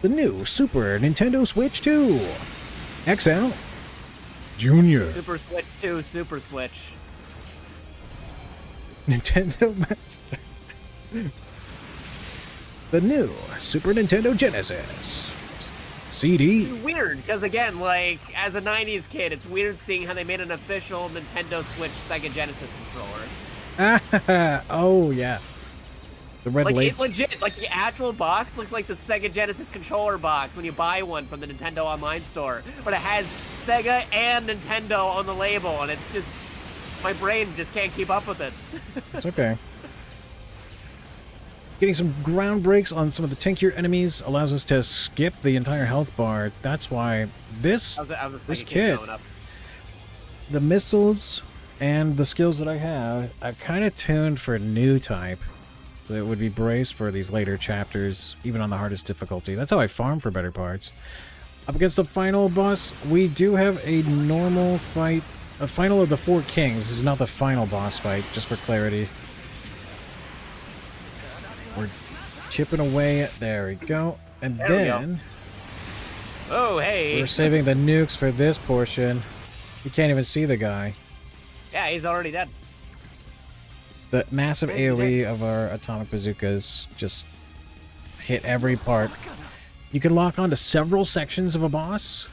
The new Super Nintendo Switch 2. XL. Junior. Super Switch 2, Super Switch. Nintendo Master. The new Super Nintendo Genesis. CD. It's weird, because again, like, as a 90s kid, it's weird seeing how they made an official Nintendo Switch Sega Genesis controller. Oh, yeah. The red like, it legit, like, the actual box looks like the Sega Genesis controller box when you buy one from the Nintendo Online store. But it has Sega and Nintendo on the label, and it's just... my brain just can't keep up with it. It's okay. Getting some ground breaks on some of the tankier enemies allows us to skip the entire health bar. That's why this kit, the missiles and the skills that I have, I've kind of tuned for new type. So it would be braced for these later chapters, even on the hardest difficulty. That's how I farm for better parts. Up against the final boss, we do have a normal fight. A final of the 4 kings. This is not the final boss fight, just for clarity. We're chipping away. There we go. And then... oh, hey! We're saving the nukes for this portion. You can't even see the guy. Yeah, he's already dead. The massive AoE of our atomic bazookas just hit every part. You can lock onto several sections of a boss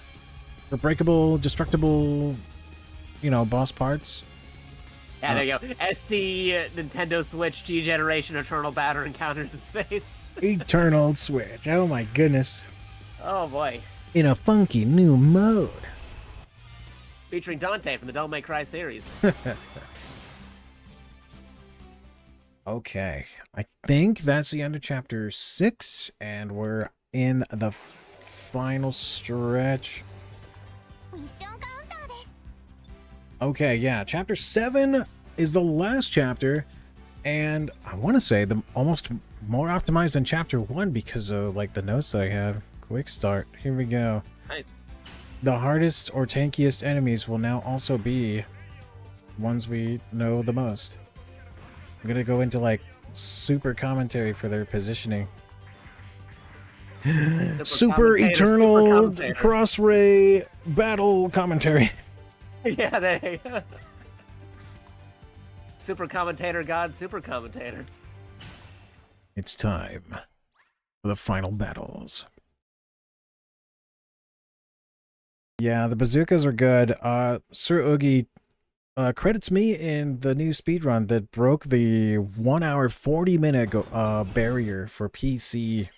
for breakable, destructible, you know, boss parts. Yeah, there you go. ST Nintendo Switch G Generation Eternal Battle Encounters in Space. Eternal Switch. Oh my goodness. Oh boy. In a funky new mode. Featuring Dante from the Devil May Cry series. Okay, I think that's the end of chapter 6, and we're in the final stretch. Okay, yeah, chapter 7 is the last chapter, and I want to say the almost more optimized than chapter 1 because of like the notes I have. Quick start. Here we go. Nice. The hardest or tankiest enemies will now also be ones we know the most. I'm gonna go into like super commentary for their positioning. Super eternal cross-ray battle commentary. Yeah, there you go. Super commentator god, super commentator. It's time for the final battles. Yeah, the bazookas are good. Sir Oogie credits me in the new speedrun that broke the 1 hour 40-minute barrier for PC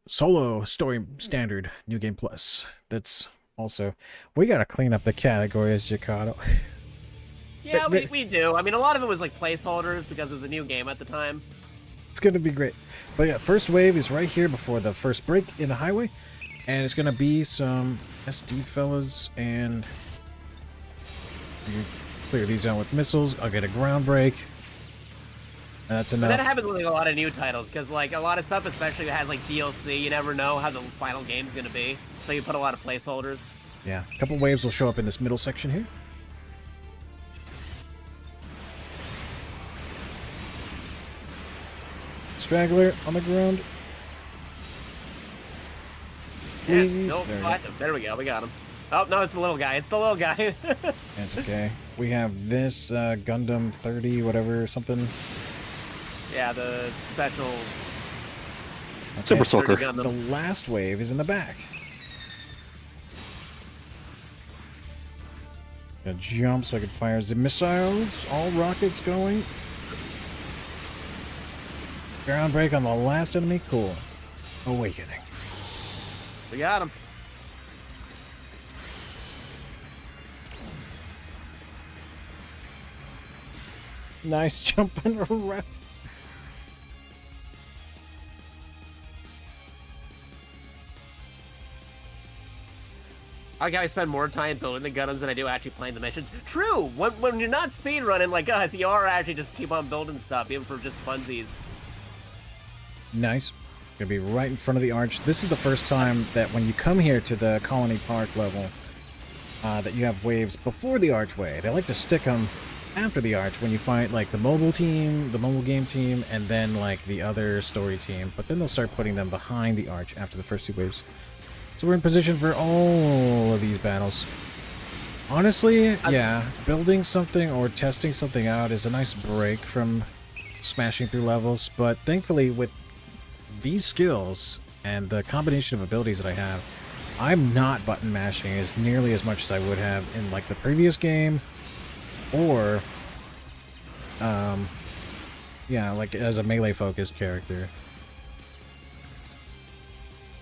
solo story standard new game plus. That's also, we gotta clean up the category as Jakato. Yeah, we do. I mean, a lot of it was like placeholders because it was a new game at the time. It's gonna be great. But yeah, first wave is right here before the first break in the highway. And it's gonna be some SD fellas, and you clear these out with missiles. I'll get a ground break. That's enough. But that happens with like, a lot of new titles, because like a lot of stuff, especially that has like DLC, you never know how the final game's gonna be. So you put a lot of placeholders. Yeah, a couple waves will show up in this middle section here. Straggler on the ground. Yeah, Please. still there we go, we got him. Oh, no, it's the little guy. It's the little guy. That's okay. We have this Gundam 30, whatever, something. Yeah, the special... Okay. Super Soaker. The last wave is in the back. Gonna jump so I can fire the missiles. All rockets going. Ground break on the last enemy. Cool. Awakening. We got him. Nice jumping around. I like how I spend more time building the Gundams than I do actually playing the missions. True! When you're not speedrunning like us, you are actually just keep on building stuff, even for just funsies. Nice. Gonna be right in front of the arch. This is the first time that when you come here to the Colony Park level, that you have waves before the archway. They like to stick them after the arch when you find like the mobile team, the mobile game team, and then like the other story team. But then they'll start putting them behind the arch after the first two waves. So we're in position for all of these battles. Honestly, yeah, building something or testing something out is a nice break from smashing through levels. But thankfully, with these skills and the combination of abilities that I have, I'm not button mashing as nearly as much as I would have in like the previous game, or yeah, like as a melee focused character.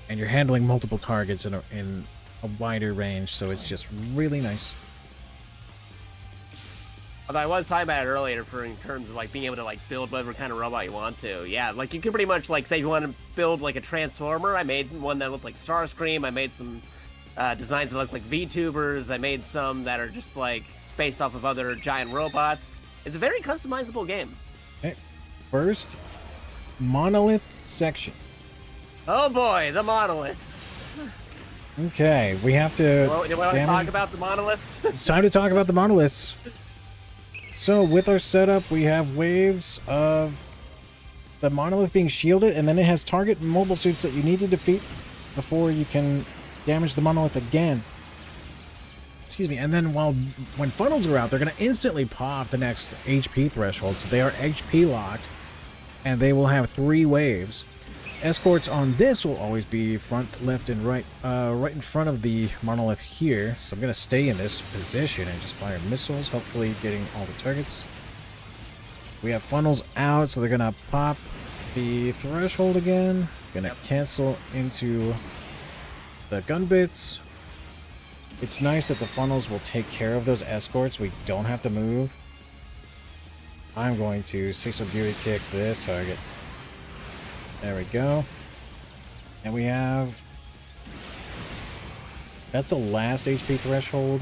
And you're handling multiple targets in a wider range, so it's just really nice. Although I was talking about it earlier in terms of like being able to like build whatever kind of robot you want to. Yeah, like you can pretty much like say if you want to build like a transformer. I made one that looked like Starscream. I made some designs that look like VTubers. I made some that are just like based off of other giant robots. It's a very customizable game. Okay. First, monolith section. Oh boy, the monoliths. Okay, we have to. Well, do you want to talk about the monoliths? It's time to talk about the monoliths. So with our setup, we have waves of the monolith being shielded, and then it has target mobile suits that you need to defeat before you can damage the monolith again. Excuse me. And then when funnels are out, they're going to instantly pop the next HP threshold. So they are HP locked, and they will have 3 waves. Escorts on this will always be front, left, and right, right in front of the monolith here. So I'm going to stay in this position and just fire missiles, hopefully getting all the targets. We have funnels out, so they're going to pop the threshold again. Going to cancel into the gun bits. It's nice that the funnels will take care of those escorts. We don't have to move. I'm going to 6 beauty kick this target. There we go. And we have... That's the last HP threshold.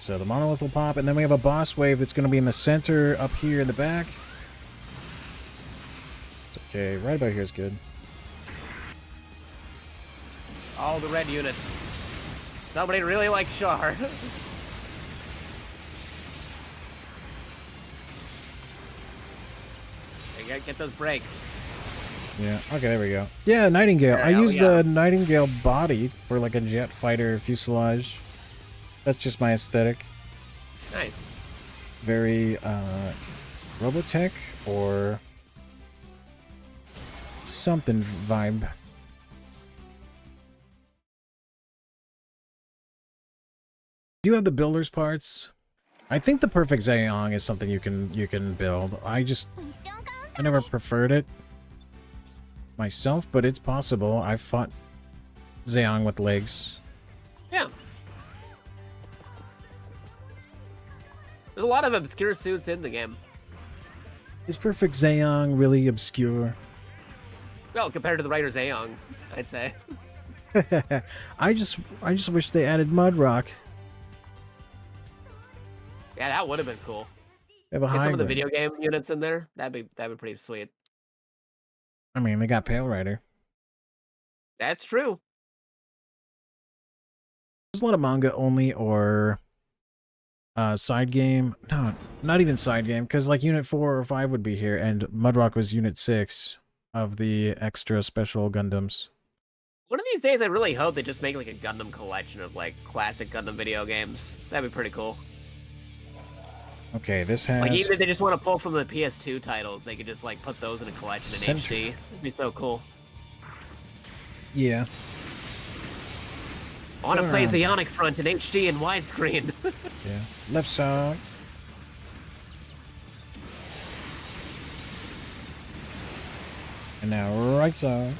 So the monolith will pop, and then we have a boss wave that's going to be in the center up here in the back. It's okay, right about here is good. All the red units. Somebody really likes Char. Get those brakes. Yeah, okay, there we go. Yeah, Nightingale. I used the Nightingale body for like a jet fighter fuselage. That's just my aesthetic. Nice. Very Robotech or something vibe. Do you have the builder's parts? I think the perfect Zayong is something you can build. I never preferred it myself, but it's possible. I've fought Zayong with legs. Yeah. There's a lot of obscure suits in the game. Is perfect Zayong really obscure? Well, compared to the writer Zayong, I'd say. I just wish they added Mudrock. Yeah, that would have been cool. They have a Get some of the hybrid. video game units in there. That'd be pretty sweet. I mean, they got Pale Rider. That's true. There's a lot of manga only or side game. No, not even side game, because like Unit 4 or 5 would be here, and Mudrock was Unit 6 of the extra special Gundams. One of these days, I really hope they just make like a Gundam collection of like classic Gundam video games. That'd be pretty cool. Okay, this has... Like even if they just want to pull from the PS2 titles, they could just like put those in a collection in HD. It'd be so cool. Yeah. I want to play Zionic Front in HD and widescreen. Yeah. Left side. And now right side.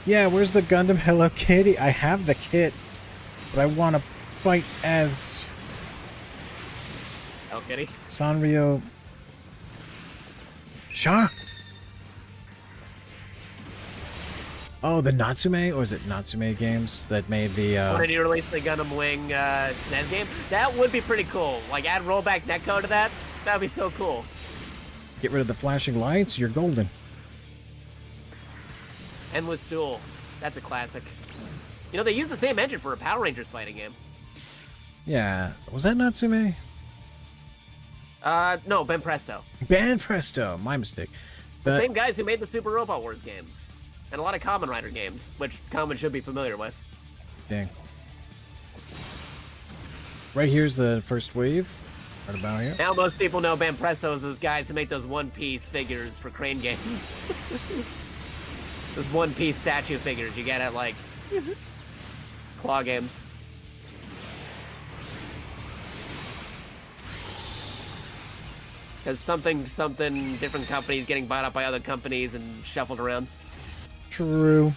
Yeah, where's the Gundam Hello Kitty? I have the kit, but I want to fight as Hello Kitty. Sanrio. Sure. Oh, the Natsume? Or is it Natsume Games that made the... When did you release the Gundam Wing SNES game? That would be pretty cool. Like, add rollback netcode to that. That'd be so cool. Get rid of the flashing lights, you're golden. Endless Duel. That's a classic. You know, they use the same engine for a Power Rangers fighting game. Yeah. Was that Natsume? No, Ben Presto. Ben Presto. My mistake. The same guys who made the Super Robot Wars games. And a lot of Kamen Rider games, which Kamen should be familiar with. Dang. Right here's the first wave. Right about here. Now most people know Ben Presto is those guys who make those one-piece figures for Crane games. Those one-piece statue figures you get at, like, claw games. Because something different companies getting bought up by other companies and shuffled around. True.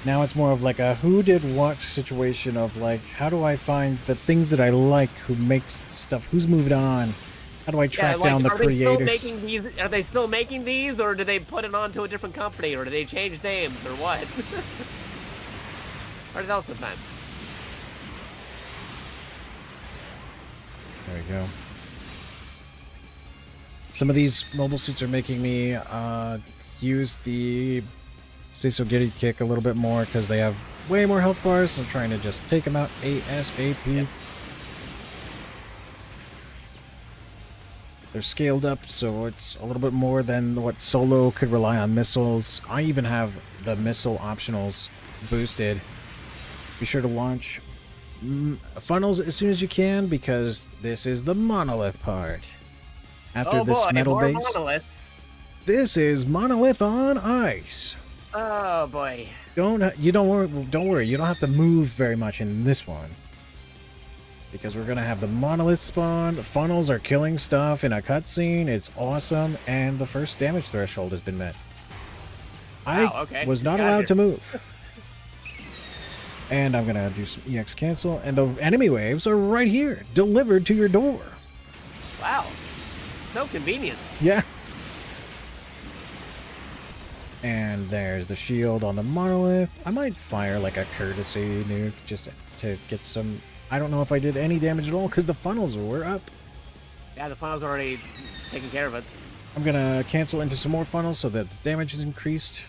Now it's more of like a who did what situation of like, how do I find the things that I like, who makes stuff, who's moved on? How do I track down the creators? Are they still making these, or do they put it on to a different company, or do they change names, or what? Hard to tell sometimes. There we go. Some of these mobile suits are making me use the Seisogiri kick a little bit more because they have way more health bars. So I'm trying to just take them out ASAP. Yep. They're scaled up, so it's a little bit more than what Solo could rely on missiles. I even have the missile optionals boosted. Be sure to launch funnels as soon as you can because this is the monolith part. After this metal base, monoliths. This is monolith on ice. Oh boy! Don't worry. You don't have to move very much in this one because we're gonna have the monolith spawn. The funnels are killing stuff in a cutscene. It's awesome, and the first damage threshold has been met. I was not allowed to move. And I'm gonna do some EX cancel, and the enemy waves are right here, delivered to your door. Wow. No convenience. Yeah. And there's the shield on the monolith. I might fire like a courtesy nuke just to get some... I don't know if I did any damage at all because the funnels were up. Yeah, the funnel's already taking care of it. I'm gonna cancel into some more funnels so that the damage is increased.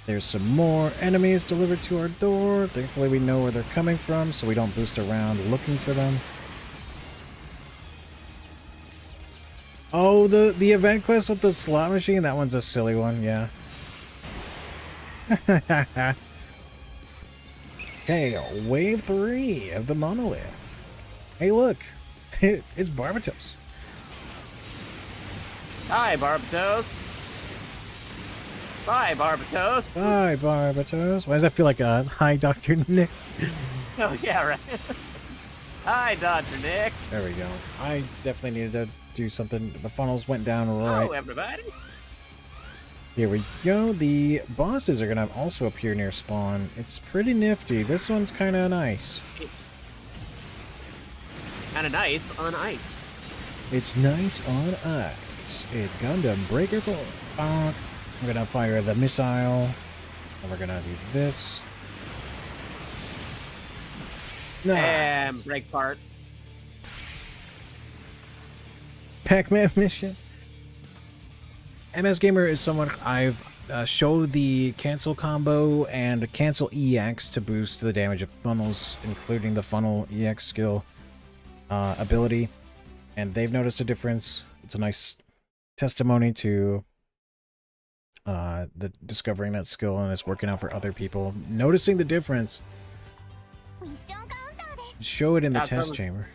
There's some more enemies delivered to our door. Thankfully we know where they're coming from so we don't boost around looking for them. Oh, the event quest with the slot machine? That one's a silly one, yeah. Okay, Okay, wave 3 of the monolith. Hey, look, it's Barbatos. Hi, Barbatos. Bye, Barbatos. Hi, Barbatos. Why does that feel like a hi, Dr. Nick? Oh, yeah, right. Hi, Dr. Nick. There we go. I definitely needed to do something. The funnels went down right. Hello, everybody. Here we go. The bosses are going to also appear near spawn. It's pretty nifty. This one's kind of nice. Kind of nice on ice. It's nice on ice. It Gundam Breaker 4. I'm going to fire the missile. And we're going to do this. No. And break part. Pac-Man mission. MS Gamer is someone I've showed the cancel combo and cancel EX to boost the damage of funnels, including the funnel EX skill ability, and they've noticed a difference. It's a nice testimony to the discovering that skill, and it's working out for other people. Noticing the difference. Show it in the test chamber.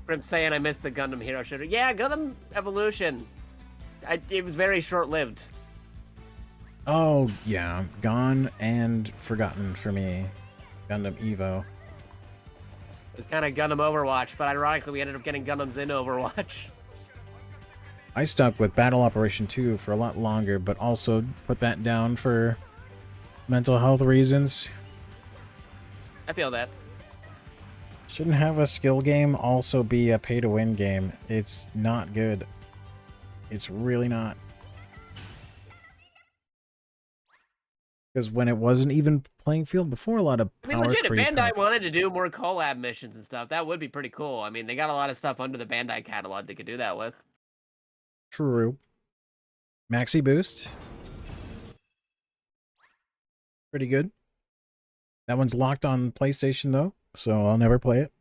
From saying I missed the Gundam Hero Shooter. Yeah, Gundam Evolution. It was very short-lived. Oh, yeah. Gone and forgotten for me. Gundam Evo. It was kind of Gundam Overwatch, but ironically we ended up getting Gundams in Overwatch. I stuck with Battle Operation 2 for a lot longer, but also put that down for mental health reasons. I feel that. Shouldn't have a skill game also be a pay-to-win game. It's not good. It's really not. Because when it wasn't even playing field before, a lot of power I mean, legit, if creep Bandai happened. wanted to do more collab missions and stuff, that would be pretty cool. I mean, they got a lot of stuff under the Bandai catalog they could do that with. True. Maxi Boost. Pretty good. That one's locked on PlayStation, though, so I'll never play it.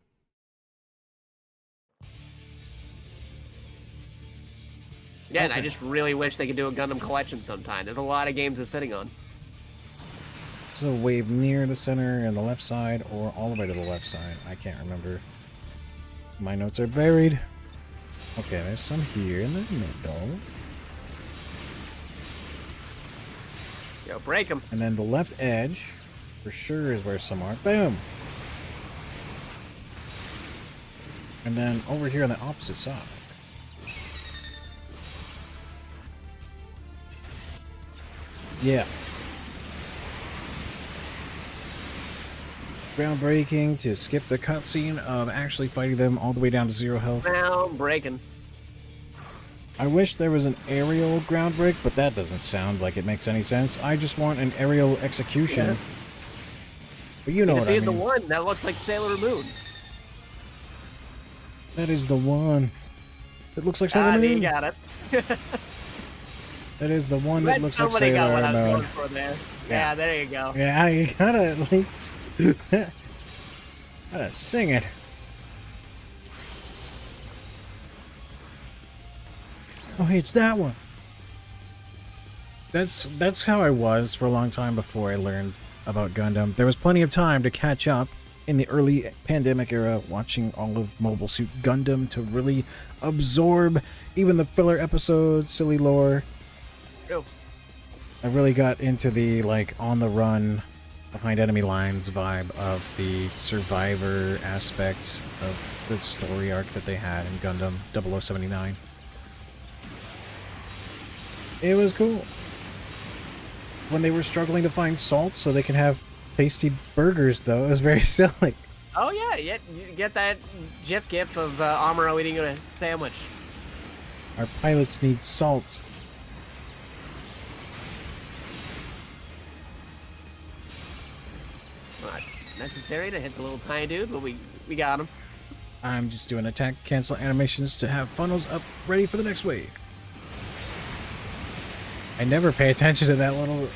Yeah, and I Okay. just really wish they could do a Gundam collection sometime. There's a lot of games they're sitting on. So wave near the center and the left side, or all the way to the left side. I can't remember. My notes are buried. Okay, there's some here in the middle. Yo, break them. And then the left edge, for sure, is where some are. Boom! And then over here on the opposite side. Yeah. Groundbreaking to skip the cutscene of actually fighting them all the way down to 0 health. Now breaking. I wish there was an aerial ground break, but that doesn't sound like it makes any sense. I just want an aerial execution. Yeah. But you know what I mean. The one that looks like Sailor Moon. That is the one. It looks like Sailor You Moon. got it. That is the one that looks like Somebody got what I was Sailor going Moon. for there. Yeah. Yeah, there you go. Yeah, you gotta at least gotta sing it. Oh, hey, it's that one. That's how I was for a long time before I learned about Gundam. There was plenty of time to catch up in the early pandemic era, watching all of Mobile Suit Gundam to really absorb even the filler episodes, silly lore. Oops. I really got into the, like, on the run, behind enemy lines vibe of the survivor aspect of the story arc that they had in Gundam 0079. It was cool. When they were struggling to find salt so they could have tasty burgers, though, it was very silly. Oh yeah, you get that gif of Amuro eating a sandwich. Our pilots need salt. Not necessary to hit the little tiny dude, but we got him. I'm just doing attack cancel animations to have funnels up ready for the next wave. I never pay attention to that little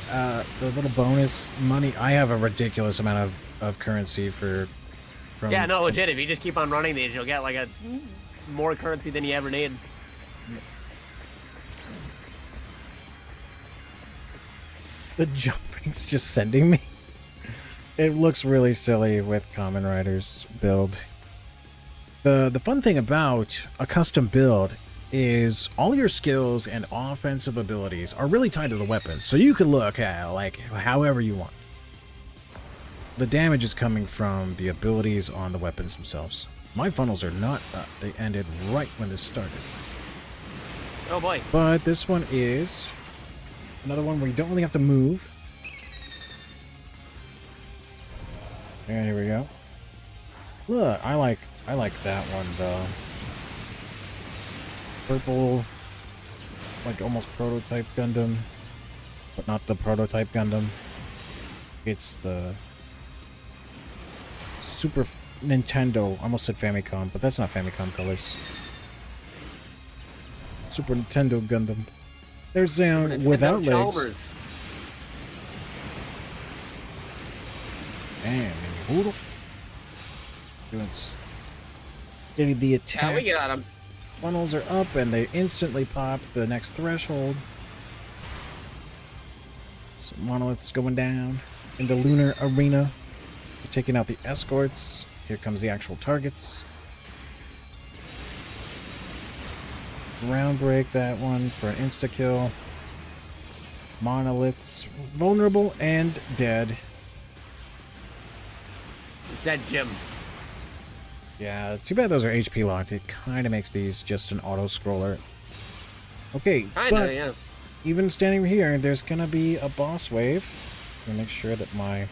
the little bonus money. I have a ridiculous amount of currency from Yeah, no, legit. If you just keep on running these, you'll get like a more currency than you ever need. The jumping's just sending me. It looks really silly with Kamen Rider's build. The fun thing about a custom build is all your skills and offensive abilities are really tied to the weapons, so you can look at like however you want. The damage is coming from the abilities on the weapons themselves. My funnels are not up. They ended right when this started. Oh boy. But this one is another one where you don't really have to move. And here we go. Look, I like that one though. Purple, like almost prototype Gundam, but not the prototype Gundam. It's the Super Nintendo, I almost said Famicom, but that's not Famicom colors. Super Nintendo Gundam. There's without legs. Chalmers. Damn, mini getting the attack. Yeah, we got him. Funnels are up and they instantly pop the next threshold. Some monoliths going down in the lunar arena. We're taking out the escorts. Here comes the actual targets. Ground break that one for an insta-kill. Monoliths vulnerable and dead. Dead Jim. Yeah, too bad those are HP locked. It kind of makes these just an auto-scroller. Okay, but Yeah. even standing here, there's gonna be a boss wave. Let me make sure that my...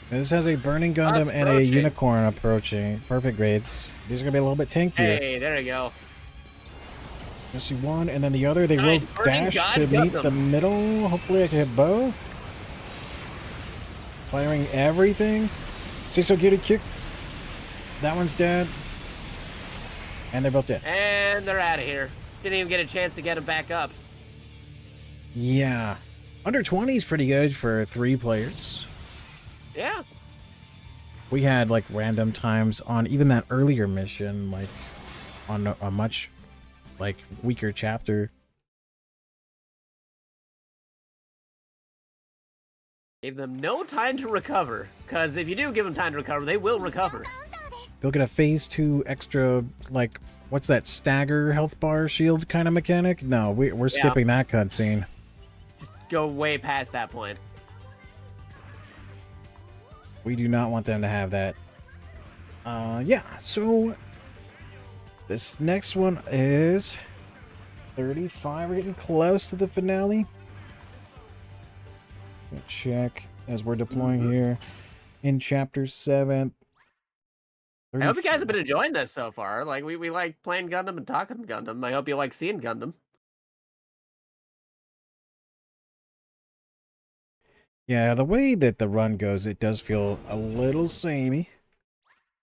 This has a Burning Gundam and a Unicorn approaching. Perfect grades. These are gonna be a little bit tankier. Hey, there we go. You see one, and then the other. They Nice. will Burning dash to God meet Gundam. the middle. Hopefully I can hit both. Firing everything. See, so get a kick. That one's dead. And they're both dead. And they're out of here. Didn't even get a chance to get him back up. Yeah. Under 20 is pretty good for 3 players. Yeah. We had like random times on even that earlier mission, like on a much like weaker chapter. Gave them no time to recover. Because if you do give them time to recover, they will recover. They'll get a phase 2 extra, like, what's that, stagger health bar shield kind of mechanic? No, we're skipping that cutscene. Just go way past that point. We do not want them to have that. Yeah, so this next one is 35. We're getting close to the finale. Check as we're deploying here in chapter 7. I hope you guys have been enjoying this so far. Like, we like playing Gundam and talking Gundam. I hope you like seeing Gundam. Yeah, the way that the run goes, it does feel a little samey.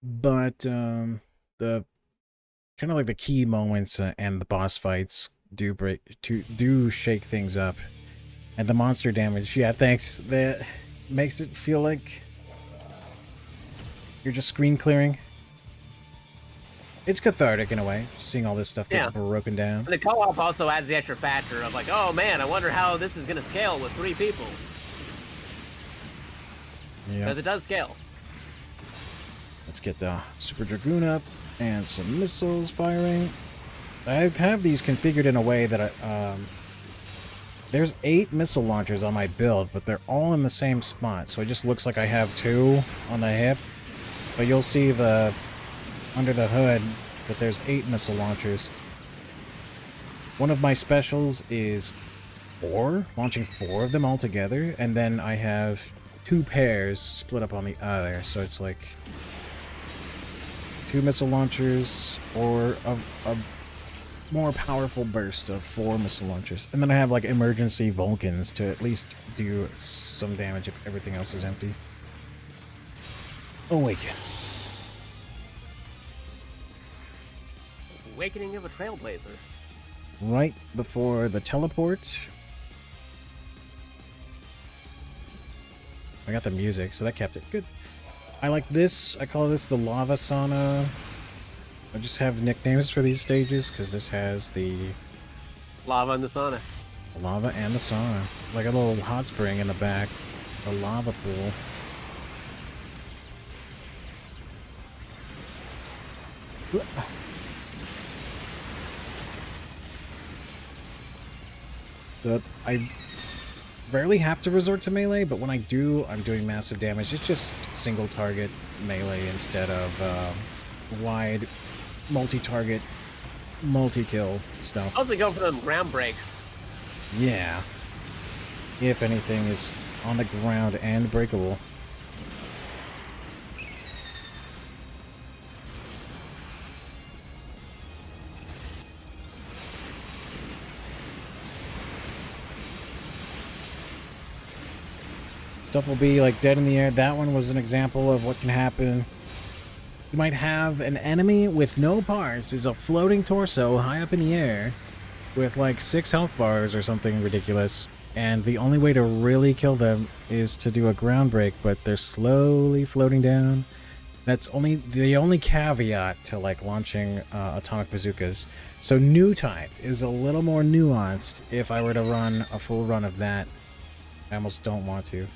But the kind of like the key moments and the boss fights do shake things up. And the monster damage, yeah, thanks. That makes it feel like you're just screen clearing. It's cathartic in a way, seeing all this stuff get broken down. And the co-op also adds the extra factor of like, oh man, I wonder how this is going to scale with 3 people. Yeah. Because it does scale. Let's get the Super Dragoon up and some missiles firing. I have these configured in a way that there's 8 missile launchers on my build, but they're all in the same spot, so it just looks like I have 2 on the hip. But you'll see under the hood that there's 8 missile launchers. One of my specials is 4, launching 4 of them all together, and then I have 2 pairs split up on the other, so it's like 2 missile launchers or a more powerful burst of 4 missile launchers. And then I have like emergency Vulcans to at least do some damage if everything else is empty. Awaken. Awakening of a Trailblazer. Right before the teleport. I got the music, so that kept it good. I like this. I call this the Lava Sauna. I just have nicknames for these stages because this has the Lava in the sauna. lava and the sauna. Like a little hot spring in the back. A lava pool. So I rarely have to resort to melee, but when I do, I'm doing massive damage. It's just single target melee instead of wide multi-target, multi-kill stuff. Also go for them ground breaks. Yeah. If anything is on the ground and breakable. Stuff will be like dead in the air. That one was an example of what can happen. You might have an enemy with no parts, is a floating torso high up in the air with like 6 health bars or something ridiculous. And the only way to really kill them is to do a ground break, but they're slowly floating down. That's the only caveat to like launching atomic bazookas. So new type is a little more nuanced if I were to run a full run of that. I almost don't want to.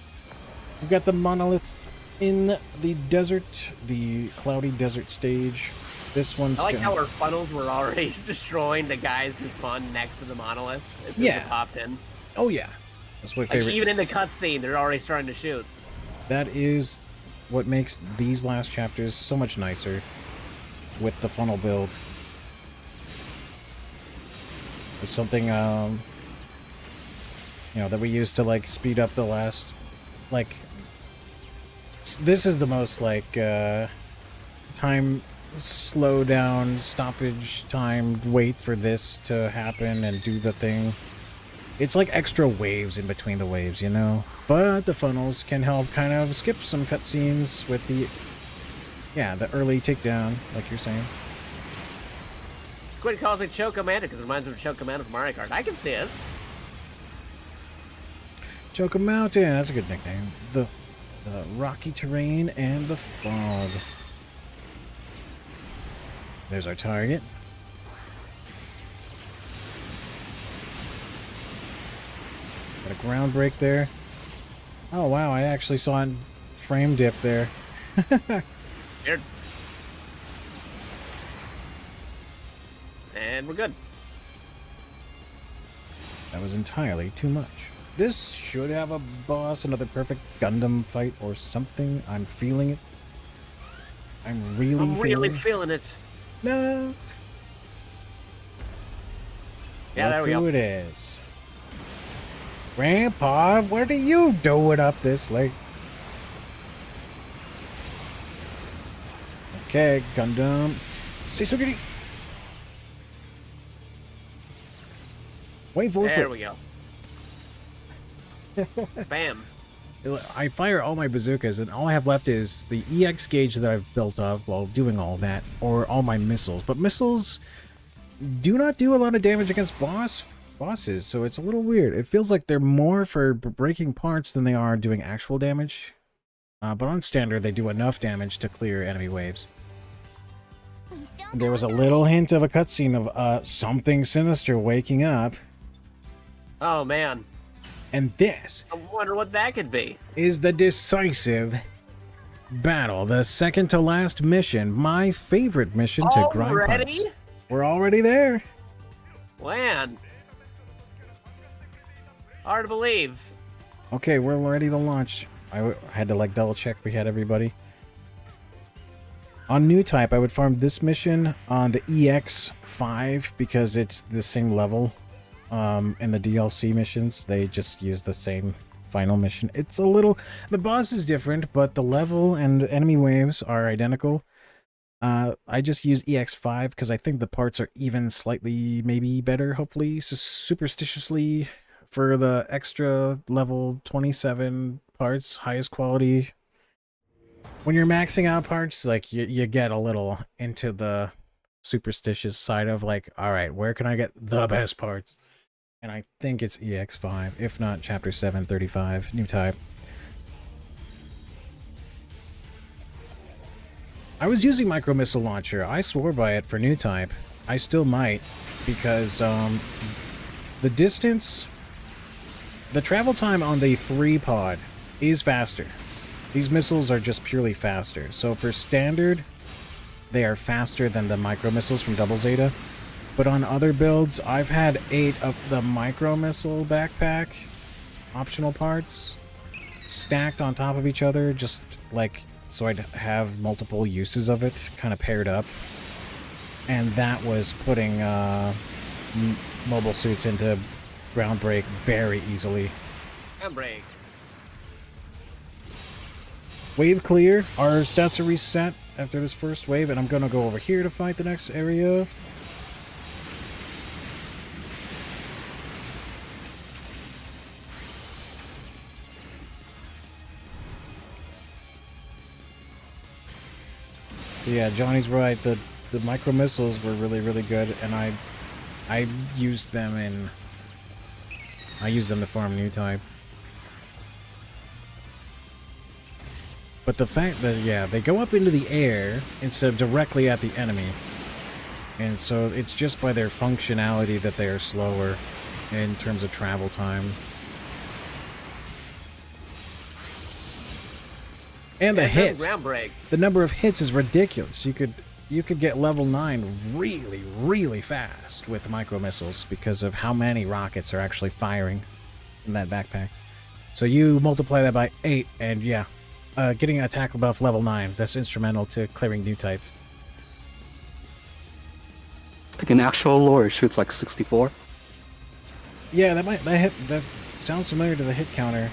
We've got the monolith in the desert, the cloudy desert stage. This one's I like how our funnels were already destroying the guys who spawned next to the monolith as soon as it popped in. Oh yeah, that's my favorite. Like, even in the cutscene, they're already starting to shoot. That is what makes these last chapters so much nicer with the funnel build. It's something, you know, that we used to like speed up the last, like. This is the most like time slow down, stoppage time, wait for this to happen and do the thing. It's like extra waves in between the waves, you know? But the funnels can help kind of skip some cutscenes with the, yeah, the early takedown, like you're saying. Quinn calls it Chocomantic because it reminds me of Chocomantic from Mario Kart. I can see it. Chocomountain, that's a good nickname. The rocky terrain and the fog. There's our target. Got a ground break there. Oh wow, I actually saw a frame dip there. Weird. And we're good. That was entirely too much. This should have a boss, another perfect Gundam fight or something. I'm feeling it. I'm really feeling it. No. Yeah, there we go. Look who it is. Grandpa, what are you doing up this late? Okay, Gundam. Say so giddy. Wait for it. There we go. Bam. I fire all my bazookas, and all I have left is the EX gauge that I've built up while doing all that, or all my missiles. But missiles do not do a lot of damage against bosses, so it's a little weird. It feels like they're more for breaking parts than they are doing actual damage. But on standard, they do enough damage to clear enemy waves. There was a little hint of a cutscene of something sinister waking up. Oh, man. And this... I wonder what that could be. ...is the decisive battle. The second to last mission. My favorite mission to grind parts. We're already there. Man. Hard to believe. Okay, we're ready to launch. I had to like double check we had everybody. On new type, I would farm this mission on the EX5 because it's the same level. In the DLC missions, they just use the same final mission. It's a little... The boss is different, but the level and enemy waves are identical. I just use EX5 because I think the parts are even slightly, maybe better, hopefully, superstitiously, for the extra level 27 parts, highest quality. When you're maxing out parts, like, you get a little into the superstitious side of, like, alright, where can I get the best parts? And I think it's EX5, if not Chapter 735, new type. I was using Micro Missile Launcher. I swore by it for new type. I still might, because the distance... The travel time on the 3-pod is faster. These missiles are just purely faster. So for standard, they are faster than the micro missiles from Double Zeta. But on other builds, I've had 8 of the micro missile backpack optional parts stacked on top of each other, just like so I'd have multiple uses of it kind of paired up. And that was putting mobile suits into ground break very easily. Ground break. Wave clear. Our stats are reset after this first wave, and I'm gonna go over here to fight the next area. So yeah, Johnny's right. The micro missiles were really good, and I used them to farm new type. But the fact that, yeah, they go up into the air instead of directly at the enemy. And so it's just by their functionality that they are slower in terms of travel time. And the hits. Ground break. The number of hits is ridiculous. You could get level 9 really fast with micro missiles because of how many rockets are actually firing in that backpack. So you multiply that by 8 and yeah, getting an attack above level 9, that's instrumental to clearing new type. I think in actual lore it shoots like 64. Yeah, that sounds familiar to the hit counter.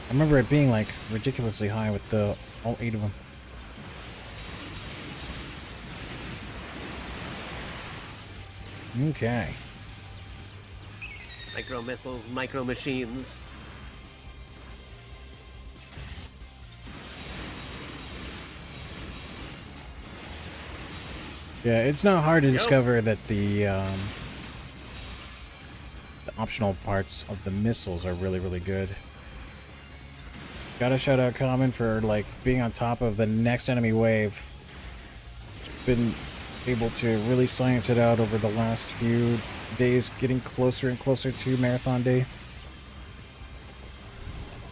I remember it being like ridiculously high with all 8 of them. Okay. Micro missiles, micro machines. Yeah, it's not hard to discover that the optional parts of the missiles are really good. Gotta shout out Kamen for like being on top of the next enemy wave. Been able to really science it out over the last few days, getting closer and closer to Marathon Day.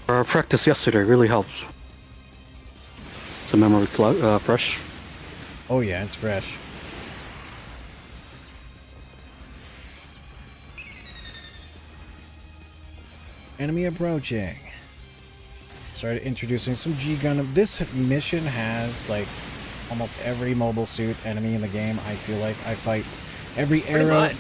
Our practice yesterday really helps. It's a memory fresh. Oh yeah, it's fresh. Enemy approaching. Started introducing some G Gundam. This mission has like almost every mobile suit enemy in the game. I feel like I fight every era. Pretty much.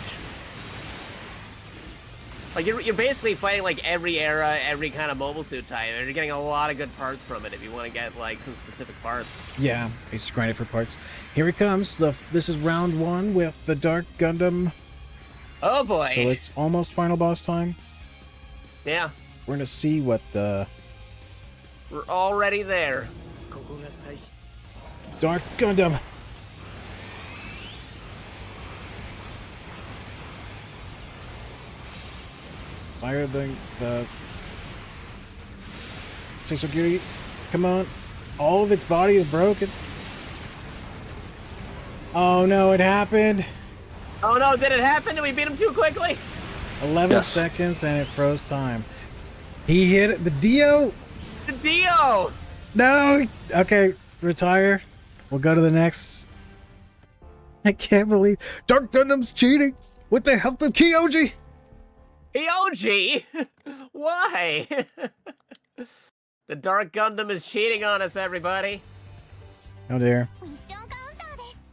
Like you're basically fighting like every era, every kind of mobile suit type. And you're getting a lot of good parts from it if you want to get like some specific parts. Yeah, I used to grind it for parts. Here it comes. This is round 1 with the Dark Gundam. Oh boy. So it's almost final boss time. Yeah. We're gonna see what the We're already there. Dark Gundam. Fire the Seisogiri. Come on. All of its body is broken. Oh no, it happened. Oh no, did it happen? Did we beat him too quickly? 11 Yes. seconds and it froze time. He hit it. The Dio. The Dio! No. Okay, retire. We'll go to the next. I can't believe Dark Gundam's cheating with the help of Kyoji. Kyoji? Why? The Dark Gundam is cheating on us, everybody. Oh dear.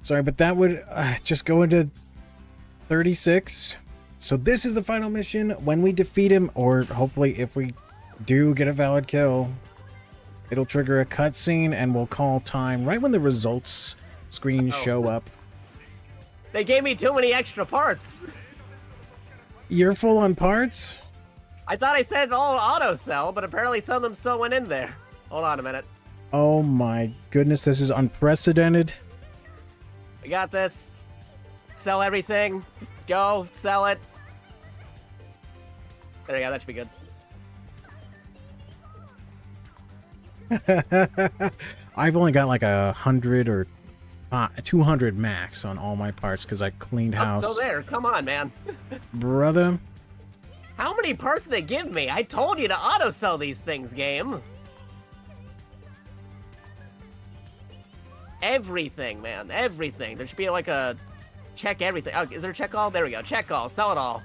Sorry, but that would just go into 36. So this is the final mission. When we defeat him, or hopefully if we do get a valid kill, it'll trigger a cutscene and we'll call time right when the results screen show up. They gave me too many extra parts. You're full on parts? I thought I said all auto sell, but apparently some of them still went in there. Hold on a minute. Oh my goodness, this is unprecedented. We got this. Sell everything. Just go, sell it. There you go, that should be good. I've only got like 100 or 200 max on all my parts because I cleaned house. I'm still there. Come on, man. Brother. How many parts did they give me? I told you to auto sell these things, game. everything, man. Everything. There should be like a check everything. Oh, is there a check all? There we go. Check all. Sell it all.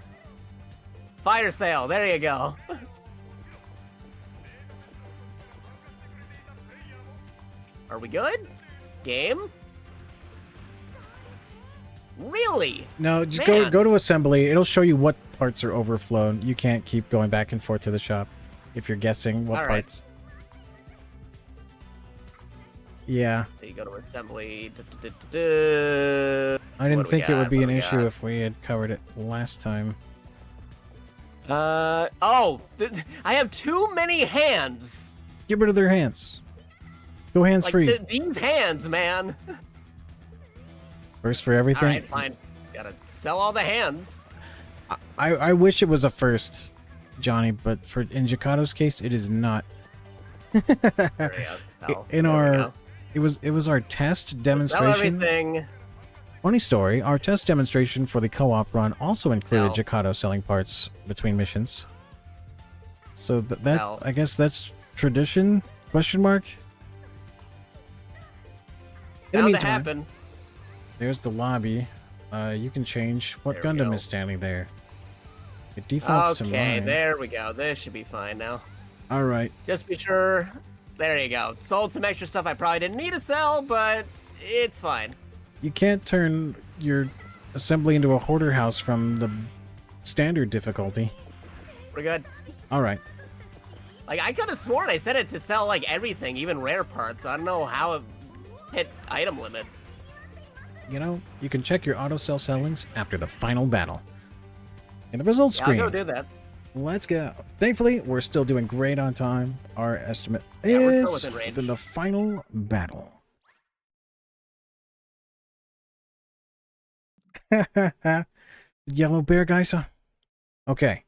Fire sale. There you go. Are we good? Game? Really? No, just Man. go to assembly. It'll show you what parts are overflown. You can't keep going back and forth to the shop if you're guessing what All right. parts. Yeah. So you go to assembly. I didn't What do we think it got? would be What an do we issue got? if we had covered it last time. Oh, I have too many hands. Get rid of their hands. Go hands Like free. these hands, man. First for All everything. right, fine. Gotta sell all the hands. I wish it was a first, Johnny, but in Jakato's case, it is not. There we go. Sell. In There we our, go. it was our test Sell demonstration. everything. Funny story, our test demonstration for the co-op run also included Sell. Jakato selling parts between missions. So that Sell. I guess that's tradition? Question mark. In the How'd that meantime, happen? there's the lobby. You can change what There we Gundam go. is standing there. It defaults to Okay, mine. there we go. This should be fine now. All right. Just be sure. There you go. Sold some extra stuff I probably didn't need to sell, but it's fine. You can't turn your assembly into a hoarder house from the standard difficulty. We're good. All right. Like, I could have sworn I set it to sell, like, everything, even rare parts. I don't know how it hit item limit. You know, you can check your auto sell sellings after the final battle. In the results Yeah, screen. I'll go do that. Let's go. Thankfully, we're still doing great on time. Our estimate Yeah, we're still is within range. the final battle. Yellow bear guys. Okay.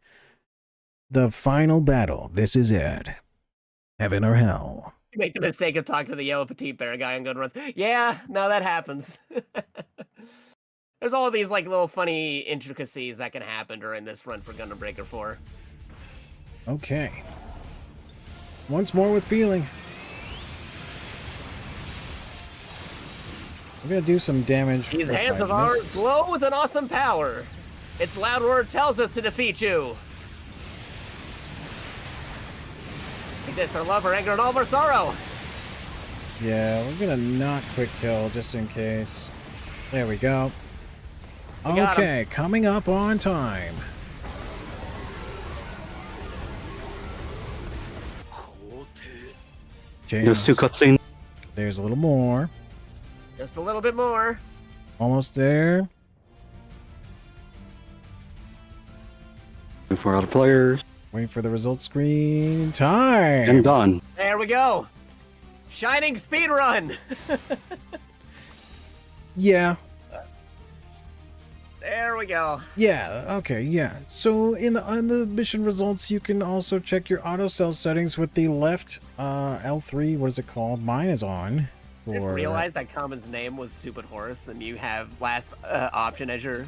The final battle. This is it. Heaven or hell. You make the mistake of talking to the yellow petite bear guy on Good Runs. Yeah, no, that happens. There's all these, like, little funny intricacies that can happen during this run for Gundam Breaker 4. Okay. Once more with feeling. We're gonna do some damage. These with hands my of ours missiles. glow with an awesome power. Its loud word tells us to defeat you. Like this, our love, our anger, and all of our sorrow. Yeah, we're gonna not quick kill just in case. There we go. We got Okay, coming up on time. There's two cutscenes. There's a little more. Just a little bit more. Almost there. For other players. Waiting for the results screen. Time! And done. There we go. Shining speed run. Yeah. There we go. Yeah, okay, yeah. So on the mission results, you can also check your auto cell settings with the left L3, what is it called? Mine is on. I didn't realize that Common's name was Stupid Horse, and you have last option as your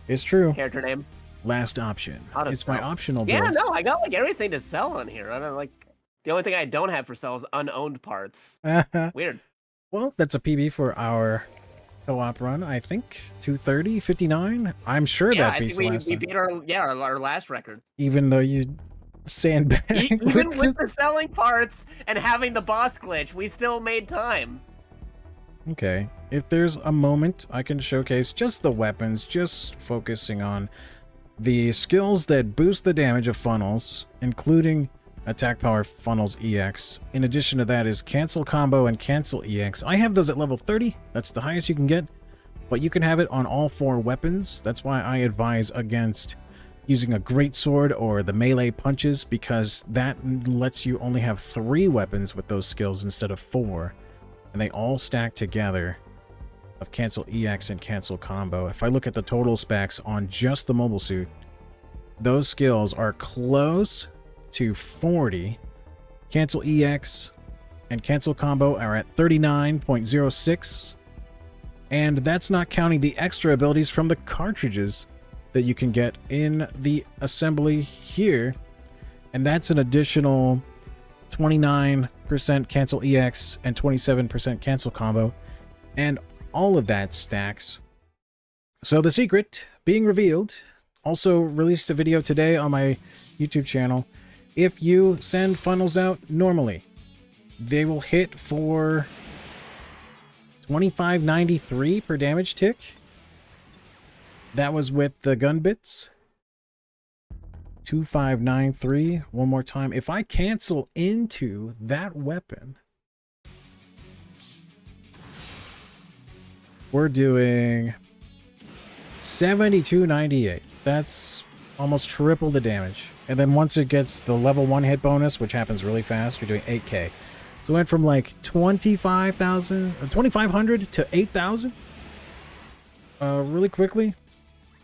It's true. character name. Last option. Auto It's my sell. optional Yeah, build. no, I got like everything to sell on here. I don't like the only thing I don't have for sale is unowned parts. Weird. Well, that's a PB for our co-op run, I think. 230, 59. I'm sure Yeah, that I beats think last we time. beat our last record. Even though you sandbag Even with the selling parts and having the boss glitch, we still made time. Okay. If there's a moment, I can showcase just the weapons, just focusing on the skills that boost the damage of funnels, including attack power funnels EX. In addition to that is cancel combo and cancel EX. I have those at level 30. That's the highest you can get. But you can have it on all 4 weapons. That's why I advise against using a greatsword or the melee punches, because that lets you only have 3 weapons with those skills instead of 4. And they all stack together of cancel EX and cancel combo. If I look at the total specs on just the mobile suit, those skills are close to 40. Cancel EX and cancel combo are at 39.06. And that's not counting the extra abilities from the cartridges that you can get in the assembly here. And that's an additional 29% cancel EX, and 27% cancel combo. And all of that stacks. So the secret being revealed. Also released a video today on my YouTube channel. If you send funnels out normally, they will hit for 25.93 per damage tick. That was with the gun bits. 2593. One more time. If I cancel into that weapon, we're doing 72.98. That's almost triple the damage. And then once it gets the level 1 hit bonus, which happens really fast, you're doing 8k. So it went from like 2,500 to 8,000 really quickly.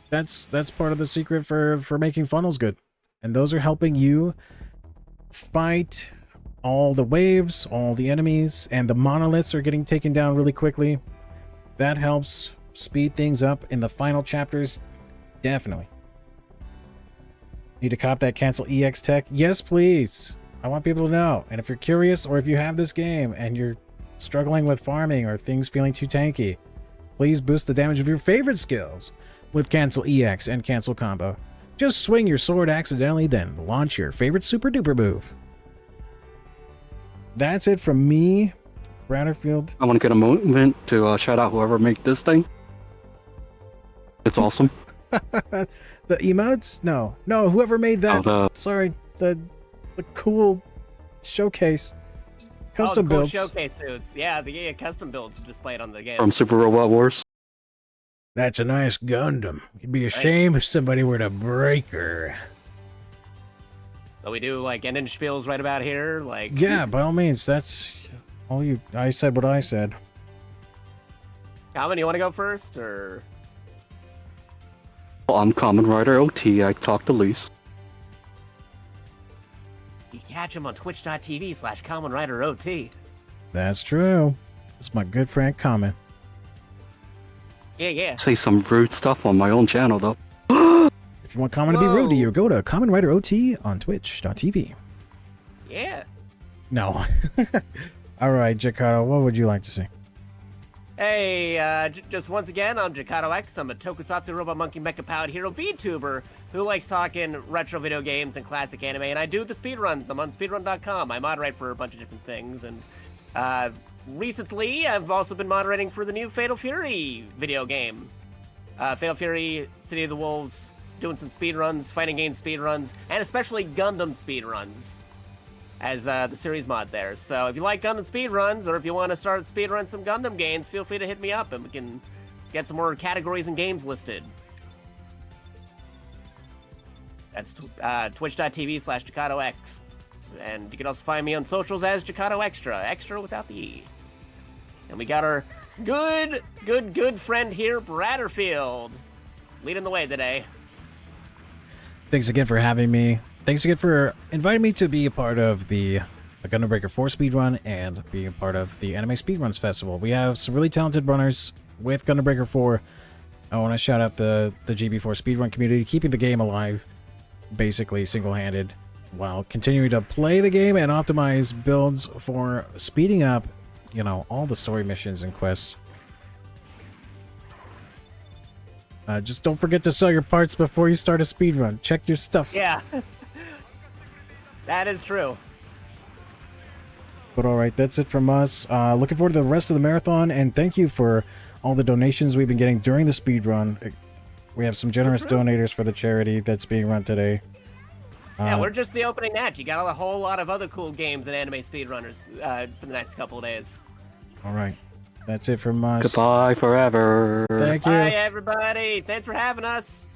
That's part of the secret for making funnels good. And those are helping you fight all the waves, all the enemies, and the monoliths are getting taken down really quickly. That helps speed things up in the final chapters. Definitely. Need to cop that cancel EX tech? Yes, please. I want people to know. And if you're curious, or if you have this game and you're struggling with farming or things feeling too tanky, please boost the damage of your favorite skills with cancel EX and cancel combo. Just swing your sword accidentally, then launch your favorite super duper move. That's it from me, Bradderfield. I want to get a moment to shout out whoever made this thing. It's awesome. The emotes? No, whoever made that. Sorry, the cool showcase. Custom the cool builds. showcase suits. Yeah, the custom builds displayed on the game. From Super Robot Wars. That's a nice Gundam. It'd be a shame if somebody were to break her. So we do like ending spiels right about here, like. Yeah, by all means. That's all you. I said what I said. Kamen, you want to go first, or? Well, I'm Kamenriderot. I talk to Lise. You can catch him on twitch.tv/KamenriderOT. That's true. That's my good friend Kamen. Yeah. Say some rude stuff on my own channel, though. If you want Kamen to be rude to you, go to Kamenriderot on twitch.tv. Yeah. No. All right, Jakato, what would you like to see? Hey, just once again, I'm JakatoXtra. I'm a tokusatsu robot monkey mecha powered hero VTuber who likes talking retro video games and classic anime, and I do the speedruns. I'm on speedrun.com. I moderate for a bunch of different things, and recently I've also been moderating for the new Fatal Fury video game. Fatal Fury, City of the Wolves, doing some speedruns, fighting game speedruns, and especially Gundam speedruns as the series mod there. So if you like Gundam speedruns, or if you want to start speedrun some Gundam games, feel free to hit me up and we can get some more categories and games listed. That's twitch.tv/JakatoXtra. And you can also find me on socials as JakatoXtra, extra without the E. And we got our good friend here, Bradderfield, leading the way today. Thanks again for having me. Thanks again for inviting me to be a part of the Gundam Breaker 4 speedrun and be a part of the Anime Speedruns Festival. We have some really talented runners with Gundam Breaker 4. I want to shout out the GB4 speedrun community, keeping the game alive, basically single-handed, while continuing to play the game and optimize builds for speeding up, you know, all the story missions and quests. Just don't forget to sell your parts before you start a speedrun. Check your stuff. Yeah. That is true. But alright, that's it from us. Looking forward to the rest of the marathon, and thank you for all the donations we've been getting during the speedrun. We have some generous donators for the charity that's being run today. Yeah, we're just the opening match. You got a whole lot of other cool games and anime speedrunners for the next couple of days. Alright, that's it from us. Goodbye forever. Thank you. Bye, everybody. Thanks for having us.